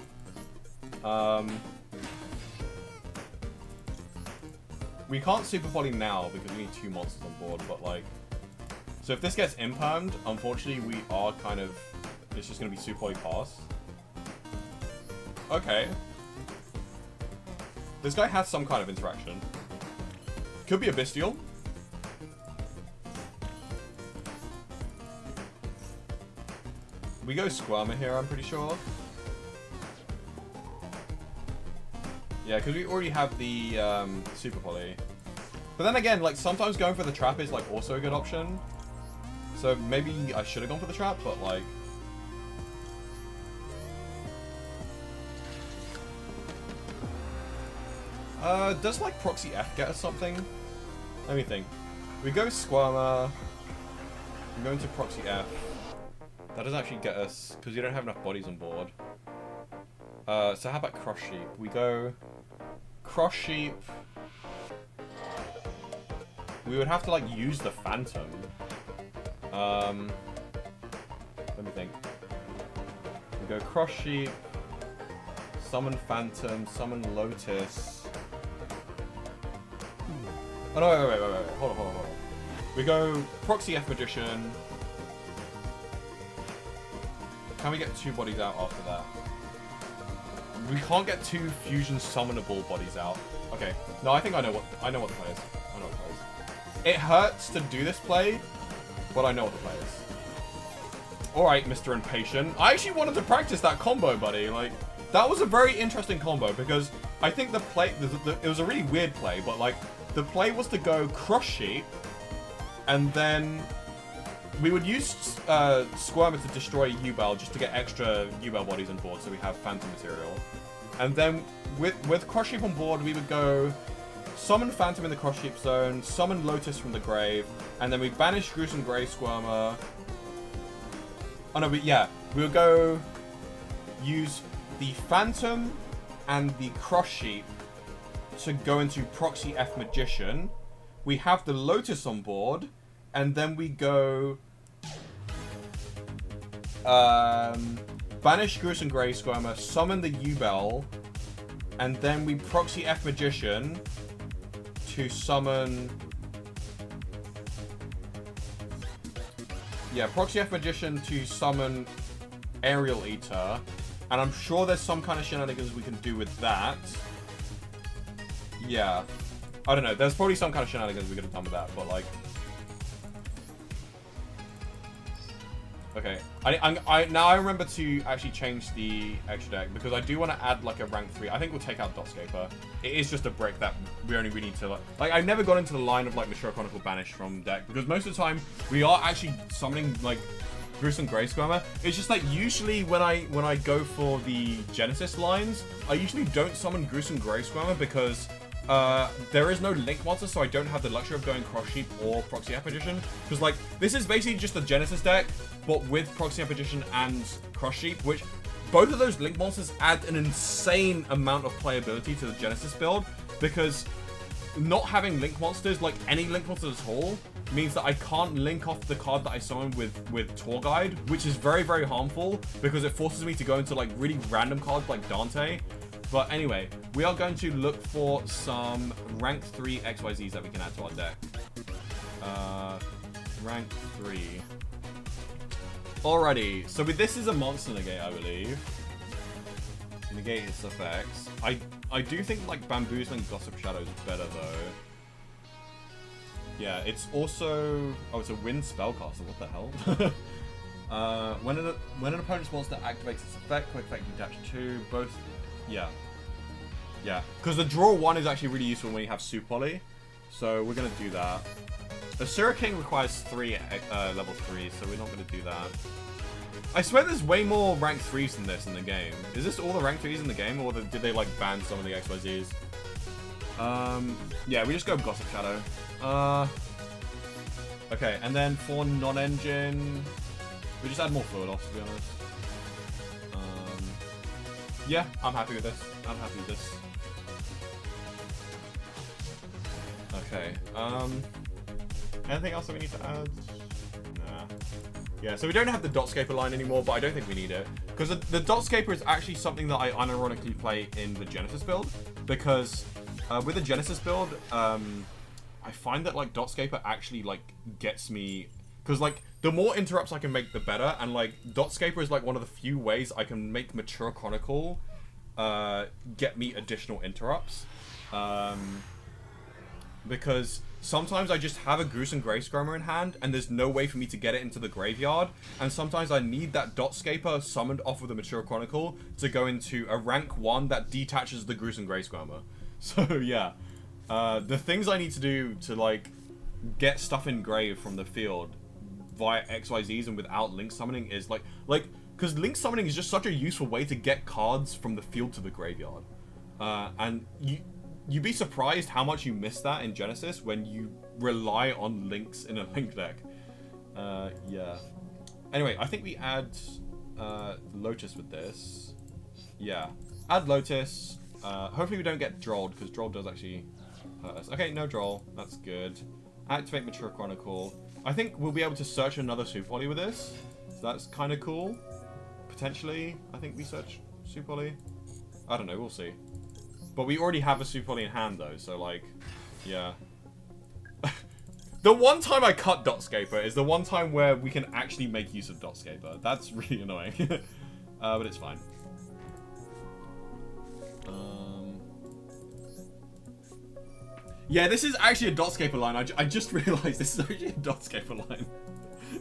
We can't super poly now because we need 2 monsters on board, but like... So if this gets impermed, unfortunately we are kind of... It's just going to be super poly pass. Okay. This guy has some kind of interaction. Could be a Bestial. We go Squirmer here, I'm pretty sure. Yeah, because we already have the Super Poly. But then again, like, sometimes going for the trap is, like, also a good option. So maybe I should have gone for the trap, but, like... Does, like, Proxy F get us something? Let me think. We go Squirmer. We go into Proxy F. That doesn't actually get us, because we don't have enough bodies on board. So how about Cross Sheep? We go Cross Sheep. We would have to like use the Phantom. Let me think. We go Cross Sheep, summon Phantom, summon Lotus. Oh no, wait. Hold on. We go Proxy F Magician. Can we get 2 bodies out after that? We can't get 2 fusion summonable bodies out. Okay. No, I think I know what the play is. It hurts to do this play, but I know what the play is. Alright, Mr. Impatient. I actually wanted to practice that combo, buddy. Like, that was a very interesting combo because I think the play, it was a really weird play, but like, the play was to go Cross Sheep, and then we would use Squirmer to destroy Yubel just to get extra Yubel bodies on board so we have Phantom material. And then with Cross Sheep on board, we would go summon Phantom in the Cross Sheep zone, summon Lotus from the grave, and then we banish Gruesome Grey Squirmer. Oh no, we would go use the Phantom and the Cross Sheep to go into Proxy F Magician. We have the Lotus on board, and then we go banish Gruesome Grey Squirmer, summon the Yubel, and then we Proxy F Magician to summon... Yeah, Proxy F Magician to summon Aerial Eater. And I'm sure there's some kind of shenanigans we can do with that. Yeah. I don't know. There's probably some kind of shenanigans we could have done with that, but like... Okay. Now I remember to actually change the extra deck because I do want to add like a rank 3. I think we'll take out Dotscaper. It is just a brick that we only really need to like I've never got into the line of like Mature Chronicle Banish from deck because most of the time we are actually summoning like Gruesome Grey Squirmer. It's just like usually when I go for the Genesis lines, I usually don't summon Gruesome Grey Squirmer because there is no Link monster, so I don't have the luxury of going Cross Sheep or Proxy F Magician. Because, like, this is basically just a Genesis deck, but with Proxy F Magician and Cross Sheep, which both of those Link monsters add an insane amount of playability to the Genesis build. Because not having Link monsters, like any Link monsters at all, means that I can't link off the card that I summon with Tour Guide, which is very, very harmful because it forces me to go into, like, really random cards like Dante. But anyway, we are going to look for some rank 3 XYZs that we can add to our deck. Rank 3. Alrighty, so with this is a monster negate, I believe. Negate its effects. I do think like Bamboozling Gossip Shadow is better though. Yeah, it's also... Oh, it's a wind spellcaster, what the hell? When an opponent's monster activates its effect, quick effect detach 2, both... Yeah. Yeah. Because the draw 1 is actually really useful when you have Soup Poly. So we're going to do that. Asura King requires 3 level 3, so we're not going to do that. I swear there's way more rank 3s than this in the game. Is this all the rank 3s in the game, or did they like ban some of the XYZs? Yeah, we just go Gossip Shadow. Okay, and then for non-engine, we just add more Fluid Loss, to be honest. Yeah, I'm happy with this. I'm happy with this. Okay, anything else that we need to add? Nah. Yeah, so we don't have the Dotscaper line anymore, but I don't think we need it. Because the Dotscaper is actually something that I unironically play in the Genesis build. Because with the Genesis build, I find that like Dotscaper actually like gets me... Because like the more interrupts I can make, the better. And like Dotscaper is like one of the few ways I can make Mature Chronicle get me additional interrupts. Because sometimes I just have a Gruesome Grey Squirmer in hand, and there's no way for me to get it into the graveyard. And sometimes I need that Dotscaper summoned off of the Mature Chronicle to go into a rank 1 that detaches the Gruesome Grey Squirmer. So yeah, the things I need to do to like get stuff engraved from the field via XYZs and without Link Summoning is like because Link Summoning is just such a useful way to get cards from the field to the graveyard. And you'd be surprised how much you miss that in Genesis when you rely on Links in a Link deck. Yeah. Anyway, I think we add Lotus with this. Yeah. Add Lotus. Hopefully we don't get Drolled, because Droll does actually hurt us. Okay, no Droll. That's good. Activate Mature Chronicle. I think we'll be able to search another Super Poly with this. So that's kind of cool. Potentially, I think we search Super Poly. I don't know, we'll see. But we already have a Super Poly in hand, though, so, like, yeah. The one time I cut Dotscaper is the one time where we can actually make use of Dotscaper. That's really annoying. But it's fine. Yeah, this is actually a Dotscaper line. I just realized this is actually a Dotscaper line.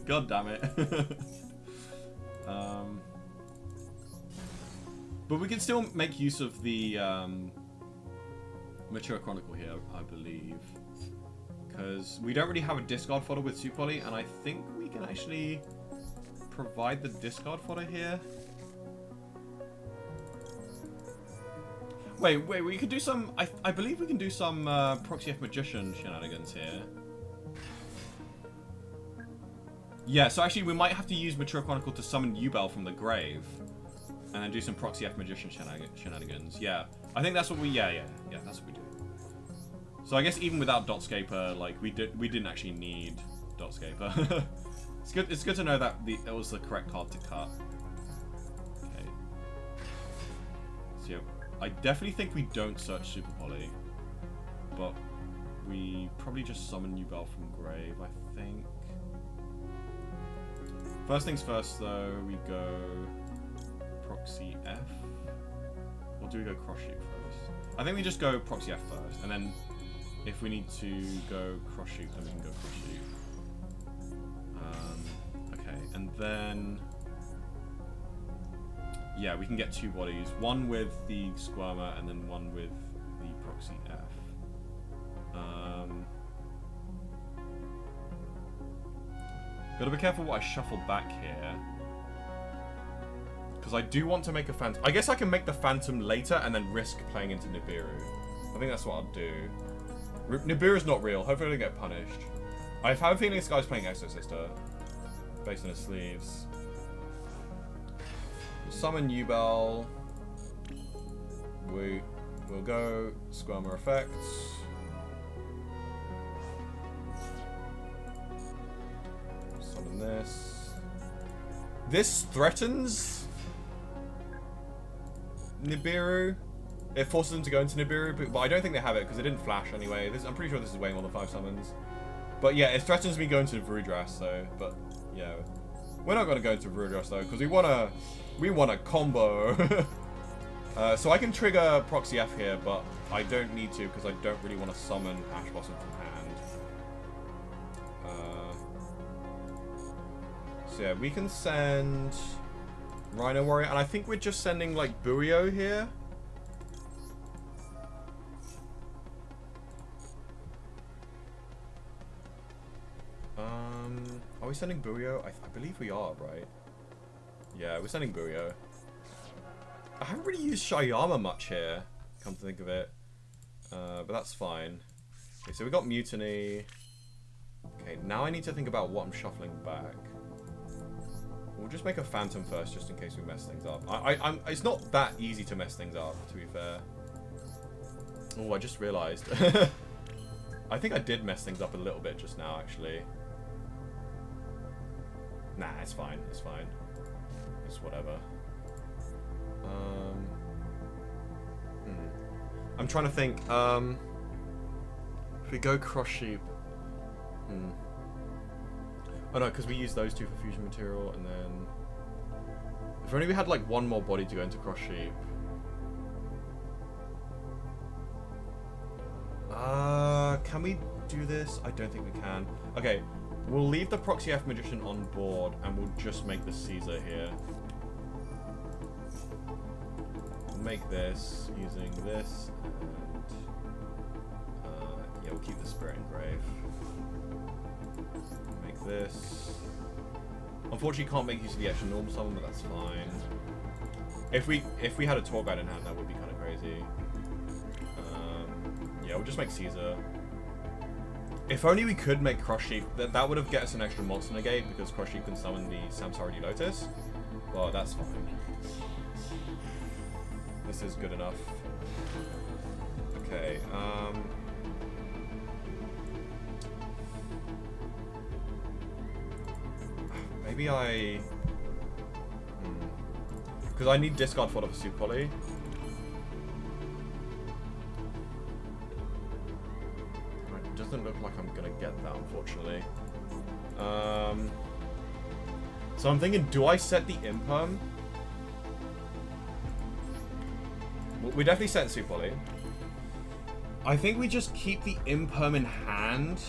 God damn it. But we can still make use of the Mature Chronicle here, I believe. Because we don't really have a discard fodder with Super Poly, and I think we can actually provide the discard fodder here. Wait, we could do some... I believe we can do some Proxy F Magician shenanigans here. Yeah, so actually we might have to use Mature Chronicle to summon Yubel from the grave. And then do some Proxy F Magician shenanigans. Yeah, I think that's what we... Yeah, that's what we do. So I guess even without Dotscaper, like, we didn't actually need Dotscaper. It's good to know that it was the correct card to cut. Okay. So yeah, I definitely think we don't search Super Poly, but we probably just summon Yubel from grave, I think. First things first, though, we go Proxy F. Or do we go Cross Shoot first? I think we just go Proxy F first, and then if we need to go Cross Shoot, then we can go Cross Shoot. Okay, and then... Yeah, we can get two bodies. One with the Squirmer, and then one with the Proxy F. Gotta be careful what I shuffle back here. Because I do want to make a Phantom. I guess I can make the Phantom later and then risk playing into Nibiru. I think that's what I'll do. Nibiru's not real. Hopefully I don't get punished. I have a feeling this guy's playing Exorcister. Based on his sleeves. Summon Yubel. We'll go Squirmer effects. Summon this. This threatens Nibiru. It forces them to go into Nibiru, but I don't think they have it because it didn't flash anyway. I'm pretty sure this is way more than 5 summons. But yeah, it threatens me going to Vrudras though. But yeah, we're not going to go into Vrudras though because we want a combo. So I can trigger Proxy F here, but I don't need to because I don't really want to summon Ash Blossom from hand. So yeah, we can send Rhino Warrior, and I think we're just sending like Buio here. Are we sending Buio? I believe we are, right? Yeah, we're sending Buio. I haven't really used Shayama much here, come to think of it. But that's fine. Okay, so we got Mutiny. Okay, now I need to think about what I'm shuffling back. We'll just make a Phantom first, just in case we mess things up. It's not that easy to mess things up, to be fair. Oh, I just realized. I think I did mess things up a little bit just now, actually. Nah, it's fine. It's fine. It's whatever. I'm trying to think. If we go Cross Sheep. Oh no, because we use those two for fusion material, and then if only we had like one more body to go into Cross Sheep. Can we do this? I don't think we can. Okay, we'll leave the Proxy F Magician on board, and we'll just make the Caesar here. We'll make this using this, and yeah, we'll keep the Spirit Engrave. Make this. Unfortunately, can't make use of the extra normal summon, but that's fine. If we had a Tour Guide in hand, that would be kind of crazy. Yeah, we'll just make Caesar. If only we could make Cross Sheep, that would have get us an extra monster negate because Cross Sheep can summon the Samsara Lotus. Well, that's fine. This is good enough. Okay, maybe I... Because I need discard fodder for Super Poly. It doesn't look like I'm gonna get that, unfortunately. So I'm thinking, do I set the Imperm? We definitely set Super Poly. I think we just keep the Imperm in hand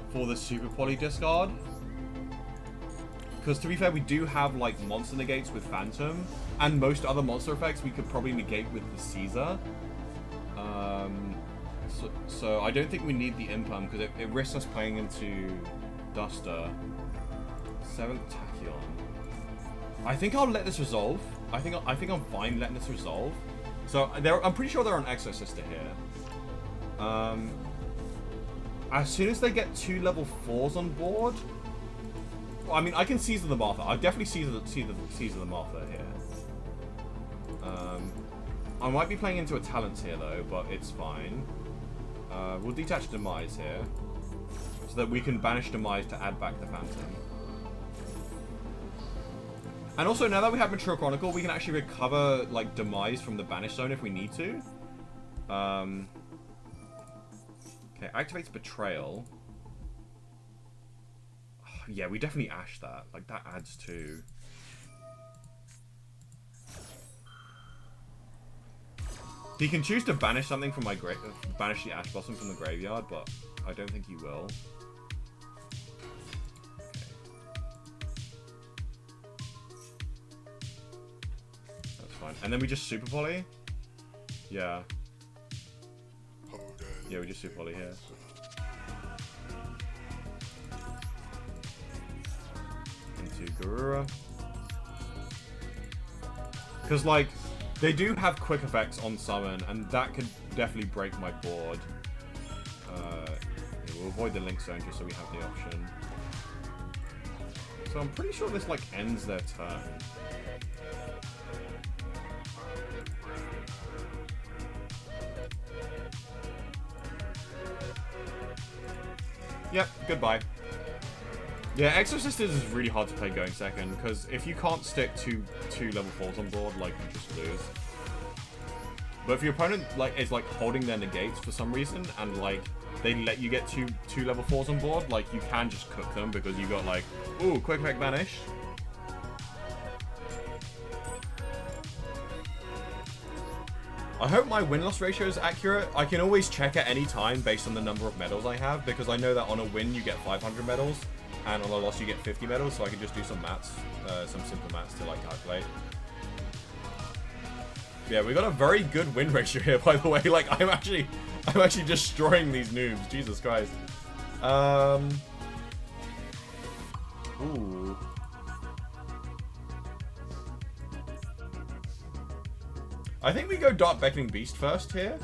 for the Super Poly discard. Because to be fair, we do have like monster negates with Phantom, and most other monster effects we could probably negate with the Caesar. So I don't think we need the Imperm because it risks us playing into Duster. 7th Tachyon. I think I'll let this resolve. I think I'm fine letting this resolve. So I'm pretty sure they're on Exorcister here. As soon as they get 2 level 4s on board, well, I mean I can Caesar the Martha. I definitely Caesar the Martha here. I might be playing into a Talents here though, but it's fine. We'll detach Demise here, so that we can banish Demise to add back the Phantom. And also, now that we have Mature Chronicle, we can actually recover, like, Demise from the Banish Zone if we need to. Okay, activates Betrayal. Yeah, we definitely Ash that. Like, that adds to... He can choose to banish something from my banish the Ash Blossom from the graveyard, but I don't think he will. And then we just Super Poly? Yeah. Yeah, we just Super Poly here. Into Garura. Because, like, they do have quick effects on summon, and that could definitely break my board. Yeah, we'll avoid the Link Zone just so we have the option. So I'm pretty sure this, like, ends their turn. Yep, goodbye. Yeah, Exorcist is really hard to play going second, because if you can't stick to 2 level 4s on board, like, you just lose. But if your opponent, like, is, like, holding their negates for some reason, and, like, they let you get two level 4s on board, like, you can just cook them, because you got, like, ooh, quick effect banish. I hope my win-loss ratio is accurate. I can always check at any time based on the number of medals I have, because I know that on a win you get 500 medals, and on a loss you get 50 medals, so I can just do some maths, some simple maths to like calculate. Yeah, we got a very good win ratio here, by the way. Like, I'm actually destroying these noobs. Jesus Christ. Ooh. I think we go Dark Beckoning Beast first here.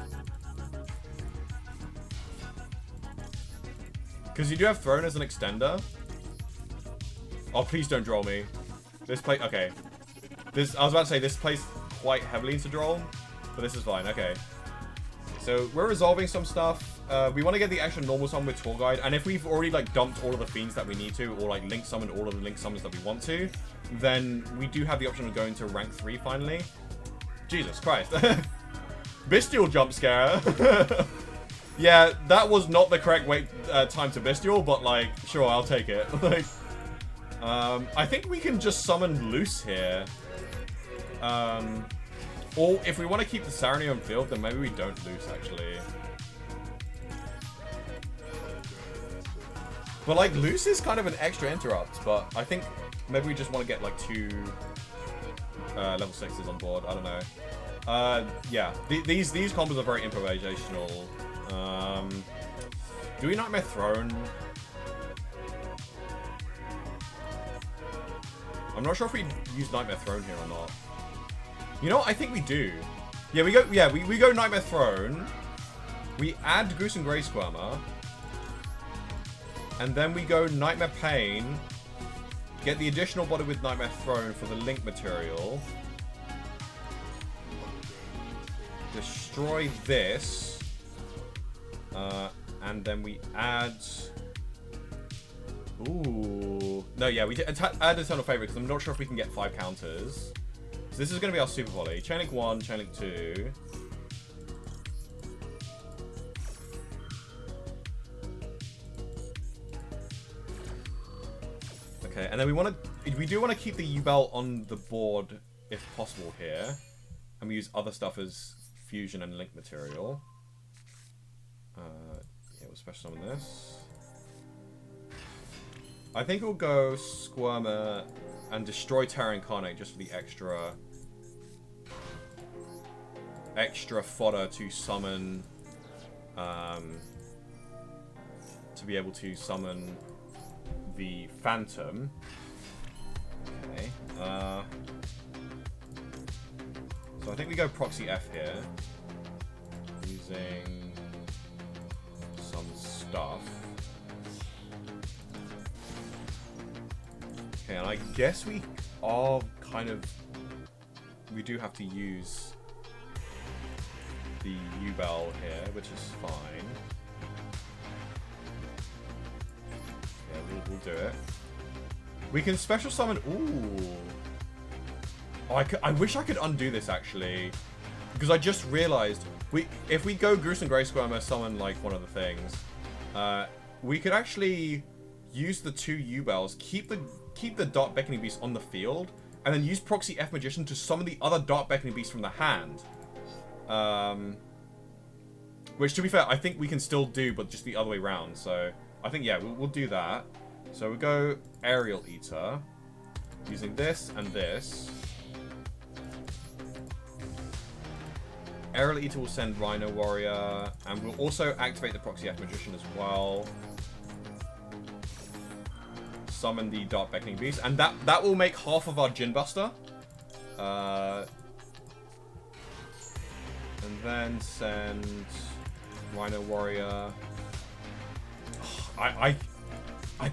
Because you do have Throne as an extender. Oh, please don't draw me. This play... Okay. I was about to say, this plays quite heavily into draw. But this is fine. Okay. So, we're resolving some stuff. We want to get the extra normal summon with Tour Guide. And if we've already, like, dumped all of the Fiends that we need to, or, like, Link summoned all of the Link summons that we want to, then we do have the option of going to rank 3 finally. Jesus Christ. Bestial jump scare. Yeah, that was not the correct time to Bestial, but like, sure, I'll take it. Like, I think we can just summon Loose here. Or if we want to keep the Sarony on field, then maybe we don't Loose, actually. But like, Loose is kind of an extra interrupt, but I think maybe we just want to get like 2... level 6s on board. I don't know. Yeah. These combos are very improvisational. Do we Nightmare Throne? I'm not sure if we use Nightmare Throne here or not. You know what? I think we do. Yeah, we go. Yeah, we go Nightmare Throne. We add Goose and Grey Squirmer, and then we go Nightmare Pain. Get the additional body with Nightmare Throne for the Link material. destroy this, and then we add... Ooh. No, yeah, we add Eternal Favor, because I'm not sure if we can get 5 counters. So this is going to be our Super Volley. Chain Link 1, Chain Link 2. Okay, and then we do want to keep the Yubel on the board if possible here, and we use other stuff as fusion and link material. Yeah, we'll special summon this. I think we'll go Squirmer and destroy Terra Incarnate just for the extra fodder to summon, to be able to summon the Phantom. Okay. So I think we go Proxy F here, using some stuff. Okay, and I guess we are we do have to use the Yubel here, which is fine. Yeah, we'll do it. We can special summon... Ooh. Oh, I wish I could undo this, actually. Because I just realized, if we go Gruesome Grey Squirmer, summon, like, one of the things, we could actually use the 2 Yubels, keep the Dark Beckoning Beast on the field, and then use Proxy F Magician to summon the other Dark Beckoning Beast from the hand. Which, to be fair, I think we can still do, but just the other way around. So, I think, yeah, we'll do that. So, we'll go Aerial Eater, using this and this. Aerial Eater will send Rhino Warrior, and we'll also activate the Proxy F Magician as well. Summon the Dark Beckoning Beast, and that will make half of our Djinn Buster. And then send Rhino Warrior. I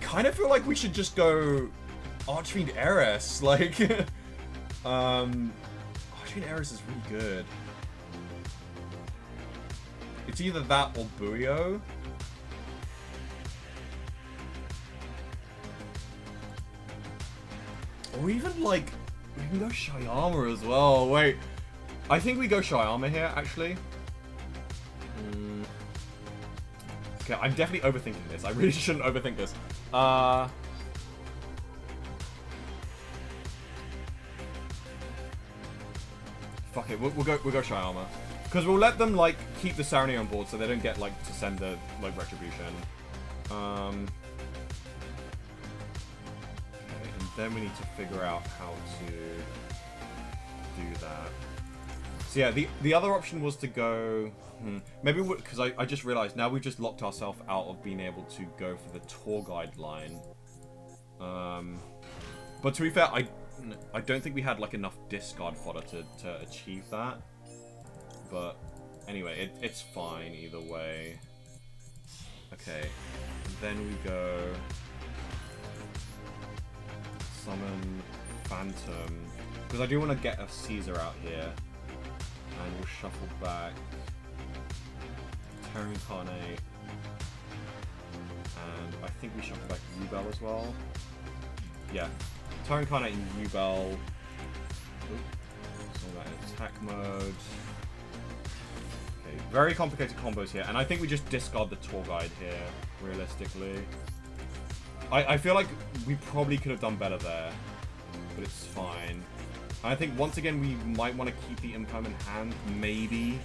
kind of feel like we should just go Archfiend Heiress. Like, Archfiend Heiress is really good. It's either that or Buio. Or even, like, we can go Shyama as well. Wait, I think we go Shyama here, actually. Okay, I'm definitely overthinking this. I really shouldn't overthink this. Fuck it, we'll go Shyama. Because we'll let them, like, keep the Serenity on board so they don't get, like, to send the, like, Retribution. Then we need to figure out how to do that. So yeah, the other option was to go... maybe because I just realized now we've just locked ourselves out of being able to go for the tour guide line. But to be fair, I don't think we had like enough discard fodder to achieve that. But anyway, it's fine either way. Okay, and then we go... Summon Phantom, because I do want to get a Caesar out here, and we'll shuffle back Terra Incarnate, and I think we shuffle back Yubel as well. Yeah, Terra Incarnate and Yubel. So that in attack mode. Okay, very complicated combos here, and I think we just discard the tour guide here, realistically. I feel like we probably could have done better there, but it's fine. And I think once again we might want to keep the impermanent hand, maybe.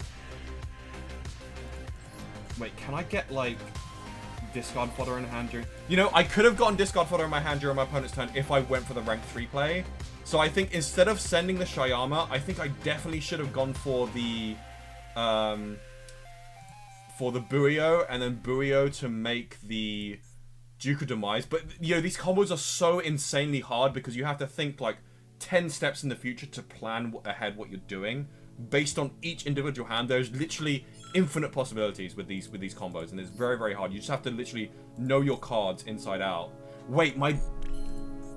Wait, can I get like discard fodder in hand during... You know, I could have gotten discard fodder in my hand during my opponent's turn if I went for the rank 3 play. So I think instead of sending the Shyama, I think I definitely should have gone for the Buio, and then Buio to make the Duke of Demise. But, you know, these combos are so insanely hard because you have to think, like, 10 steps in the future to plan ahead what you're doing. Based on each individual hand, there's literally infinite possibilities with these combos, and it's very, very hard. You just have to literally know your cards inside out. Wait, my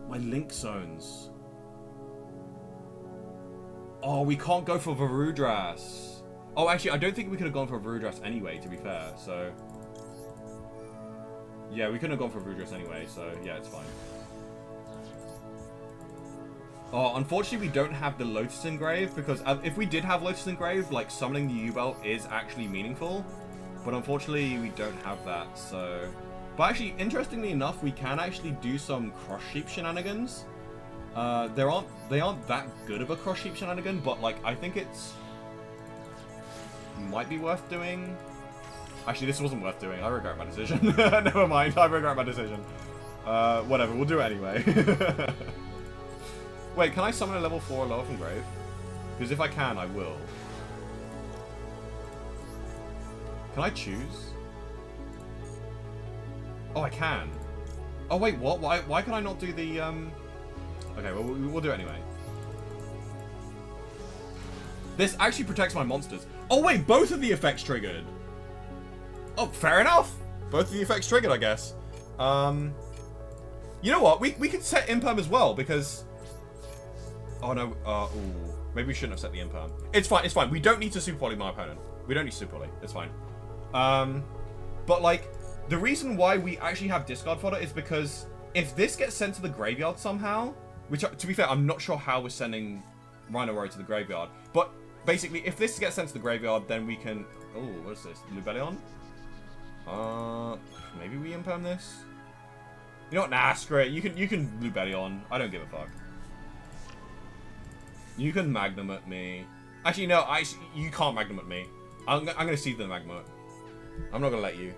Link Zones. Oh, we can't go for Varudras. Oh, actually, I don't think we could have gone for a Voodoo anyway, to be fair, so... Yeah, we couldn't have gone for a Voodoo anyway, so yeah, it's fine. Oh, unfortunately, we don't have the Lotus Engrave, because if we did have Lotus Engrave, like, summoning the Yubel is actually meaningful. But unfortunately, we don't have that, so... But actually, interestingly enough, we can actually do some cross-sheep shenanigans. They aren't that good of a cross-sheep shenanigan, but, like, I think it's... might be worth doing. Actually, this wasn't worth doing. I regret my decision. Never mind, I regret my decision. Whatever, we'll do it anyway. Wait, can I summon a level 4 Lotus Engrave? Because if I can, I will. Can I choose? Oh, I can. Oh, wait, what? Why can I not do the, Okay, well, we'll do it anyway. This actually protects my monsters. Oh, wait, both of the effects triggered. Oh, fair enough. Both of the effects triggered, I guess. You know what? We could set Imperm as well, because... Oh, no. Ooh. Maybe we shouldn't have set the Imperm. It's fine, it's fine. We don't need to Super Poly my opponent. We don't need to Super Poly. It's fine. But, like, the reason why we actually have discard fodder is because if this gets sent to the graveyard somehow, which, to be fair, I'm not sure how we're sending Rhino Warrior to the graveyard, but basically, if this gets sent to the graveyard, then we can... Oh, what is this? Lubellion? Maybe we Imperm this? You know what? Nah, screw it. You can Lubellion. I don't give a fuck. You can Magnum at me. Actually, no, you can't Magnum at me. I'm gonna see the Magma. I'm not gonna let you.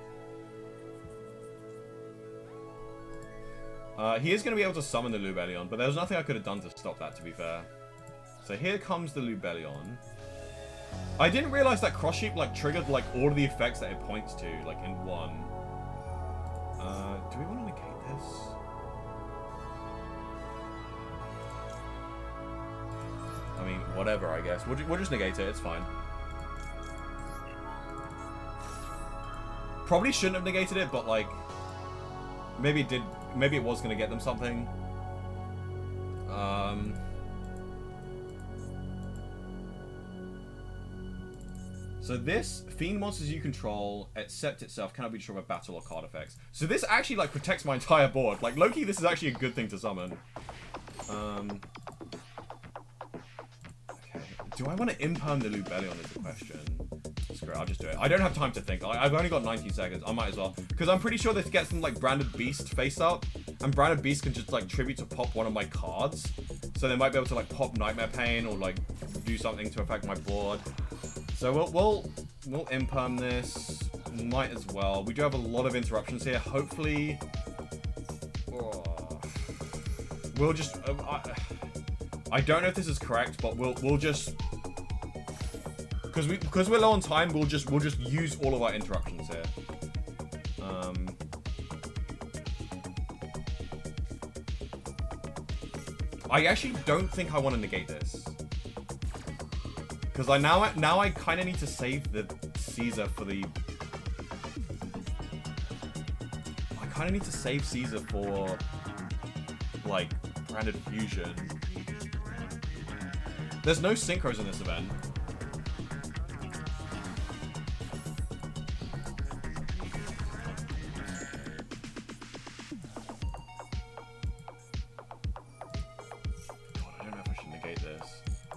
He is gonna be able to summon the Lubellion, but there was nothing I could have done to stop that, to be fair. So here comes the Lubellion. I didn't realize that Cross Sheep, like, triggered, like, all of the effects that it points to, like, in one. Do we want to negate this? I mean, whatever, I guess. We'll just negate it, it's fine. Probably shouldn't have negated it, but, like, maybe it did, maybe it was going to get them something. So this, Fiend monsters you control, except itself, cannot be destroyed by battle or card effects. So this actually, like, protects my entire board. Like, low-key, this is actually a good thing to summon. Okay. Do I want to Imperm the Lubellion is the question. Screw it, I'll just do it. I don't have time to think. I've only got 19 seconds. I might as well. Because I'm pretty sure this gets them, like, Branded Beast face up. And Branded Beast can just, like, tribute to pop one of my cards. So they might be able to, like, pop Nightmare Pain or, like, do something to affect my board. So we'll Imperm this. Might as well. We do have a lot of interruptions here. Hopefully... Oh, we'll just... I don't know if this is correct, but we'll just... Because we're low on time, we'll just use all of our interruptions here. I actually don't think I want to negate this. Because now I kind of need to save the Caesar for the... I kind of need to save Caesar for, like, Branded Fusion. There's no synchros in this event.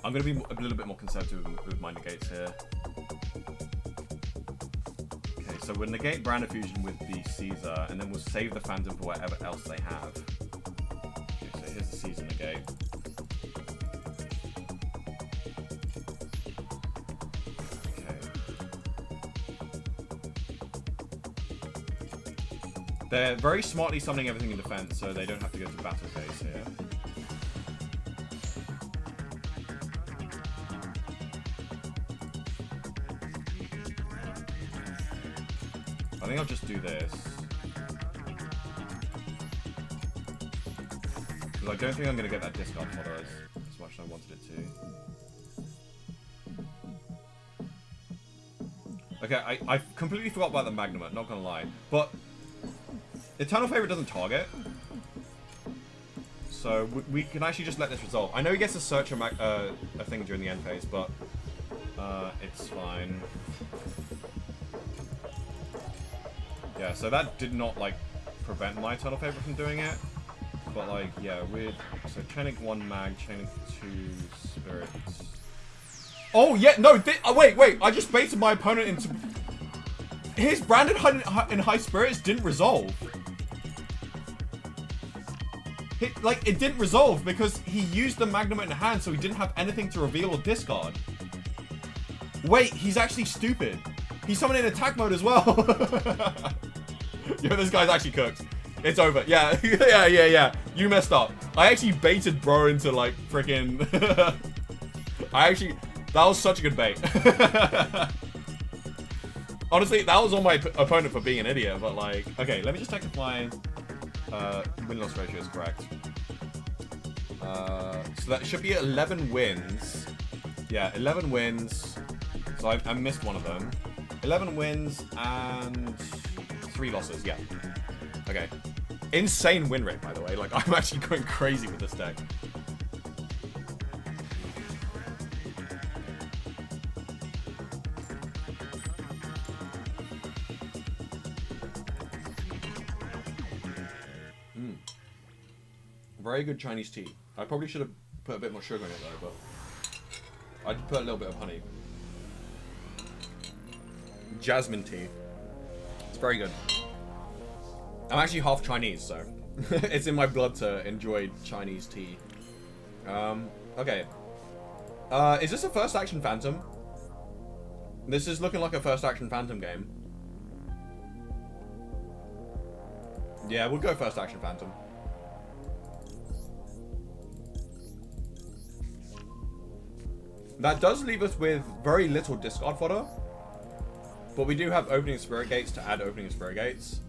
I'm going to be a little bit more conservative with my negates here. Okay, so we'll negate Branded Fusion with the Caesar, and then we'll save the Phantom for whatever else they have. Okay, so here's the Caesar negate. Okay. They're very smartly summoning everything in defense, so they don't have to go to battle phase here. I think I'll just do this. Because I don't think I'm going to get that discard fodder as much as I wanted it to. Okay, I completely forgot about the Magnemite, not going to lie. But Eternal Favorite doesn't target. So we can actually just let this resolve. I know he gets to search a thing during the end phase, but It's fine. Yeah, so that did not, like, prevent my Tunnel Favorite from doing it. But, like, yeah, weird. So, chaining 1 mag, chaining 2 spirits. Oh, yeah, no, wait, I just baited my opponent into... His branded in high spirits didn't resolve. It didn't resolve because he used the Magnum in hand, so he didn't have anything to reveal or discard. Wait, he's actually stupid. He's summoned in attack mode as well. Yo, this guy's actually cooked. It's over. Yeah, yeah. You messed up. I actually baited bro into, like, freaking... That was such a good bait. Honestly, that was on my opponent for being an idiot, but, like... Okay, let me just check if my win-loss ratio is correct. So that should be 11 wins. Yeah, 11 wins. So I missed one of them. 11 wins and 3 losses, yeah. Okay. Insane win rate, by the way. Like, I'm actually going crazy with this deck. Very good Chinese tea. I probably should have put a bit more sugar in it, though, but... I did put a little bit of honey. Jasmine tea. It's very good. I'm actually half Chinese, so it's in my blood to enjoy Chinese tea. Okay. Is this a first action Phantom? This is looking like a first action Phantom game. Yeah, we'll go first action Phantom. That does leave us with very little discard fodder. But we do have opening Spirit Gates to add opening Spirit Gates.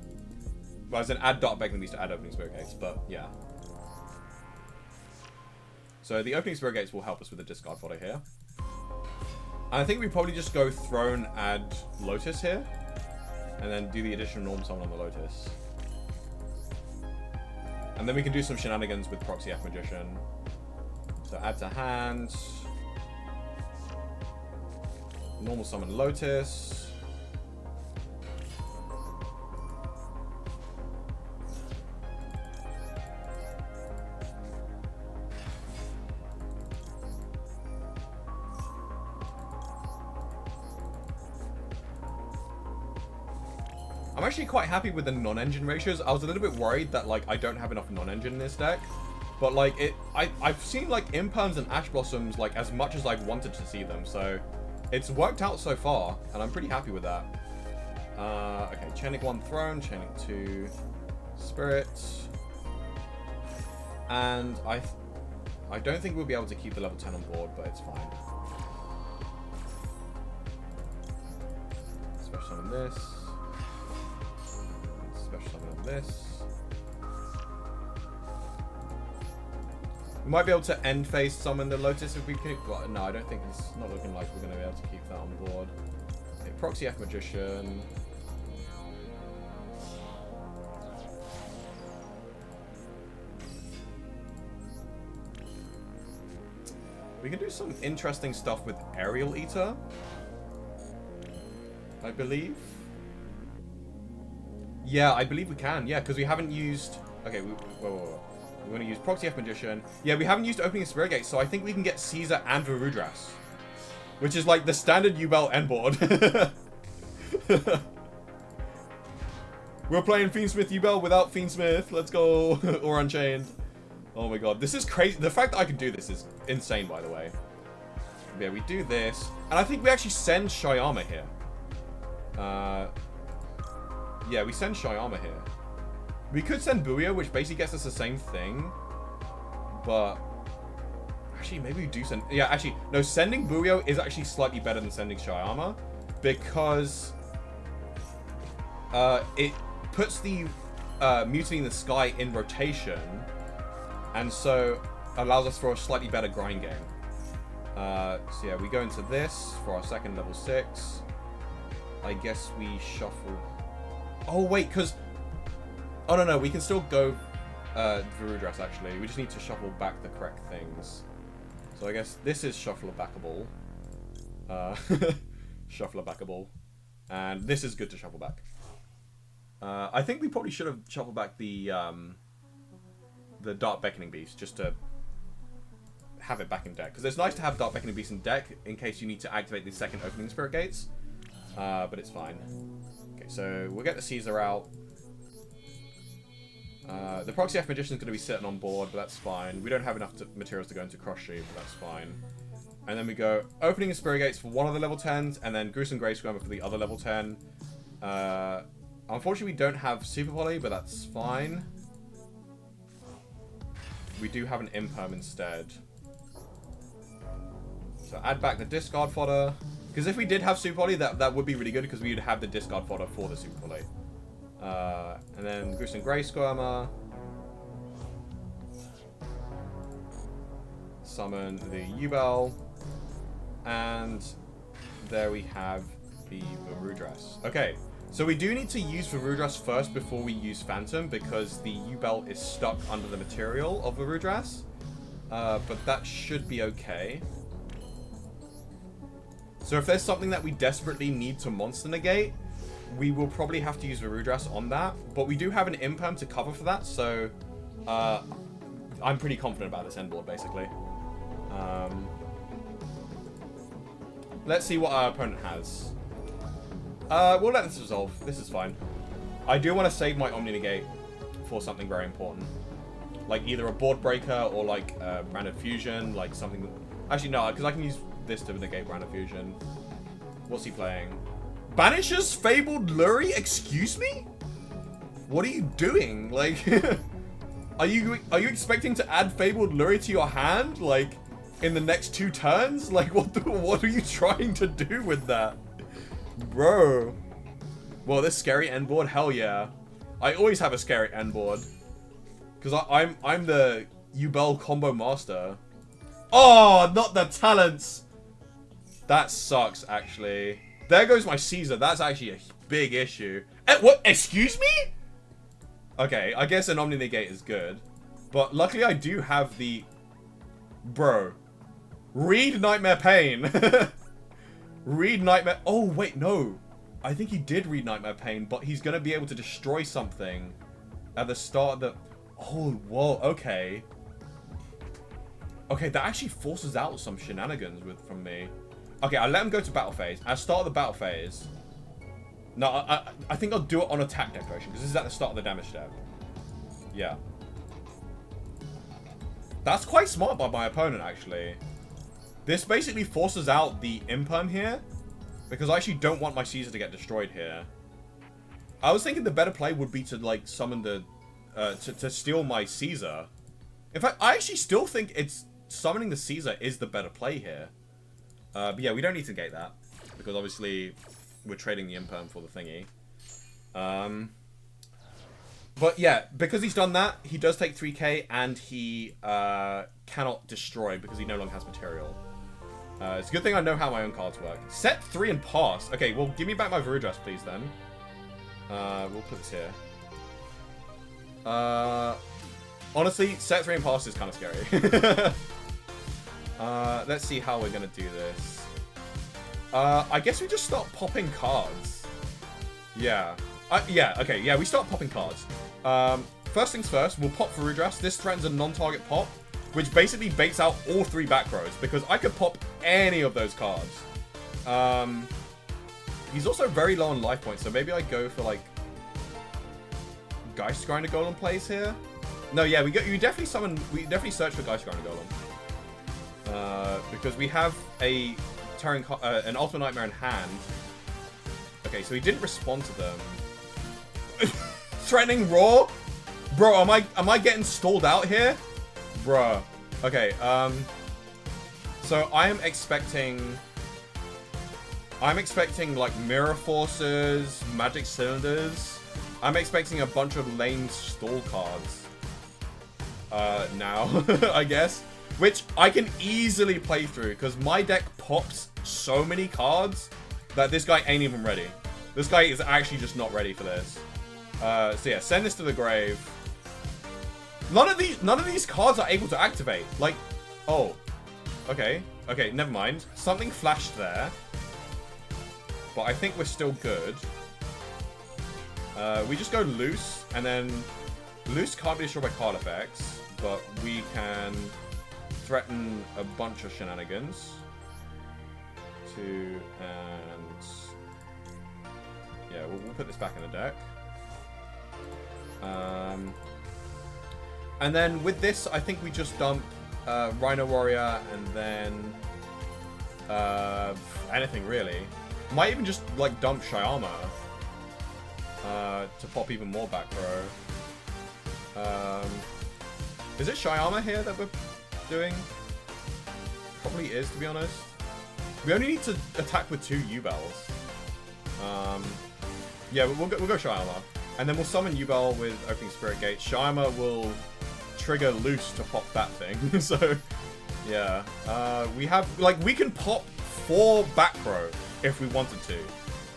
Well, as in add Dark Beckoning Beast to add opening Spirit Gates, but yeah. So the opening Spirit Gates will help us with the discard fodder here. And I think we probably just go Throne, add Lotus here. And then do the additional Norm Summon on the Lotus. And then we can do some shenanigans with Proxy F Magician. So add to hand. Normal Summon Lotus. I'm actually quite happy with the non-engine ratios. I was a little bit worried that, like, I don't have enough non-engine in this deck. But, like, I've seen, like, Imperms and Ash Blossoms, like, as much as I wanted to see them. So, it's worked out so far, and I'm pretty happy with that. Okay, chaining 1 Throne, chaining 2 Spirit. And I don't think we'll be able to keep the level 10 on board, but it's fine. Special summon this. Special summon this. We might be able to end phase summon the Lotus if we keep, but no, I don't think it's not looking like we're going to be able to keep that on board. Okay, Proxy F Magician. We can do some interesting stuff with Aerial Eater, I believe. Yeah, I believe we can. Yeah, because we haven't used... Okay, whoa. We're going to use Proxy F Magician. Yeah, we haven't used Opening of Spirit Gate, so I think we can get Caesar and Varudras. Which is like the standard Yubel end board. We're playing Fiendsmith Yubel without Fiendsmith. Let's go. Or Unchained. Oh my god. This is crazy. The fact that I can do this is insane, by the way. Yeah, we do this. And I think we actually send Shyama here. Yeah, we send Shyama here. We could send Buio, which basically gets us the same thing. But... Actually, maybe we do send... Yeah, actually, no, sending Buio is actually slightly better than sending Shyama. Because... it puts the Mutiny in the Sky in rotation. And so, allows us for a slightly better grind game. So yeah, we go into this for our second level 6. I guess we shuffle... Oh, wait, because... Oh, no, we can still go Varudras, actually. We just need to shuffle back the correct things. So I guess this is shuffle-backable. Shuffler back a ball. And this is good to shuffle back. I think we probably should have shuffled back the Dark Beckoning Beast, just to have it back in deck. Because it's nice to have Dark Beckoning Beast in deck, in case you need to activate the second opening Spirit Gates. But it's fine. Okay, so we'll get the Caesar out. The Proxy F Magician is going to be sitting on board, but that's fine. We don't have enough materials to go into Cross Sheet, but that's fine. And then we go Opening Spirit Gates for one of the level 10s, and then Gruesome Grey Scrammer for the other level 10. Unfortunately, we don't have Super Poly, but that's fine. We do have an Imperm instead. So add back the discard fodder. Because if we did have Super Poly, that would be really good, because we would have the discard fodder for the Super Poly. And then Gruesome Grey Squirmer. Summon the Yubel. And there we have the Varudras. Okay, so we do need to use Varudras first before we use Phantom, because the Yubel is stuck under the material of Varudras. But that should be okay. So if there's something that we desperately need to monster negate, we will probably have to use Varudras on that. But we do have an Imperm to cover for that, so I'm pretty confident about this end board, basically. Let's see what our opponent has. We'll let this resolve. This is fine. I do want to save my Omni Negate for something very important. Like either a board breaker or like Branded Fusion, like something... Actually, no, because I can use this to negate Branded Fusion. What's he playing? Banishes Fabled Lurie? Excuse me? What are you doing? Like, are you expecting to add Fabled Lurie to your hand? Like, in the next 2 turns? Like, what are you trying to do with that? Bro. Well, this scary end board? Hell yeah. I always have a scary end board. Because I'm the Yubel combo master. Oh, not the talents. That sucks, actually. There goes my Caesar. That's actually a big issue. What? Excuse me? Okay, I guess an Omni Negate is good. But luckily I do have the... Bro. Read Nightmare Pain. Read Nightmare... Oh, wait, no. I think he did read Nightmare Pain, but he's going to be able to destroy something at the start of the... Oh, whoa, okay. Okay, that actually forces out some shenanigans from me. Okay, I'll let him go to battle phase. At the start of the battle phase... No, I think I'll do it on attack declaration, because this is at the start of the damage step. Yeah. That's quite smart by my opponent, actually. This basically forces out the Imperm here, because I actually don't want my Caesar to get destroyed here. I was thinking the better play would be to, like, summon the... to steal my Caesar. In fact, I actually still think it's... Summoning the Caesar is the better play here. But yeah, we don't need to gate that, because obviously... We're trading the Imperm for the thingy. But yeah, because he's done that, he does take 3k, and he cannot destroy because he no longer has material. It's a good thing I know how my own cards work. Set 3 and pass. Okay, well, give me back my Varudras, please, then. We'll put this here. Honestly, set 3 and pass is kind of scary. Let's see how we're going to do this. I guess we just start popping cards. Yeah. Yeah, okay. Yeah, we start popping cards. First things first, we'll pop Varudras. This threatens a non-target pop, which basically baits out all 3 back rows, because I could pop any of those cards. He's also very low on life points, so maybe I go for, like, Geist Grinder Golem plays here. No, yeah, we definitely search for Geist Grinder Golem. Because we have an Ultimate Nightmare in hand. Okay, so he didn't respond to them. Threatening Roar? Bro, am I getting stalled out here? Bruh. Okay, so I'm expecting like Mirror Forces, Magic Cylinders. I'm expecting a bunch of lame stall cards. Now, I guess. Which I can easily play through, because my deck pops so many cards that this guy ain't even ready. This guy is actually just not ready for this. So yeah, send this to the grave. None of these cards are able to activate. Like, oh. Okay. Okay, never mind. Something flashed there. But I think we're still good. We just go loose, and then... Loose can't be destroyed by card effects, but we can threaten a bunch of shenanigans. 2 and... Yeah, we'll put this back in the deck. And then with this, I think we just dump Rhino Warrior and then anything really. Might even just like dump Shyama to pop even more back row. Is it Shyama here that we're doing? Probably is, to be honest. We only need to attack with 2 Yubels. Yeah, we'll go Shyama. And then we'll summon Yubel with Opening Spirit Gate. Shyama will trigger loose to pop that thing. So, yeah. We have, like, we can pop 4 back row if we wanted to.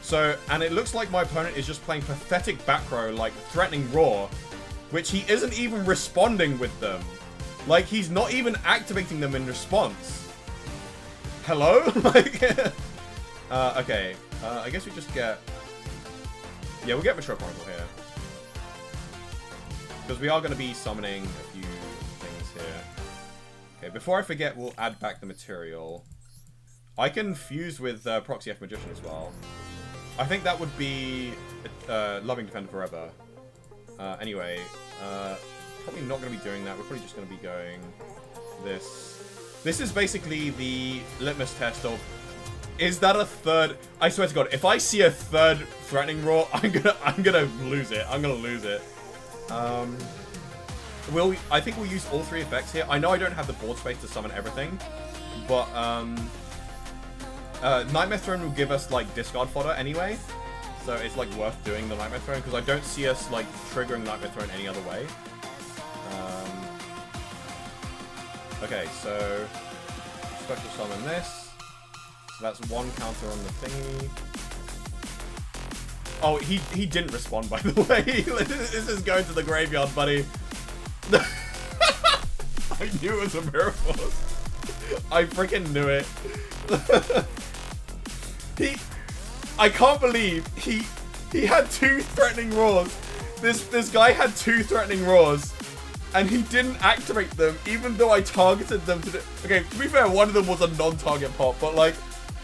So, and it looks like my opponent is just playing pathetic back row, like threatening Roar, which he isn't even responding with them. Like, he's not even activating them in response. Hello? Like, okay. I guess we just get... Yeah, we'll get Mature Chronicle here. Because we are going to be summoning a few things here. Okay, before I forget, we'll add back the material. I can fuse with Proxy F Magician as well. I think that would be Loving Defender Forever. Anyway, probably not going to be doing that. We're probably just going to be going this. This is basically the litmus test of, is that a third? I swear to God, if I see a third threatening roar, I'm gonna lose it. I'm gonna lose it. I think we'll use all 3 effects here. I know I don't have the board space to summon everything, but Nightmare Throne will give us like discard fodder anyway, so it's like worth doing the Nightmare Throne because I don't see us like triggering Nightmare Throne any other way. Okay, so special summon this. That's 1 counter on the thingy. Oh, he didn't respond, by the way. This is going to the graveyard, buddy. I knew it was a Mirror Force. I freaking knew it. I can't believe he had 2 threatening roars. This guy had 2 threatening roars, and he didn't activate them, even though I targeted them to do... Okay, to be fair, one of them was a non-target pop, but like...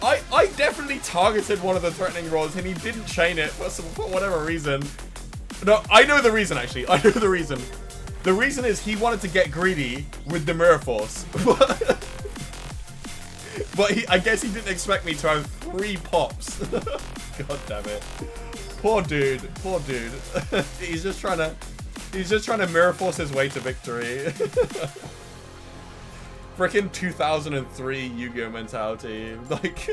I definitely targeted one of the threatening roars and he didn't chain it for whatever reason. No, I know the reason actually. I know the reason. The reason is he wanted to get greedy with the Mirror Force. But I guess he didn't expect me to have 3 pops. God damn it. Poor dude. Poor dude. He's just trying to Mirror Force his way to victory. Frickin' 2003 Yu-Gi-Oh mentality. Like,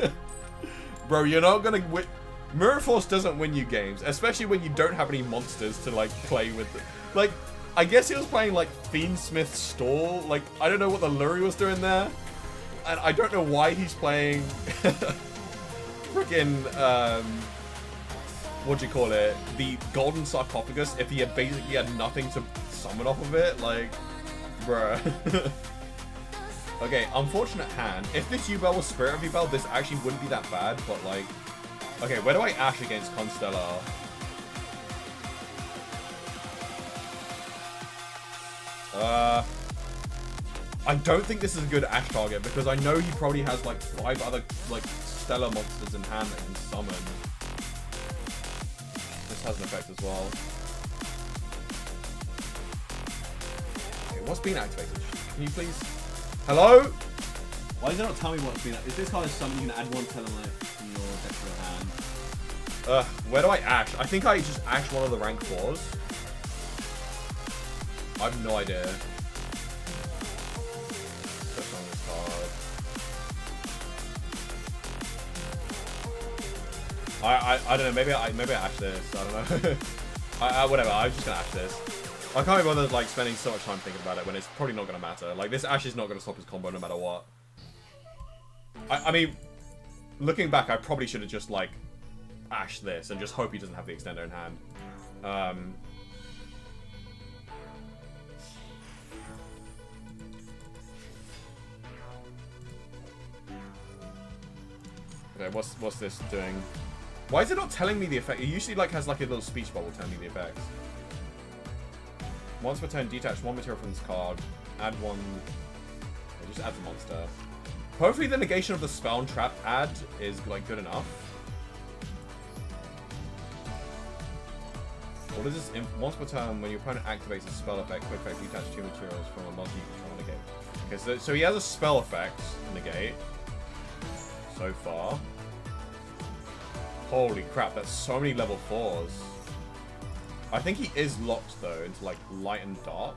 bro, you're not gonna win. Mirror Force doesn't win you games, especially when you don't have any monsters to like play with. Like, I guess he was playing like Fiendsmith Stall. Like, I don't know what the Lurie was doing there, and I don't know why he's playing frickin' what do you call it? The Golden Sarcophagus. If he had basically had nothing to summon off of it, like, bruh. Okay, unfortunate hand. If this Yubel was Spirit of Yubel, this actually wouldn't be that bad, but like... Okay, where do I Ash against Constellar? I don't think this is a good Ash target, because I know he probably has like 5 other like Stellar monsters in hand that can summon. This has an effect as well. Okay, what's been activated? Can you please... Hello? Why does it not tell me what's been... If this card is something, you can add 1 Telematic in your deck to your hand. Where do I Ash? I think I just Ash one of the rank 4s. I have no idea. Push on this card. I don't know. Maybe I Ash this. I don't know. Whatever. I'm just gonna Ash this. I can't be bothered like spending so much time thinking about it when it's probably not gonna matter. Like, this Ash is not gonna stop his combo no matter what. I mean, looking back, I probably should have just like Ash this and just hope he doesn't have the extender in hand. Okay, what's this doing? Why is it not telling me the effect? It usually like has like a little speech bubble telling me the effects. Once per turn, detach one material from this card. Add one. Just add the monster. Hopefully the negation of the spell and trap add is like good enough. What is this? Once per turn, when your opponent activates a spell effect, quick effect, detach two materials from a monster you control negate. Okay, so he has a spell effect negate. So far. Holy crap, that's so many level 4s. I think he is locked though into like light and dark.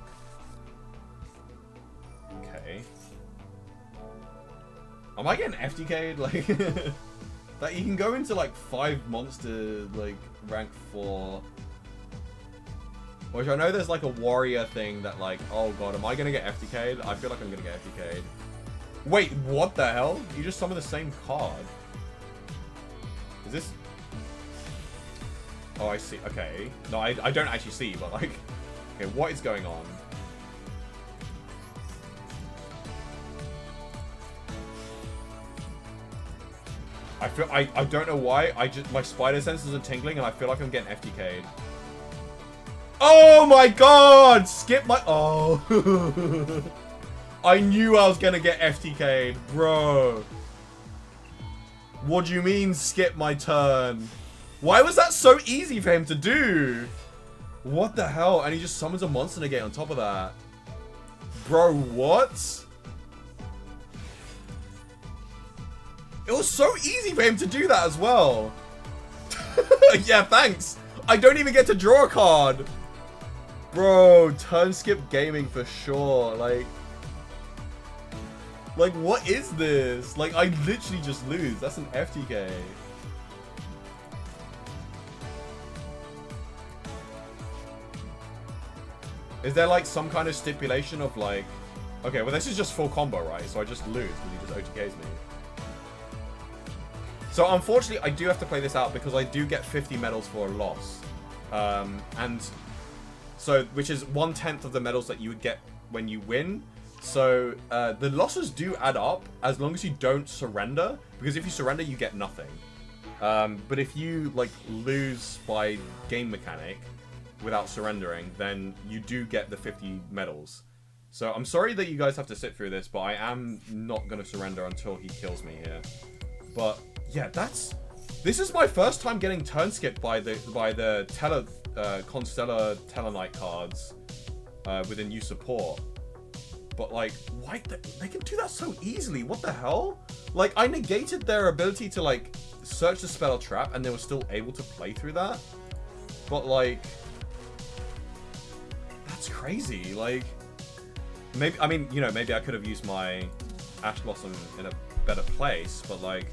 Okay. Am I getting FTK'd? Like, that you can go into like 5 monster like rank 4. Which I know there's like a warrior thing that like, oh god, am I gonna get FTK'd? I feel like I'm gonna get FTK'd. Wait, what the hell? You just summoned the same card. Is this... Oh, I see. Okay. No, I don't actually see, but like... Okay, what is going on? I feel... I don't know why. My spider senses are tingling and I feel like I'm getting FTK'd. Oh my god! Skip my... Oh. I knew I was gonna get FTK'd. Bro. What do you mean, skip my turn? Why was that so easy for him to do? What the hell? And he just summons a monster negate on top of that. Bro, what? It was so easy for him to do that as well. Yeah, thanks. I don't even get to draw a card. Bro, turn skip gaming for sure. Like, what is this? Like, I literally just lose. That's an FTK. Is there, like, some kind of stipulation of, like... Okay, well, this is just full combo, right? So I just lose because he just OTKs me. So, unfortunately, I do have to play this out because I do get 50 medals for a loss. And... So, which is 1/10 of the medals that you would get when you win. So, the losses do add up as long as you don't surrender. Because if you surrender, you get nothing. But if you, like, lose by game mechanic without surrendering, then you do get the 50 medals. So, I'm sorry that you guys have to sit through this, but I am not going to surrender until he kills me here. But, yeah, this is my first time getting turn skipped by the Constellar Tellarknight cards with a new support. But, like, why? They can do that so easily. What the hell? Like, I negated their ability to, like, search the spell trap, and they were still able to play through that. But, like, that's crazy. Like, maybe, I mean, you know, maybe I could have used my Ash Blossom in a better place, but, like,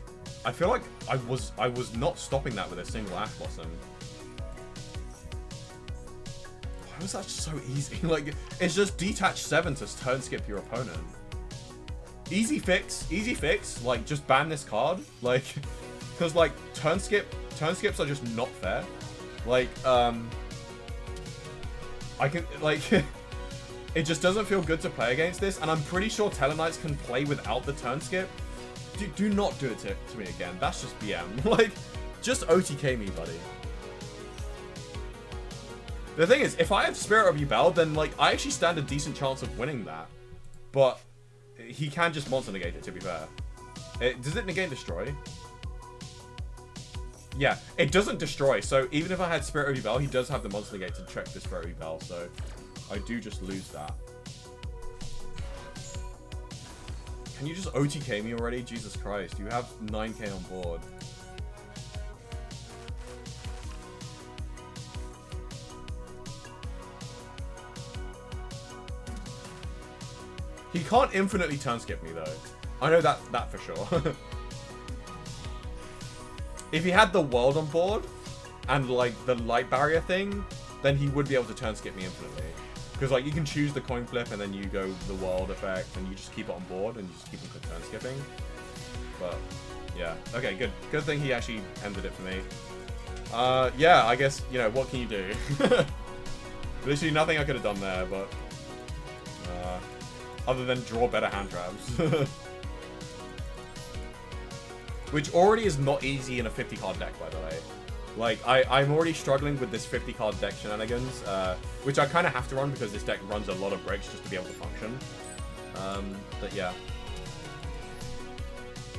I feel like I was not stopping that with a single Ash Blossom. Why was that so easy? Like, it's just detach 7 to turn skip your opponent. Easy fix. Like, just ban this card. Like, because, like, turn skips are just not fair. Like, I can, like, it just doesn't feel good to play against this, and I'm pretty sure Tellarknights can play without the turn skip. Do not do it to me again. That's just BM. Like, just OTK me, buddy. The thing is, if I have Spirit of Yubel, then, like, I actually stand a decent chance of winning that. But he can just monster negate it, to be fair. Does it negate destroy? Yeah, it doesn't destroy. So even if I had Spirit of Yubel, he does have the monster negate to check the Spirit of Yubel. So I do just lose that. Can you just OTK me already? Jesus Christ, you have 9k on board. He can't infinitely turn skip me though. I know that for sure. If he had the world on board and like the light barrier thing, then he would be able to turn skip me infinitely. Because like you can choose the coin flip and then you go the world effect and you just keep it on board and you just keep him turn skipping. But yeah, okay, good. Good thing he actually ended it for me. Yeah, I guess, you know, what can you do? Literally nothing I could have done there, but other than draw better hand traps. which already is not easy in a 50 card deck, by the way. Like, I'm already struggling with this 50 card deck shenanigans, which I kind of have to run because this deck runs a lot of breaks just to be able to function. But yeah.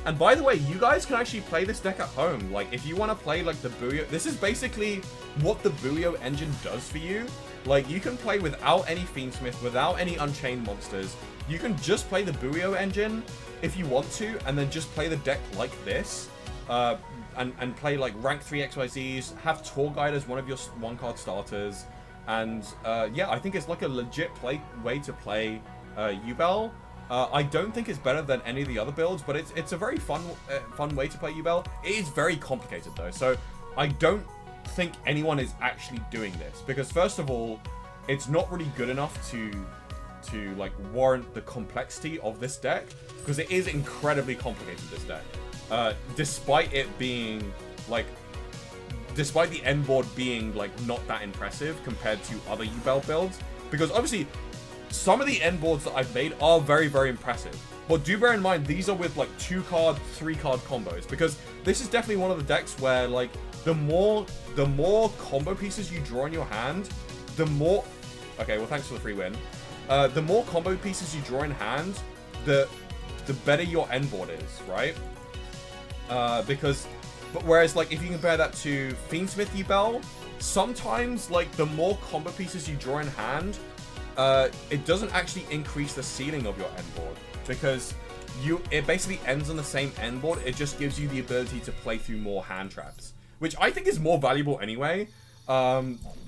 And by the way, you guys can actually play this deck at home. Like, if you want to play, like, the Buio... This is basically what the Buio engine does for you. Like, you can play without any Fiendsmith, without any Unchained monsters. You can just play the Buio engine if you want to, and then just play the deck like this. And play, like, rank 3 XYZs, have Tour Guide as one of your one-card starters. And, yeah, I think it's, like, a legit way to play Yubel. I don't think it's better than any of the other builds, but it's a very fun way to play Yubel. It is very complicated though, so I don't think anyone is actually doing this because first of all, it's not really good enough to like warrant the complexity of this deck because it is incredibly complicated. This deck, despite it being like, despite the end board being like not that impressive compared to other Yubel builds, because obviously. Some of the end boards that I've made are very, very impressive. But do bear in mind, these are with like 2-card, 3-card combos. Because this is definitely one of the decks where like the more combo pieces you draw in your hand, the more... Okay, well thanks for the free win. The more combo pieces you draw in hand, the better your end board is, right? But whereas like if you compare that to Fiendsmith Yubel, sometimes like the more combo pieces you draw in hand, it doesn't actually increase the ceiling of your end board because it basically ends on the same end board. It just gives you the ability to play through more hand traps, which I think is more valuable anyway.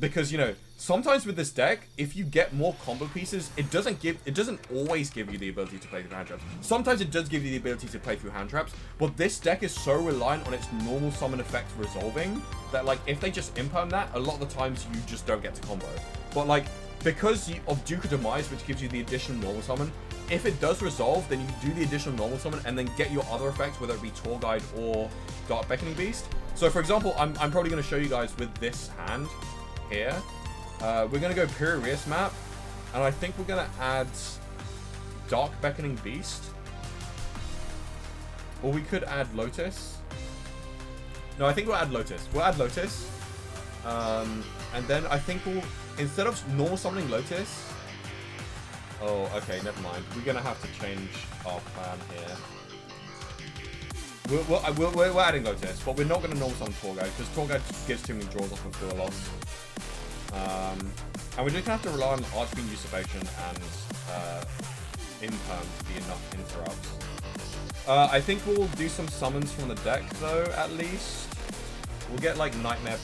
Because you know, sometimes with this deck, if you get more combo pieces, it doesn't always give you the ability to play through hand traps. Sometimes it does give you the ability to play through hand traps, but this deck is so reliant on its normal summon effects resolving that like if they just imperm that, a lot of the times you just don't get to combo. But like because of Duke of Demise, which gives you the additional normal summon, if it does resolve, then you do the additional normal summon and then get your other effects, whether it be Tour Guide or Dark Beckoning Beast. So for example, I'm probably going to show you guys with this hand here. We're going to go Pyrrhias map, and I think we're going to add Dark Beckoning Beast. Or we could add Lotus. No, I think we'll add Lotus. We'll add Lotus. And then I think we'll... Instead of normal summoning Lotus... Oh, okay, never mind. We're going to have to change our plan here. We're adding Lotus, but we're not going to normal summon Tour Guide, because Tour Guide gives too many draws off of Fuel Loss. And we're just going to have to rely on Archfiend Usurpation and Imperm to be enough interrupts. I think we'll do some summons from the deck, though, at least. We'll get, like, Nightmare...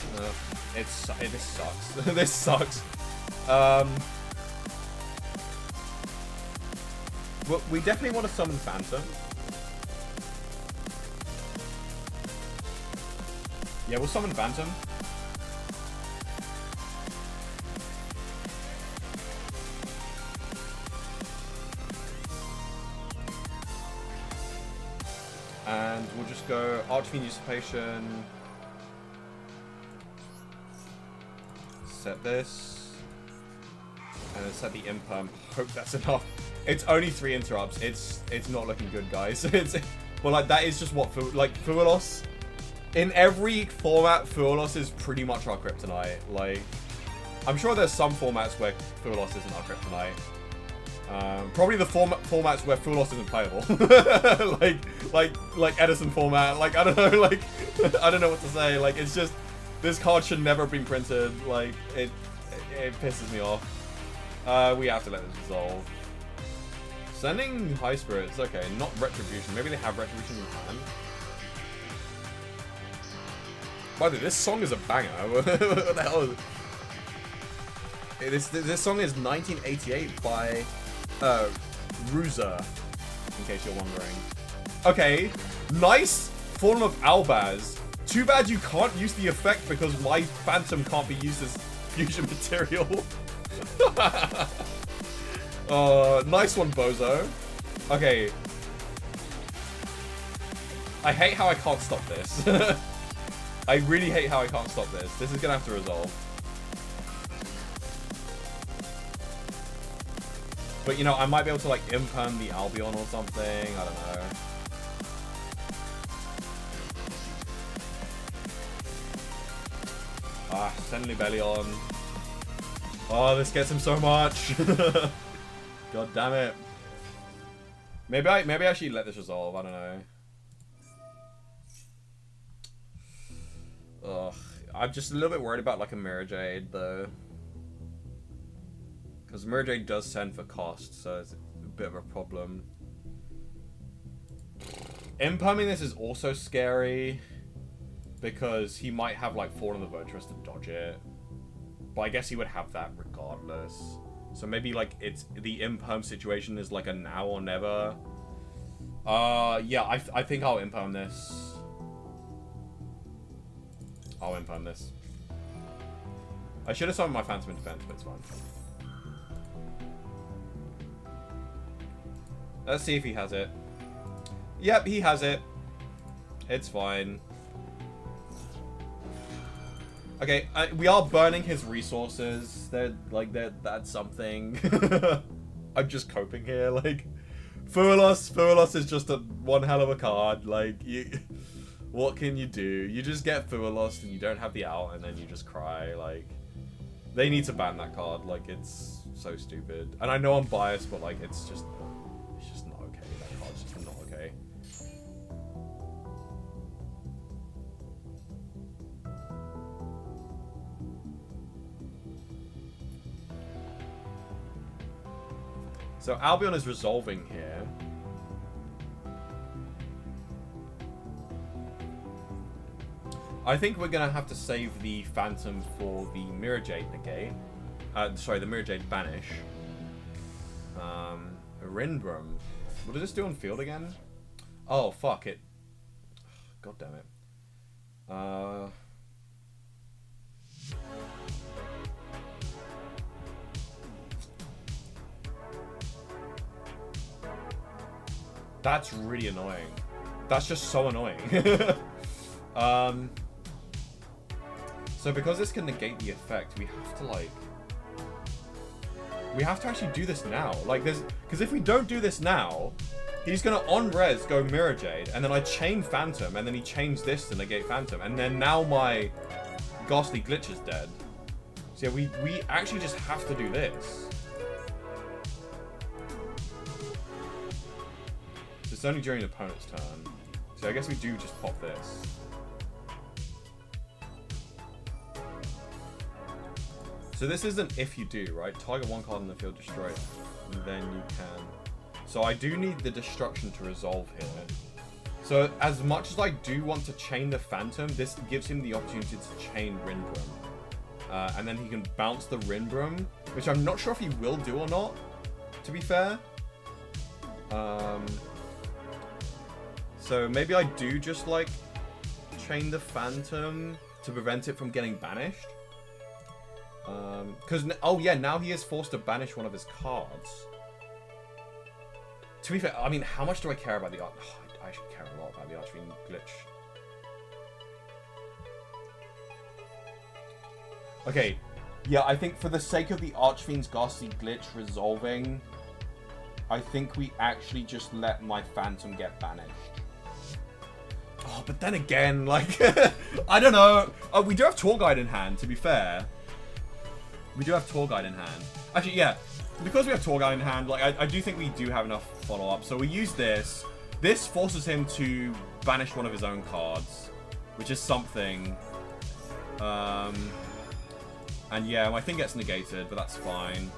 this sucks. This sucks. Well, we definitely want to summon Phantom. Yeah, we'll summon Phantom. And we'll just go Archfiend Usurpation. Set this. And then set the Imperm. Hope that's enough. It's only 3 interrupts. It's not looking good, guys. Well, like, that is just what... Like, Fuelos... In every format, Fuelos is pretty much our kryptonite. Like, I'm sure there's some formats where Fuelos isn't our kryptonite. Probably the formats where Fuelos isn't playable. like Edison format. Like, I don't know, like... I don't know what to say. Like, it's just... This card should never have been printed. Like, it pisses me off. We have to let this resolve. Sending High Spirits. Okay, not Retribution. Maybe they have Retribution in hand. By the way, this song is a banger. What the hell is it? This song is 1988 by Ruza, in case you're wondering. Okay, nice Form of Albaz. Too bad you can't use the effect because my Phantom can't be used as fusion material. Nice one, Bozo. Okay. I hate how I can't stop this. I really hate how I can't stop this. This is gonna have to resolve. But you know, I might be able to like imperm the Albion or something. I don't know. Ah, send Libellion. Oh, this gets him so much. God damn it. Maybe I should let this resolve. I don't know. Ugh. I'm just a little bit worried about like a Mirror Jade though. Because Mirror Jade does send for cost, so it's a bit of a problem. Imperming this is also scary. Because he might have like Fall on the Virtuous to dodge it. But I guess he would have that regardless. So maybe like it's the imperm situation is like a now or never. Yeah, I think I'll imperm this. I'll imperm this. I should have summoned my Phantom in defense, but it's fine. Let's see if he has it. Yep, he has it. It's fine. Okay, we are burning his resources. That's something. I'm just coping here. Like, Fuelos is just one hell of a card. Like, what can you do? You just get Fuelos and you don't have the out, and then you just cry. Like, they need to ban that card. Like, it's so stupid. And I know I'm biased, but like, it's just not okay. That card's just not okay. So Albion is resolving here. I think we're gonna have to save the Phantom for the Mirror Jade negate. Sorry, the Mirror Jade banish. Rinbrum. What does this do on field again? Oh fuck it. God damn it. That's really annoying. That's just so annoying. So because this can negate the effect, we have to like... We have to actually do this now. Like there's... Because if we don't do this now, he's gonna on-res go Mirror Jade, and then I chain Phantom, and then he chains this to negate Phantom, and then now my Ghastly Glitch is dead. So yeah, we actually just have to do this. It's only during the opponent's turn. So I guess we do just pop this. So this isn't if you do, right? Target one card in the field, destroy it, and then you can. So I do need the destruction to resolve here. So as much as I do want to chain the Phantom, this gives him the opportunity to chain Rinbrum. And then he can bounce the Rinbrum, which I'm not sure if he will do or not, to be fair. So maybe I do just like chain the Phantom to prevent it from getting banished. Because, oh yeah, now he is forced to banish one of his cards. To be fair, I mean, how much do I care about the art? Oh, I should care a lot about the Archfiend glitch. Okay, yeah, I think for the sake of the Archfiend's Ghastly glitch resolving, I think we actually just let my Phantom get banished. Oh, but then again, like, I don't know. Oh, we do have Tour Guide in hand, to be fair. We do have Tour Guide in hand. Actually, yeah, because we have Tour Guide in hand, like, I do think we do have enough follow-up. So we use this. This forces him to banish one of his own cards, which is something. And yeah, my thing gets negated, but that's fine.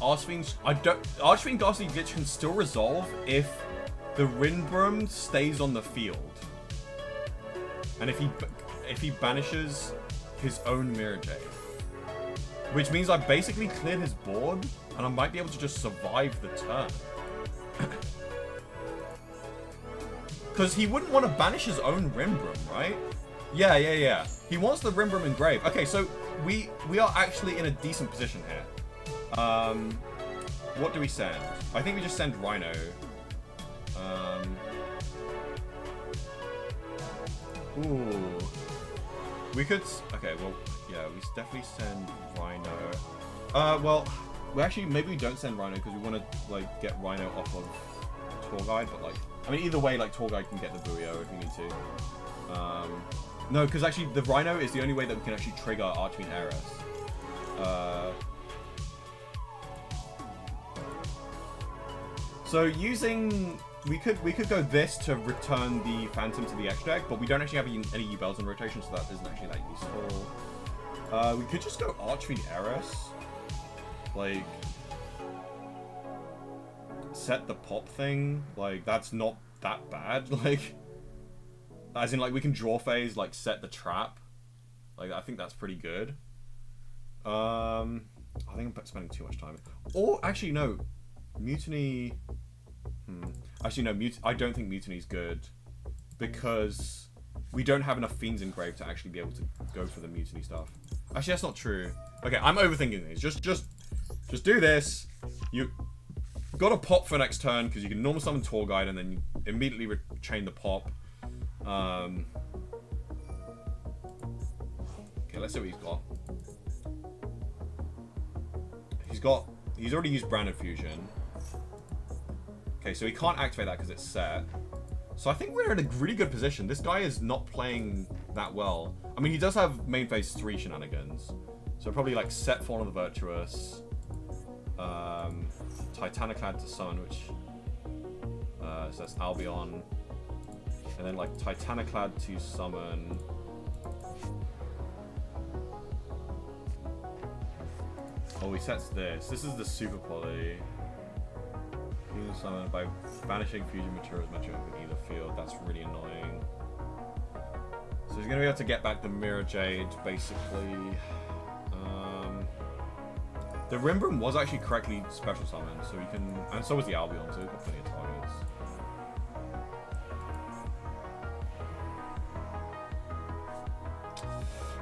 Archfiend Ghastly Glitch can still resolve if the Rinbrum stays on the field. And if he banishes his own Mirror Jade. Which means I basically cleared his board, and I might be able to just survive the turn. Because he wouldn't want to banish his own Rinbrum, right? Yeah. He wants the Rinbrum engraved. Okay, so we are actually in a decent position here. What do we send? I think we just send Rhino. Ooh. We could... Okay, well, yeah, we definitely send Rhino. Well, actually, maybe we don't send Rhino because we want to, like, get Rhino off of Tour Guide, but like, I mean, either way, like Tour Guide can get the Buio if you need to. No, because actually the Rhino is the only way that we can actually trigger Archfiend Heiress. So using, we could go this to return the Phantom to the extra deck, but we don't actually have any Yubels in rotation, so that isn't actually that useful. We could just go Archfiend Heiress. Like, set the pop thing. Like, that's not that bad. Like, as in, like, we can draw phase, like, set the trap. Like, I think that's pretty good. I think I'm spending too much time. Or, actually, no. Mutiny... Actually, no, I don't think Mutiny's good. Because we don't have enough Fiends engraved to actually be able to go for the Mutiny stuff. Actually, that's not true. Okay, I'm overthinking these. Just do this. You got to pop for next turn, because you can normal summon Tour Guide, and then you immediately chain the pop. Okay, let's see what he's got. He's already used Branded Fusion. Okay, so he can't activate that because it's set. So I think we're in a really good position. This guy is not playing that well. I mean, he does have main phase 3 shenanigans. So probably like set Fawn of the Virtuous. Titaniclad to summon, which so that's Albion. And then like Titaniclad to summon. Oh, he sets this. This is the Super Poly. Fusion summon by banishing fusion materials mentioned in either field. That's really annoying. So he's going to be able to get back the Mirror Jade, basically. The Rimbrum was actually correctly special summoned, so he can... And so was the Albion, so he's got plenty of targets.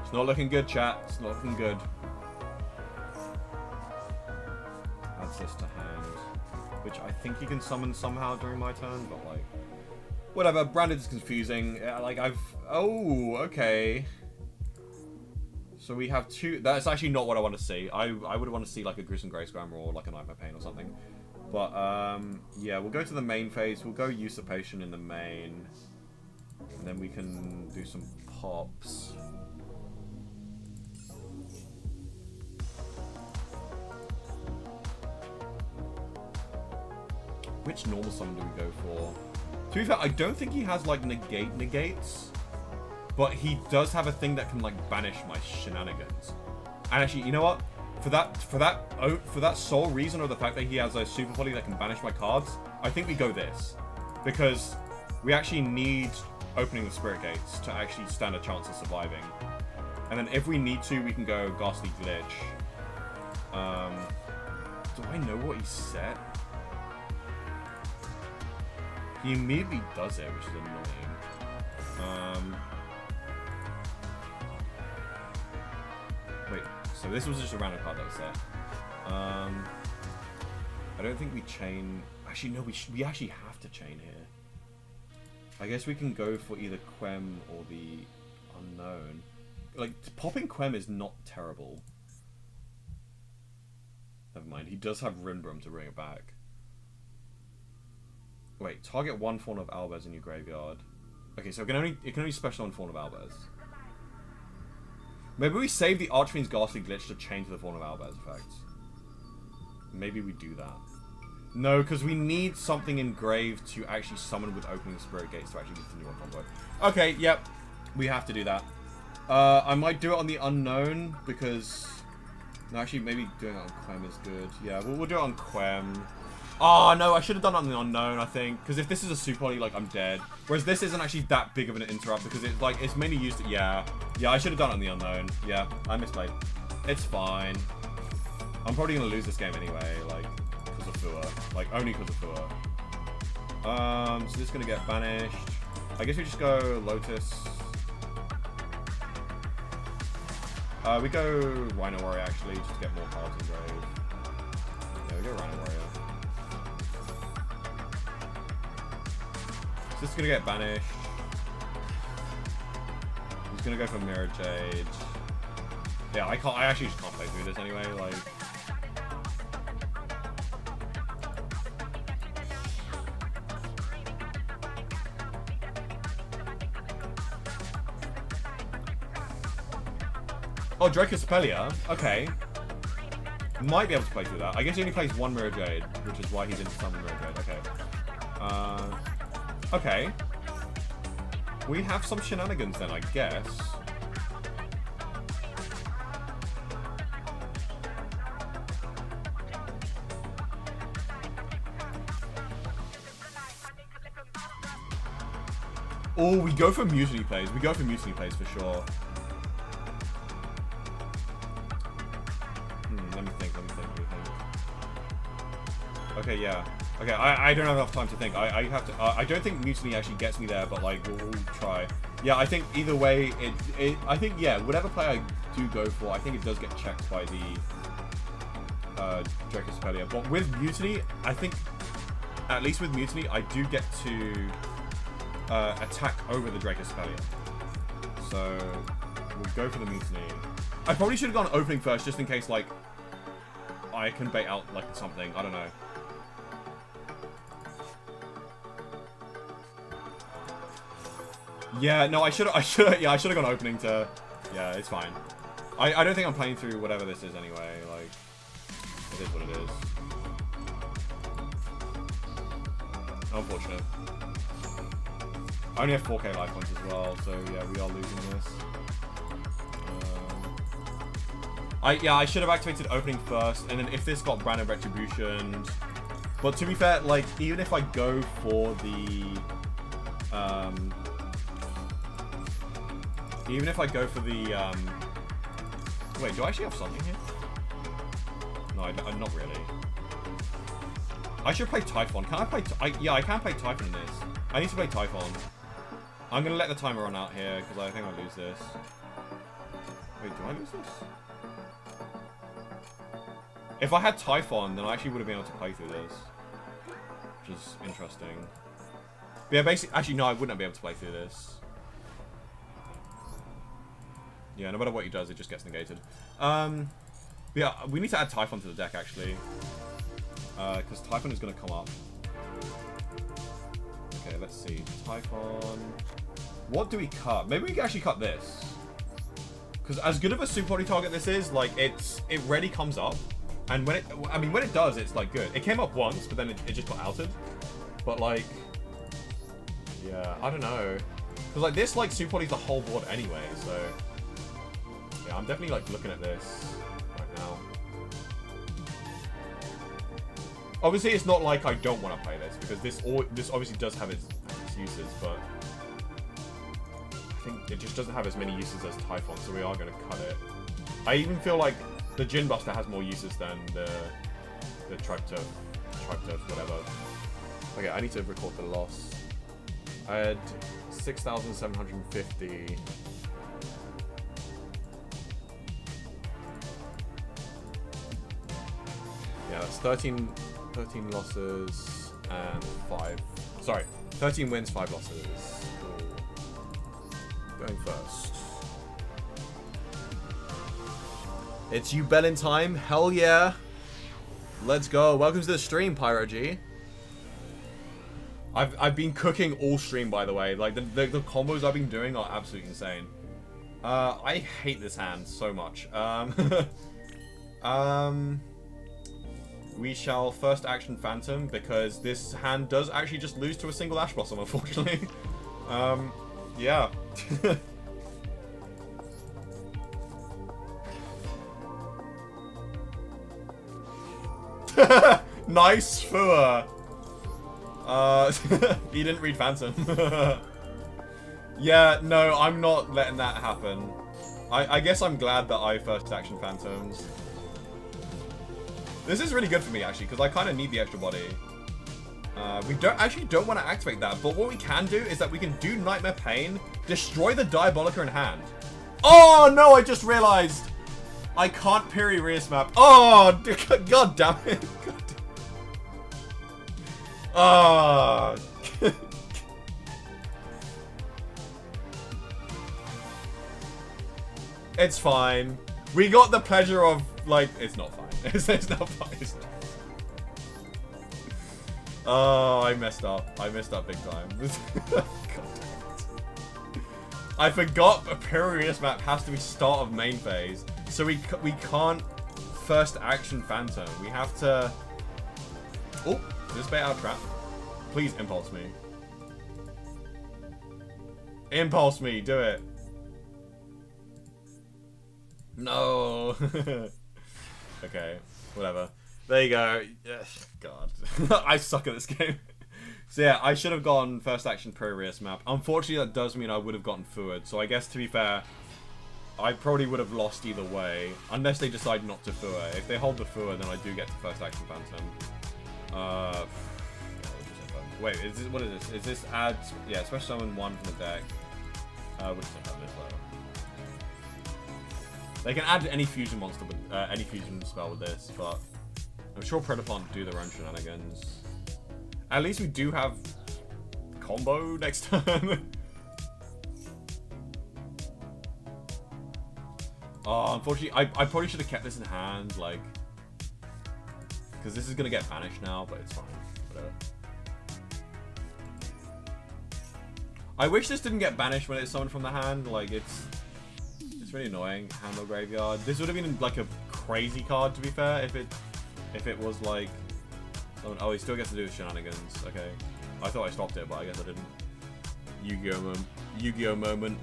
It's not looking good, chat. It's not looking good. Adds this to hand. Which I think he can summon somehow during my turn, but like... Whatever, Branded is confusing. Like, Oh, okay. So we have two... That's actually not what I want to see. I would want to see like a Gruesome Grayscrammer or like a Nightmare Pain or something. But, yeah, we'll go to the main phase. We'll go Usurpation in the main. And then we can do some pops. Which normal summon do we go for? To be fair, I don't think he has like negates, but he does have a thing that can like banish my shenanigans. And actually, you know what? For that sole reason, or the fact that he has a Super Poly that can banish my cards, I think we go this, because we actually need opening the Spirit Gates to actually stand a chance of surviving. And then if we need to, we can go Ghastly Glitch. Do I know what he set? He immediately does it, which is annoying. Wait, so this was just a random card that was set. I don't think we chain... Actually, no, we actually have to chain here. I guess we can go for either Quem or the Unknown. Like, popping Quem is not terrible. Never mind, he does have Rimbrum to bring it back. Wait, target one Fawn of Albez in your graveyard. Okay, so it can only special on Fawn of Albez. Maybe we save the Archfiend's Ghastly Glitch to chain to the Fawn of Albez effect. Maybe we do that. No, because we need something engraved to actually summon with opening the Spirit Gates to actually continue on combo. Okay, yep. We have to do that. I might do it on the Unknown, because... No, actually, maybe doing it on Quem is good. Yeah, we'll do it on Quem. Oh, no, I should have done it on the Unknown, I think. Because if this is a Super Poly, like, I'm dead. Whereas this isn't actually that big of an interrupt, because it's, like, it's mainly used... Yeah, I should have done it on the Unknown. Yeah, I misplayed. It's fine. I'm probably going to lose this game anyway, like, because of Fua. Like, only because of Fua. So this is going to get banished. I guess we just go Lotus. We go Rhino Warrior, actually, just to get more cards engraved. Yeah, we go Rhino Warrior. So this is gonna get banished. He's gonna go for Mirror Jade. Yeah, I actually just can't play through this anyway, like... Oh, Dracospelia. Okay. Might be able to play through that. I guess he only plays one Mirror Jade, which is why he's into some Mirror Jade. Okay. Okay. We have some shenanigans then, I guess. Oh, we go for Mutiny plays. We go for Mutiny plays for sure. Let me think. Okay, yeah. Okay, I don't have enough time to think. I have to. I don't think Mutiny actually gets me there, but like we'll try. Yeah, I think either way, I think yeah, whatever play I do go for, I think it does get checked by the Dracospelia. But with Mutiny, I think at least with Mutiny, I do get to attack over the Dracospelia. So we'll go for the Mutiny. I probably should have gone opening first, just in case like I can bait out like something. I don't know. Yeah, no, I should have gone opening to. Yeah, it's fine. I don't think I'm playing through whatever this is anyway. Like, it is what it is. Unfortunate. I only have 4k life points as well, so yeah, we are losing this. I should have activated opening first, and then if this got Brand of Retribution. But to be fair, like, even if I go for the wait, do I actually have something here? No, not really. I should play Typhon. Can I play? Yeah, I can play Typhon in this. I need to play Typhon. I'm gonna let the timer run out here because I think I lose this. Wait, do I lose this? If I had Typhon, then I actually would have been able to play through this, which is interesting. But yeah, basically, actually no, I wouldn't be able to play through this. Yeah, no matter what he does, it just gets negated. Yeah, we need to add Typhon to the deck, actually. Because Typhon is going to come up. Okay, let's see. Typhon. What do we cut? Maybe we can actually cut this. Because as good of a super body target this is, like, it rarely comes up. And when it does, it's, like, good. It came up once, but then it just got outed. But, like, yeah, I don't know. Because, like, this, like, super body's the whole board anyway, so... Yeah, I'm definitely, like, looking at this right now. Obviously, it's not like I don't want to play this, because this obviously does have its uses, but... I think it just doesn't have as many uses as Typhon, so we are going to cut it. I even feel like the Djinn Buster has more uses than the Tractor, whatever. Okay, I need to record the loss. I had 6,750... Yeah, that's 13 losses and 5... Sorry, 13 wins, 5 losses. Cool. Going first. It's Yubel in time. Hell yeah. Let's go. Welcome to the stream, Pyro G. I've been cooking all stream, by the way. Like, the combos I've been doing are absolutely insane. I hate this hand so much. We shall first action Phantom, because this hand does actually just lose to a single Ash Blossom, unfortunately. Yeah. Nice Fua. He didn't read Phantom. Yeah, no, I'm not letting that happen. I guess I'm glad that I first action Phantoms. This is really good for me, actually, because I kind of need the extra body. We don't want to activate that, but what we can do is that we can do Nightmare Pain, destroy the Diabolica in hand. Oh, no, I just realized. I can't Piri Reus map. Oh, god damn it. God damn. Oh. It's fine. We got the pleasure of, like, it's not fine. It's not fine. It's not. Oh, I messed up. I messed up big time. God damn it. I forgot a Pyrrhius map has to be start of main phase. So we can't first action Phantom. We have to... Oh, just bait out trap. Please impulse me. Impulse me, do it. No. Okay, whatever. There you go. God. I suck at this game. So yeah, I should have gone first action Pyrrhius map. Unfortunately, that does mean I would have gotten forward. So I guess, to be fair, I probably would have lost either way. Unless they decide not to Fua. If they hold the Fua, then I do get to first action Phantom. Wait, is this, what is this? Is this add... Yeah, special summon 1 from the deck. We'll just have this though. They can add any fusion monster with... any fusion spell with this, but... I'm sure Predapont do their own shenanigans. At least we do have... combo next turn. Oh, unfortunately, I probably should have kept this in hand, like... Because this is going to get banished now, but it's fine. Whatever. I wish this didn't get banished when it's summoned from the hand. Like, it's really annoying. Handle graveyard. This would have been like a crazy card, to be fair, if it was like... Oh, he still gets to do his shenanigans. Okay. I thought I stopped it, but I guess I didn't. Yu-Gi-Oh moment.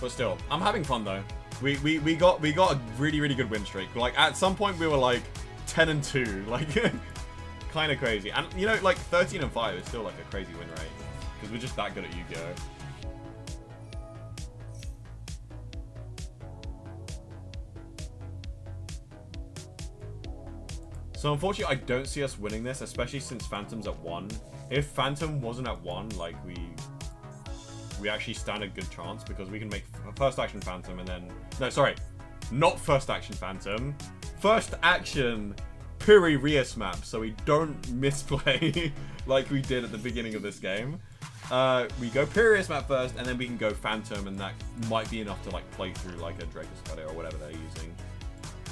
But still, I'm having fun though. We got a really good win streak. Like at some point we were like 10-2, like kind of crazy. And you know, like 13-5 is still like a crazy win rate because we're just that good at Yu-Gi-Oh. So unfortunately, I don't see us winning this, especially since Phantom's at 1. If Phantom wasn't at 1, like we actually stand a good chance because we can make first action Phantom and then... No, sorry. Not first action Phantom. First action Pyrrhius map, so we don't misplay like we did at the beginning of this game. We go Pyrrhius map first, and then we can go Phantom, and that might be enough to like play through like a Draco's or whatever they're using.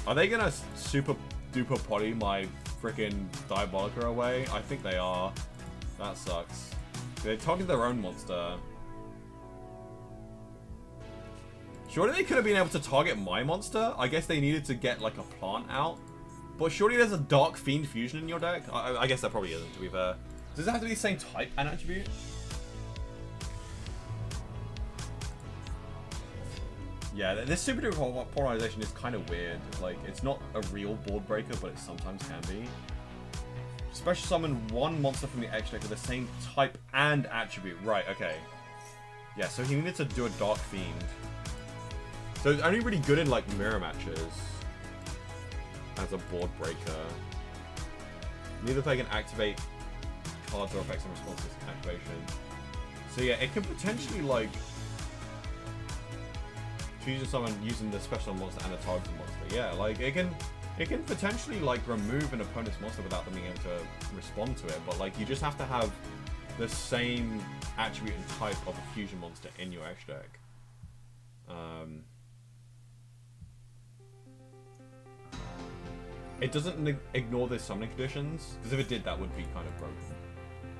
Are they gonna super duper potty my freaking Diabolica away? I think they are. That sucks. They're targeting their own monster. Surely they could have been able to target my monster. I guess they needed to get like a plant out. But surely there's a Dark Fiend fusion in your deck? I guess there probably isn't, to be fair. Does it have to be the same type and attribute? Yeah, this super duper polarization is kind of weird. Like, it's not a real board breaker, but it sometimes can be. Special summon 1 monster from the X deck with the same type and attribute. Right, okay. Yeah, so he needed to do a Dark Fiend. So it's only really good in like mirror matches as a board breaker. Neither player can activate cards or effects in response to this activation. So yeah, it can potentially like fusion summon using the special monster and a targeted monster. Yeah, like it can potentially like remove an opponent's monster without them being able to respond to it. But like you just have to have the same attribute and type of a fusion monster in your X deck. It doesn't ignore the summoning conditions, because if it did, that would be kind of broken.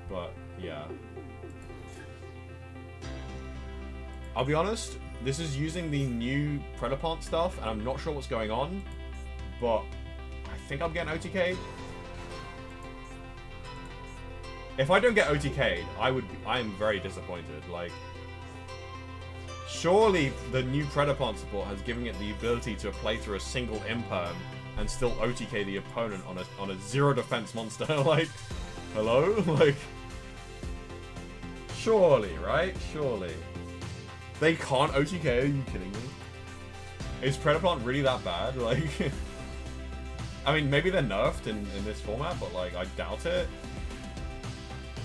But, yeah. I'll be honest, this is using the new Predapont stuff, and I'm not sure what's going on, but I think I'm getting OTK'd. If I don't get OTK'd, I am very disappointed. Like, surely the new Predapont support has given it the ability to play through a single imperm and still OTK the opponent on a 0 defense monster. Like, hello? Like, surely, right? Surely. They can't OTK, are you kidding me? Is Predapont really that bad? Like, I mean, maybe they're nerfed in this format, but like, I doubt it.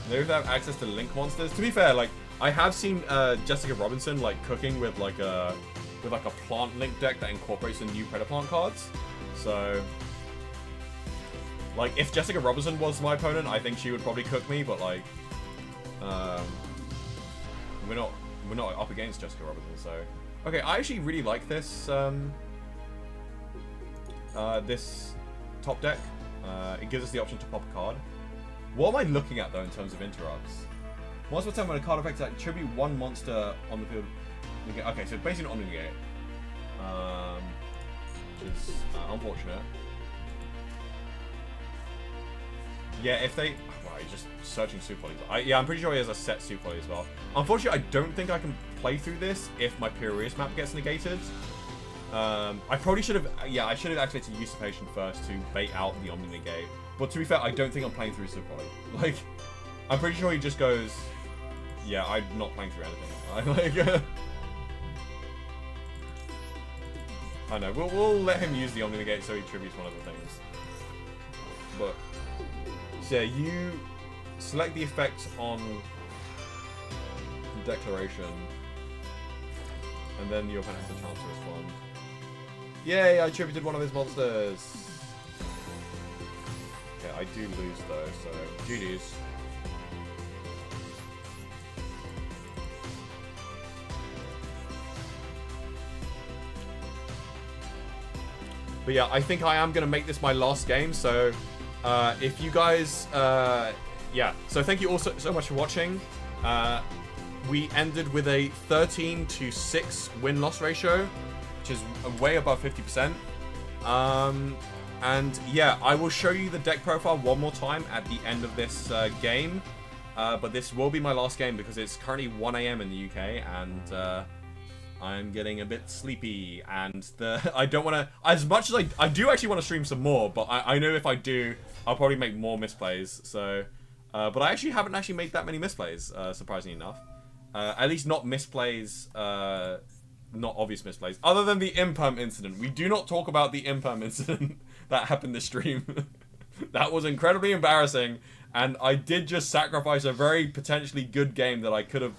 Maybe they have access to Link monsters. To be fair, like, I have seen Jessica Robinson like cooking with like a plant Link deck that incorporates the new Predapont cards. So, like, if Jessica Robinson was my opponent, I think she would probably cook me. But like, we're not up against Jessica Robinson. So, okay, I actually really like this this top deck. It gives us the option to pop a card. What am I looking at though in terms of interrupts? Once per turn when a card effects that tribute one monster on the field. Okay, so basically not negate. Which is unfortunate. Yeah, if they... Oh, wow, he's just searching super quality. Yeah, I'm pretty sure he has a set super quality as well. Unfortunately, I don't think I can play through this if my Purius map gets negated. I probably should have... Yeah, I should have activated Usurpation first to bait out the Omni Negate. But to be fair, I don't think I'm playing through super quality. Like, I'm pretty sure he just goes... Yeah, I'm not playing through anything. I know. We'll let him use the Omni Negate so he tributes one of the things. But... So yeah, you select the effects on Declaration, and then your opponent has a chance to respond. Yay, I tributed one of his monsters! Okay, I do lose though, so GG's. But yeah, I think I am going to make this my last game, so... if you guys, yeah, so thank you all so much for watching. We ended with a 13-6 win-loss ratio, which is way above 50%. And yeah, I will show you the deck profile one more time at the end of this game. But this will be my last game because it's currently 1 AM in the UK, and I'm getting a bit sleepy, and I don't want to, as much as I do actually want to stream some more, but I know if I do, I'll probably make more misplays, so, but I actually haven't actually made that many misplays, surprisingly enough. At least not misplays, not obvious misplays, other than the Imperm incident. We do not talk about the Imperm incident that happened this stream. That was incredibly embarrassing, and I did just sacrifice a very potentially good game that I could have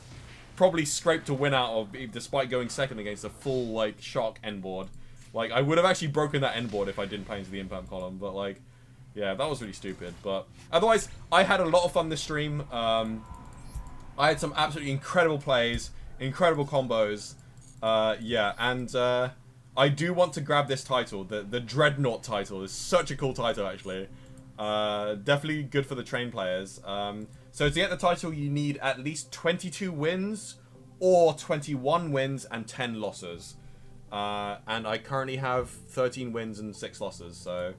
probably scraped a win out of, despite going second against a full, like, shock end board. Like, I would have actually broken that end board if I didn't play into the Imperm column, but, like, yeah, that was really stupid. But otherwise, I had a lot of fun this stream. I had some absolutely incredible plays, incredible combos. Yeah, and I do want to grab this title. The Dreadnought title is such a cool title, actually. Definitely good for the train players. So to get the title, you need at least 22 wins or 21 wins and 10 losses. And I currently have 13 wins and 6 losses. So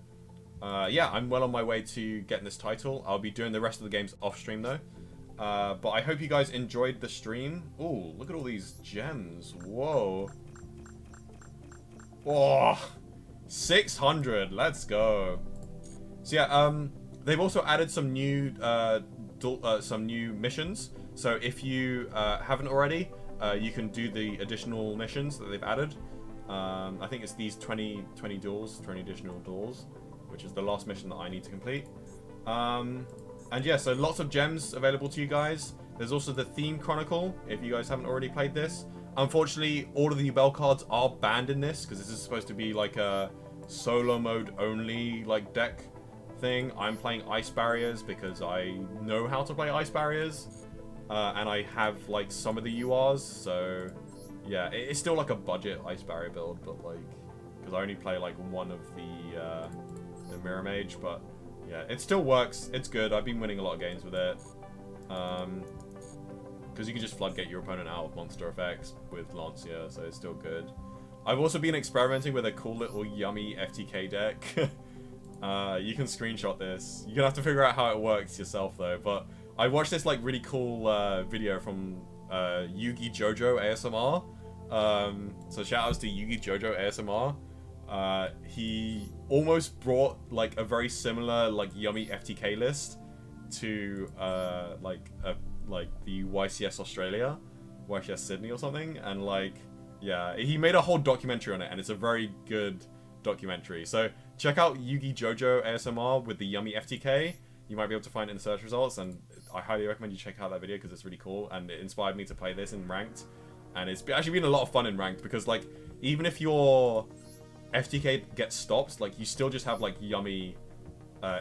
yeah, I'm well on my way to getting this title. I'll be doing the rest of the games off stream though. But I hope you guys enjoyed the stream. Ooh, look at all these gems. Whoa. Oh, 600. Let's go. So yeah, they've also added some new missions. So if you haven't already, you can do the additional missions that they've added. I think it's these 20 additional duels, which is the last mission that I need to complete. And yeah, so lots of gems available to you guys. There's also the Theme Chronicle, if you guys haven't already played this. Unfortunately, all of the Yubel cards are banned in this, because this is supposed to be like a solo mode only like deck thing. I'm playing Ice Barriers because I know how to play Ice Barriers. And I have like some of the URs, so yeah, it's still like a budget Ice Barrier build, but like, because I only play like one of the Mirror Mage, but yeah, it still works. It's good. I've been winning a lot of games with it. Because you can just floodgate your opponent out of monster effects with Lancia, so it's still good. I've also been experimenting with a cool little yummy FTK deck. You can screenshot this. You're gonna have to figure out how it works yourself though, but I watched this like really cool video from Yugi Jojo ASMR. So shout outs to Yugi Jojo ASMR. He almost brought like a very similar like yummy FTK list to like the YCS Australia, YCS Sydney or something, and like yeah, he made a whole documentary on it, and it's a very good documentary. So check out Yugi Jojo ASMR with the yummy FTK. You might be able to find it in the search results, and I highly recommend you check out that video because it's really cool, and it inspired me to play this in ranked. And it's actually been a lot of fun in ranked because like even if your FTK gets stopped, like you still just have like yummy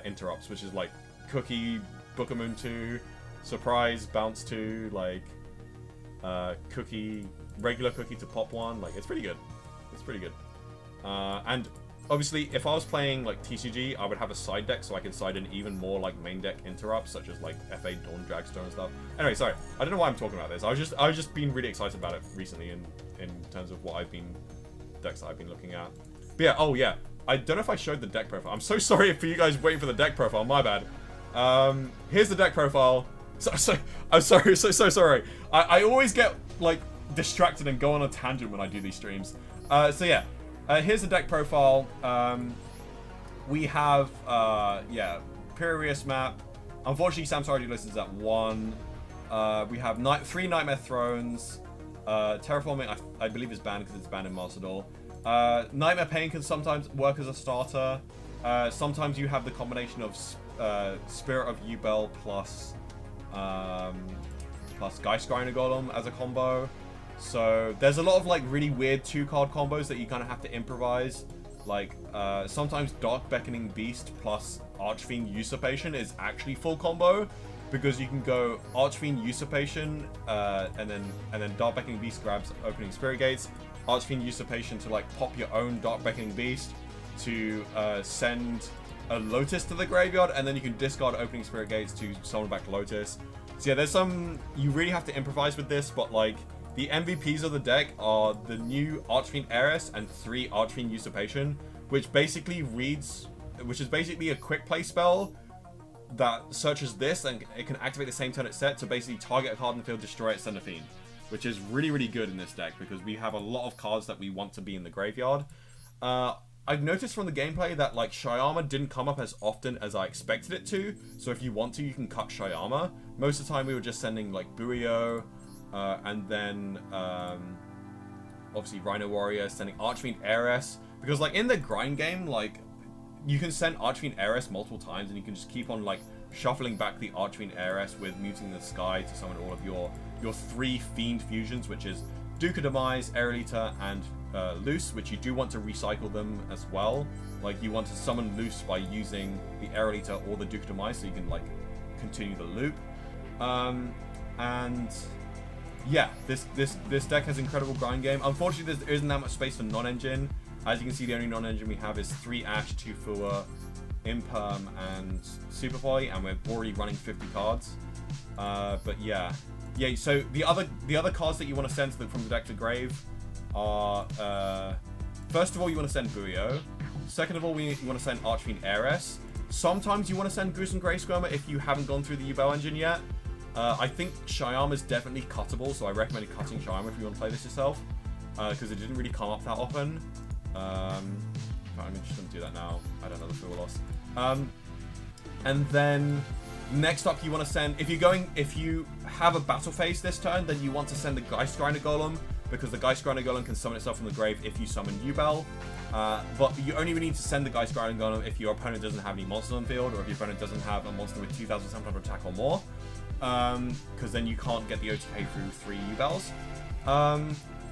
interrupts, which is like Cookie, Bookamoon 2, Surprise, Bounce 2, like Cookie, regular Cookie to pop 1. Like it's pretty good. It's pretty good. And obviously, if I was playing like TCG, I would have a side deck so I could side in even more like main deck interrupts, such as like FA Dawn Dragstone and stuff. Anyway, sorry, I don't know why I'm talking about this. I was just being really excited about it recently in terms of what decks that I've been looking at. But yeah, oh yeah, I don't know if I showed the deck profile. I'm so sorry for you guys waiting for the deck profile. My bad. Here's the deck profile. I'm sorry, so sorry. I always get like distracted and go on a tangent when I do these streams. So yeah, here's the deck profile. We have yeah, Pirius map. Unfortunately, Samsara listens at 1. We have 3 Nightmare Thrones. Terraforming, I believe, is banned because it's banned in Master Duel. Nightmare Pain can sometimes work as a starter. Sometimes you have the combination of Spirit of Yubel plus Geist Grinder Golem as a combo. So there's a lot of like really weird 2-card combos that you kind of have to improvise. Like sometimes Dark Beckoning Beast plus Archfiend Usurpation is actually full combo, because you can go Archfiend Usurpation and then Dark Beckoning Beast grabs Opening Spirit Gates, Archfiend Usurpation to like pop your own Dark Beckoning Beast to send a Lotus to the graveyard, and then you can discard Opening Spirit Gates to summon back Lotus. So yeah, there's some, you really have to improvise with this, but like the MVPs of the deck are the new Archfiend Heiress and 3 Archfiend Usurpation, which is basically a quick play spell that searches this, and it can activate the same turn it's set to basically target a card in the field, destroy it, send a fiend, which is really, really good in this deck because we have a lot of cards that we want to be in the graveyard. I've noticed from the gameplay that like Shyama didn't come up as often as I expected it to, so if you want to, you can cut Shyama. Most of the time we were just sending like Buio, and then obviously Rhino Warrior, sending Archfiend Heiress, because like in the grind game, like you can send Archfiend Heiress multiple times, and you can just keep on like shuffling back the Archfiend Heiress with Muting the Sky to summon all of your 3 Fiend fusions, which is Duke of Demise, Aerolita, and Loose, which you do want to recycle them as well. Like you want to summon Loose by using the Aerolita or the Duke of Demise, so you can like continue the loop. And yeah, this deck has incredible grind game. Unfortunately, there isn't that much space for non-engine. As you can see, the only non-engine we have is 3 Ash, 2 Fua, Imperm, and Super Volley, and we're already running 50 cards. But yeah. Yeah, so the other cards that you want to send from the deck to grave are, first of all, you want to send Buio. Second of all, you want to send Archfiend Heiress. Sometimes you want to send Gruesome Grey Skirmer if you haven't gone through the Yubel engine yet. I think Shyama is definitely cuttable, so I recommend cutting Shyama if you want to play this yourself, because it didn't really come up that often. I'm just going to do that now. I don't know the full loss. And then next up, you want to send, if you have a battle phase this turn, then you want to send the Geist Grinder Golem, because the Geist Grinder Golem can summon itself from the grave if you summon Yubel. But you only really need to send the Geist Grinder Golem if your opponent doesn't have any monsters on the field, or if your opponent doesn't have a monster with 2,700 attack or more, because then you can't get the OTK through 3 Yubels.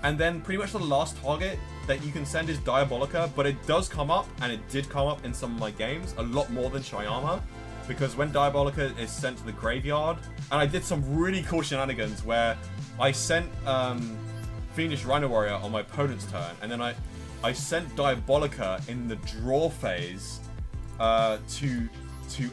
And then pretty much the last target that you can send is Diabolica, but it does come up, and it did come up in some of my games, a lot more than Shyama, because when Diabolica is sent to the graveyard, and I did some really cool shenanigans where I sent Fiendish Rhino Warrior on my opponent's turn, and then I sent Diabolica in the draw phase to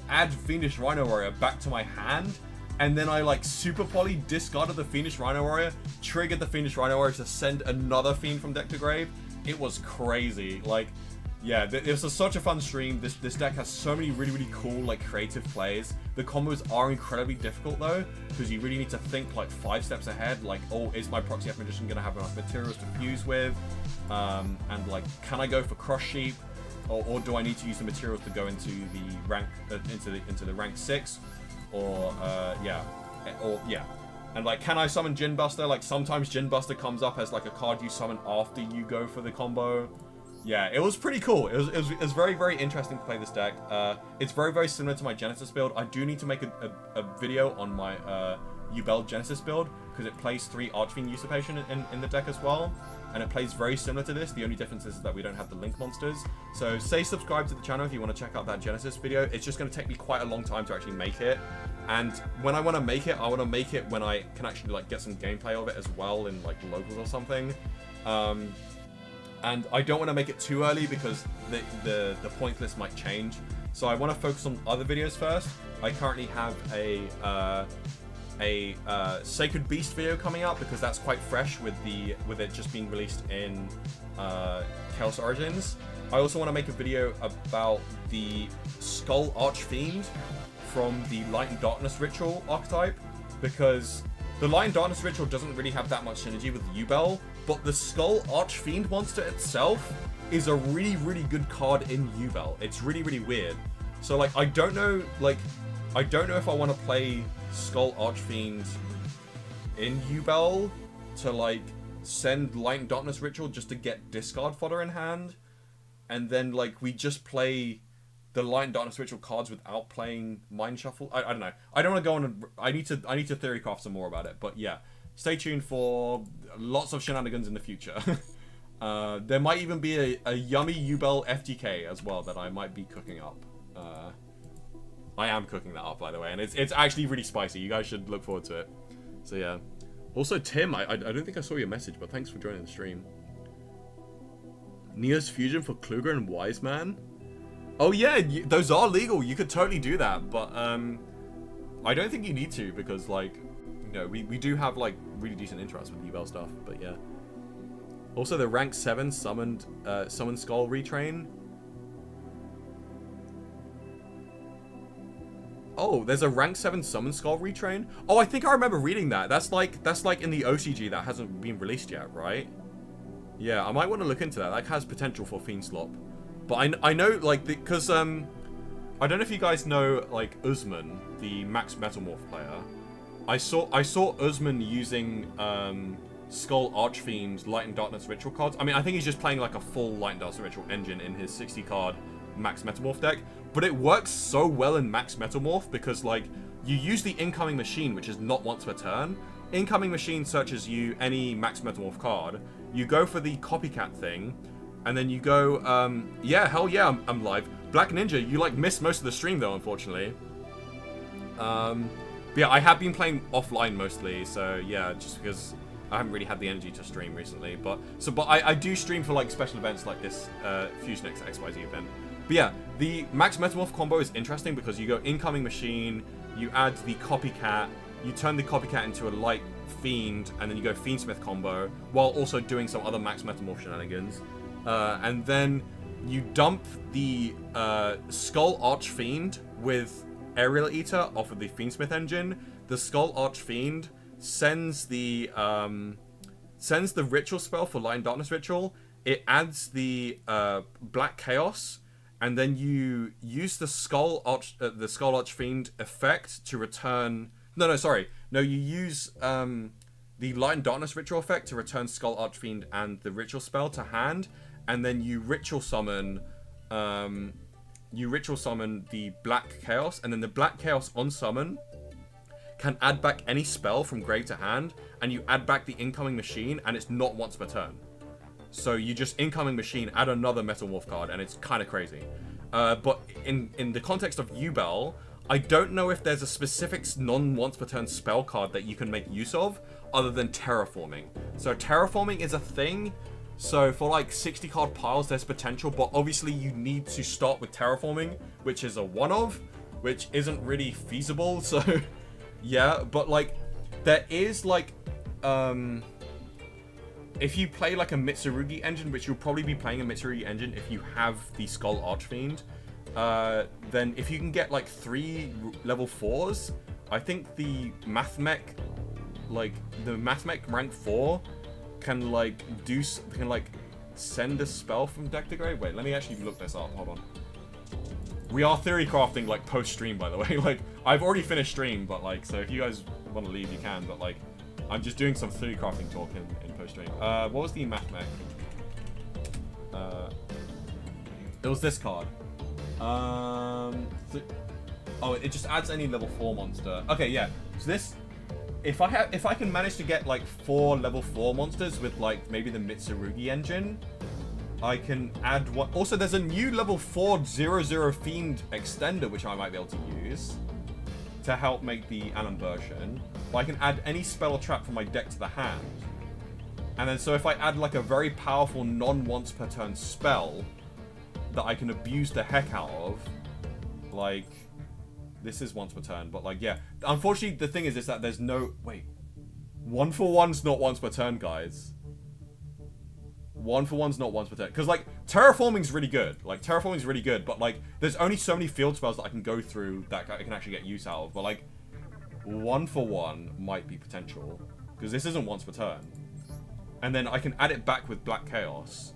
add Fiendish Rhino Warrior back to my hand, and then I like Super Poly discarded the Fiendish Rhino Warrior, triggered the Fiendish Rhino Warrior to send another Fiend from deck to grave. It was crazy. Like, yeah, it was such a fun stream. This deck has so many really, really cool, like, creative plays. The combos are incredibly difficult, though, because you really need to think, like, 5 steps ahead. Like, oh, is my Proxy F Magician going to have enough materials to fuse with? And, like, can I go for Cross Sheep? Or do I need to use the materials to go into the rank, into the rank 6? Or, yeah. And, like, can I summon Djinn Buster? Like, sometimes Djinn Buster comes up as, like, a card you summon after you go for the combo. Yeah, it was pretty cool. It was very, very interesting to play this deck. It's very, very similar to my Genesis build. I do need to make a video on my Yubel Genesis build, because it plays 3 Archfiend Usurpation in the deck as well. And it plays very similar to this. The only difference is that we don't have the Link monsters. So say subscribe to the channel if you want to check out that Genesis video. It's just going to take me quite a long time to actually make it. And when I want to make it, I want to make it when I can actually like get some gameplay of it as well in like locals or something. And I don't want to make it too early because the points list might change. So I want to focus on other videos first. I currently have a Sacred Beast video coming out because that's quite fresh with it just being released in Chaos Origins. I also want to make a video about the Skull Archfiend from the Light and Darkness Ritual archetype, because the Light and Darkness Ritual doesn't really have that much synergy with Yubel, but the Skull Archfiend monster itself is a really, really good card in Yubel. It's really, really weird. So like, I don't know if I want to play Skull Archfiend in Yubel to like send Light and Darkness Ritual just to get discard fodder in hand, and then like we just play the Light and Darkness Ritual cards without playing Mind Shuffle. I don't know. I don't want to go on. I need to theory craft some more about it. But yeah, stay tuned for lots of shenanigans in the future. There might even be a yummy Yubel FTK as well that I might be cooking up. I am cooking that up, by the way, and it's actually really spicy. You guys should look forward to it. So yeah. Also, Tim, I don't think I saw your message, but thanks for joining the stream. Neo's Fusion for Kluger and Wiseman? Oh yeah, those are legal. You could totally do that, but I don't think you need to, because like, you know, we do have like really decent interest with Yubel stuff, but yeah. Also, the rank 7 Summon Skull retrain. Oh, there's a rank 7 Summon Skull retrain? Oh, I think I remember reading that. That's like in the OCG that hasn't been released yet, right? Yeah, I might want to look into that. That has potential for Fiend Slop. But I know, like, because, I don't know if you guys know, like, Usman, the Max Metamorph player. I saw Usman using, Skull Archfiend Light and Darkness Ritual cards. I mean, I think he's just playing, like, a full Light and Darkness Ritual engine in his 60-card Max Metamorph deck. But it works so well in Max Metamorph because, like, you use the Incoming Machine, which is not once per turn. Incoming Machine searches you any Max Metamorph card. You go for the Copycat thing, and then you go, yeah, hell yeah, I'm live. Black Ninja, you, like, missed most of the stream, though, unfortunately. But yeah, I have been playing offline mostly, so yeah, just because I haven't really had the energy to stream recently. But I do stream for, like, special events like this Fusion X XYZ event. But yeah, the Max Metamorph combo is interesting because you go Incoming Machine, you add the Copycat, you turn the Copycat into a Light Fiend, and then you go Fiendsmith combo, while also doing some other Max Metamorph shenanigans. And then you dump the Skull Archfiend with Aerial Eater off of the Fiendsmith engine. The Skull Archfiend sends the Ritual spell for Light and Darkness Ritual. It adds the Black Chaos, and then you use the Skull Archfiend effect to return. No, you use the Light and Darkness Ritual effect to return Skull Archfiend and the Ritual spell to hand, and then you Ritual Summon. You Ritual Summon the Black Chaos, and then the Black Chaos on summon can add back any spell from grave to hand, and you add back the Incoming Machine, and it's not once per turn. So you just Incoming Machine, add another Metamorph card, and it's kind of crazy. But in the context of Yubel, I don't know if there's a specific non-once per turn spell card that you can make use of, other than Terraforming. So Terraforming is a thing. So for like 60 card piles, there's potential, but obviously you need to start with Terraforming, which is a one-of, which isn't really feasible. So yeah, but like there is like, if you play like a Mitsurugi engine, which you'll probably be playing a Mitsurugi engine if you have the Skull Archfiend, then if you can get like 3 level 4s, I think the Mathmech rank 4 can like send a spell from deck to grave. Wait, let me actually look this up. Hold on. We are theory crafting like post stream, by the way. Like I've already finished stream, but like, so if you guys want to leave, you can. But like, I'm just doing some theory crafting talk in post stream. What was the Mathmech? It was this card. Oh, it just adds any level 4 monster. Okay, yeah. So this, if I can manage to get like 4 level 4 monsters with like maybe the Mitsurugi engine, I can add one. Also, there's a new level 4/00 Fiend extender which I might be able to use to help make the Alan version. But I can add any spell or trap from my deck to the hand. And then so if I add like a very powerful non-once per turn spell that I can abuse the heck out of, like, this is once per turn, but like, yeah. Unfortunately, the thing is that there's no, wait. 1-for-1's not once per turn, guys. 1-for-1's not once per turn. Because, like, terraforming's really good. Like, terraforming's really good, but, like, there's only so many field spells that I can go through that I can actually get use out of. But, like, 1-for-1 might be potential. Because this isn't once per turn. And then I can add it back with Black Chaos.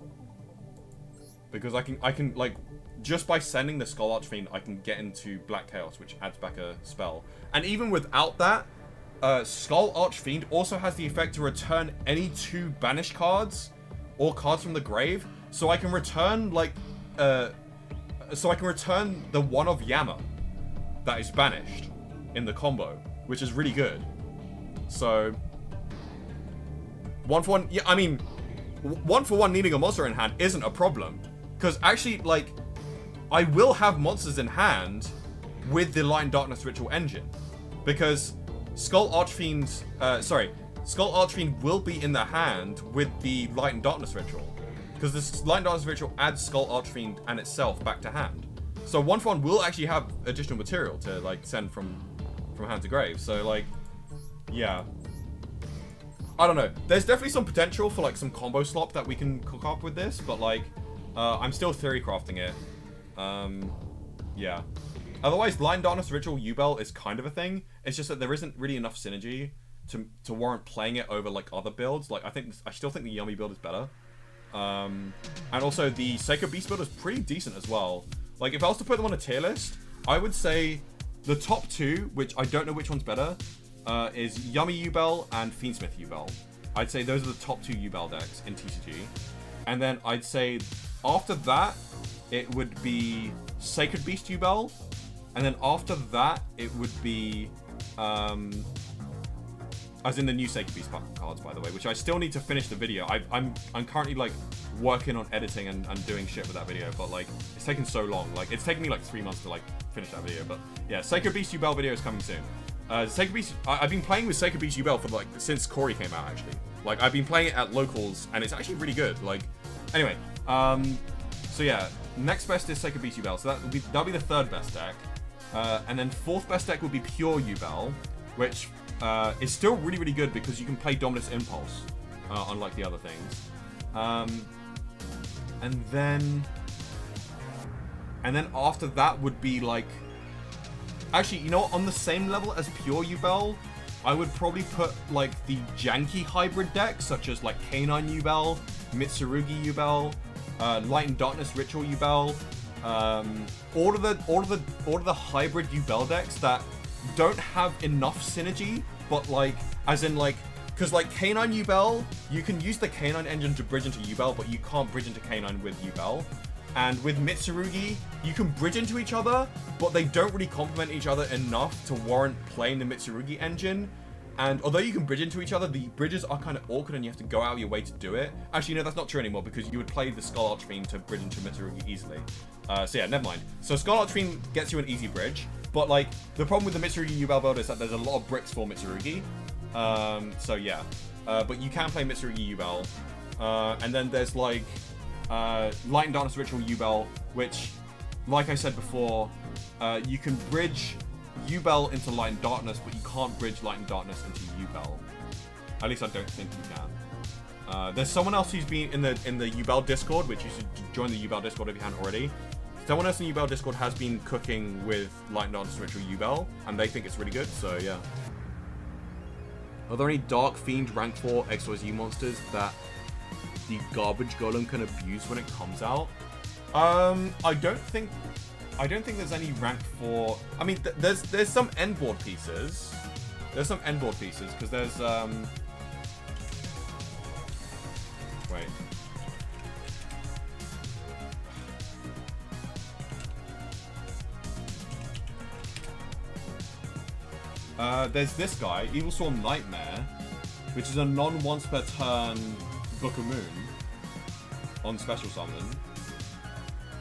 Because I can, like, just by sending the Skull Archfiend, I can get into Black Chaos, which adds back a spell. And even without that, Skull Archfiend also has the effect to return any 2 banished cards or cards from the grave. So I can return, like, the one of Yama that is banished in the combo, which is really good. So 1-for-1, yeah, I mean, 1-for-1 needing a monster in hand isn't a problem. Because actually, like, I will have monsters in hand with the Light and Darkness Ritual engine. Because Skull Archfiend will be in the hand with the Light and Darkness Ritual. Because this Light and Darkness Ritual adds Skull Archfiend and itself back to hand. So 1-for-1 will actually have additional material to, like, send from hand to grave. So, like, yeah. I don't know. There's definitely some potential for, like, some combo slop that we can cook up with this. But, like, I'm still theory crafting it. Yeah. Otherwise, Light and Darkness Ritual Yubel is kind of a thing. It's just that there isn't really enough synergy to warrant playing it over, like, other builds. Like, I still think the Yummy build is better. And also, the Sacred Beast build is pretty decent as well. Like, if I was to put them on a tier list, I would say the top 2, which I don't know which one's better, is Yummy Yubel and Fiendsmith Yubel. I'd say those are the top 2 Yubel decks in TCG. And then I'd say after that, it would be Sacred Beast Yubel. And then after that, it would be, as in the new Sacred Beast cards, by the way, which I still need to finish the video. I'm currently, like, working on editing and doing shit with that video, but, like, it's taken so long. Like, it's taken me, like, 3 months to, like, finish that video. But yeah, Sacred Beast Yubel video is coming soon. Sacred Beast, I've been playing with Sacred Beast Yubel for, like, since Corey came out, actually. Like, I've been playing it at locals, and it's actually really good. Like, anyway, so yeah, next best is Sacred Beast Yubel. So that'll be the 3rd best deck. And then 4th best deck would be Pure Yubel, which is still really, really good because you can play Dominus Impulse, unlike the other things. And then after that would be, like, actually, you know what? On the same level as Pure Yubel, I would probably put, like, the janky hybrid decks, such as, like, Canine Yubel, Mitsurugi Yubel, Light and Darkness Ritual Yubel, all of the hybrid Yubel decks that don't have enough synergy, but, like, as in, like, because, like, Canine Yubel, you can use the Canine engine to bridge into Yubel, but you can't bridge into Canine with Yubel. And with Mitsurugi, you can bridge into each other, but they don't really complement each other enough to warrant playing the Mitsurugi engine. And although you can bridge into each other, the bridges are kind of awkward and you have to go out of your way to do it. Actually, no, that's not true anymore because you would play the Skull Archfiend to bridge into Mitsurugi easily. So yeah, never mind. So Skull Archfiend gets you an easy bridge, but, like, the problem with the Mitsurugi Yubel build is that there's a lot of bricks for Mitsurugi. So yeah, but you can play Mitsurugi Yubel. And then there's, like, Light and Darkness Ritual Yubel, which, like I said before, you can bridge Yubel into Light and Darkness, but you can't bridge Light and Darkness into Yubel. At least I don't think you can. There's someone else who's been in the Yubel Discord, which you should join the Yubel Discord if you haven't already. Someone else in the Yubel Discord has been cooking with Light and Darkness Ritual Yubel, and they think it's really good, so yeah. Are there any Dark Fiend rank 4 XYZ monsters that the Garbage Golem can abuse when it comes out? I don't think there's any rank 4. I mean, there's some endboard pieces. There's some endboard pieces because there's wait. There's this guy, Evil Storm Nightmare, which is a non-once per turn Book of Moon on special summon.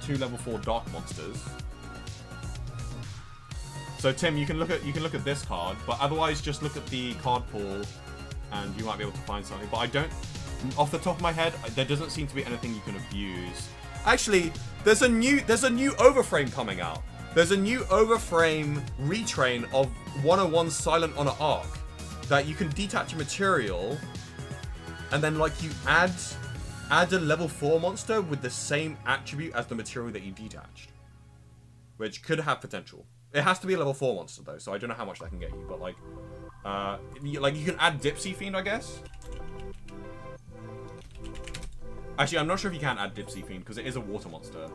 2 level 4 dark monsters. So Tim, you can look at this card, but otherwise just look at the card pool, and you might be able to find something. But I don't off the top of my head, there doesn't seem to be anything you can abuse. Actually, there's a new overframe coming out. There's a new overframe retrain of 101 Silent Honor Arc that you can detach a material, and then like you add a level 4 monster with the same attribute as the material that you detached, which could have potential. It has to be a level 4 monster though, so I don't know how much that can get you, but like you can add Dipsy Fiend, I guess. Actually, I'm not sure if you can add Dipsy Fiend because it is a water monster.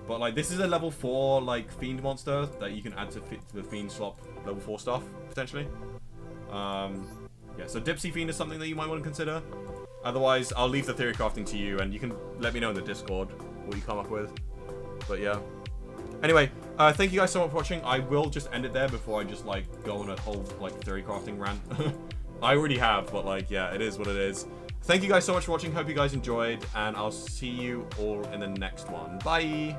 But like this is a level 4 like Fiend monster that you can add to fit the Fiend swap level 4 stuff potentially. Yeah, so Dipsy Fiend is something that you might want to consider. Otherwise, I'll leave the theory crafting to you, and you can let me know in the Discord what you come up with. But yeah. Anyway, thank you guys so much for watching. I will just end it there before I just like go on a whole like theory crafting rant. I already have, but like yeah, it is what it is. Thank you guys so much for watching. Hope you guys enjoyed, and I'll see you all in the next one. Bye!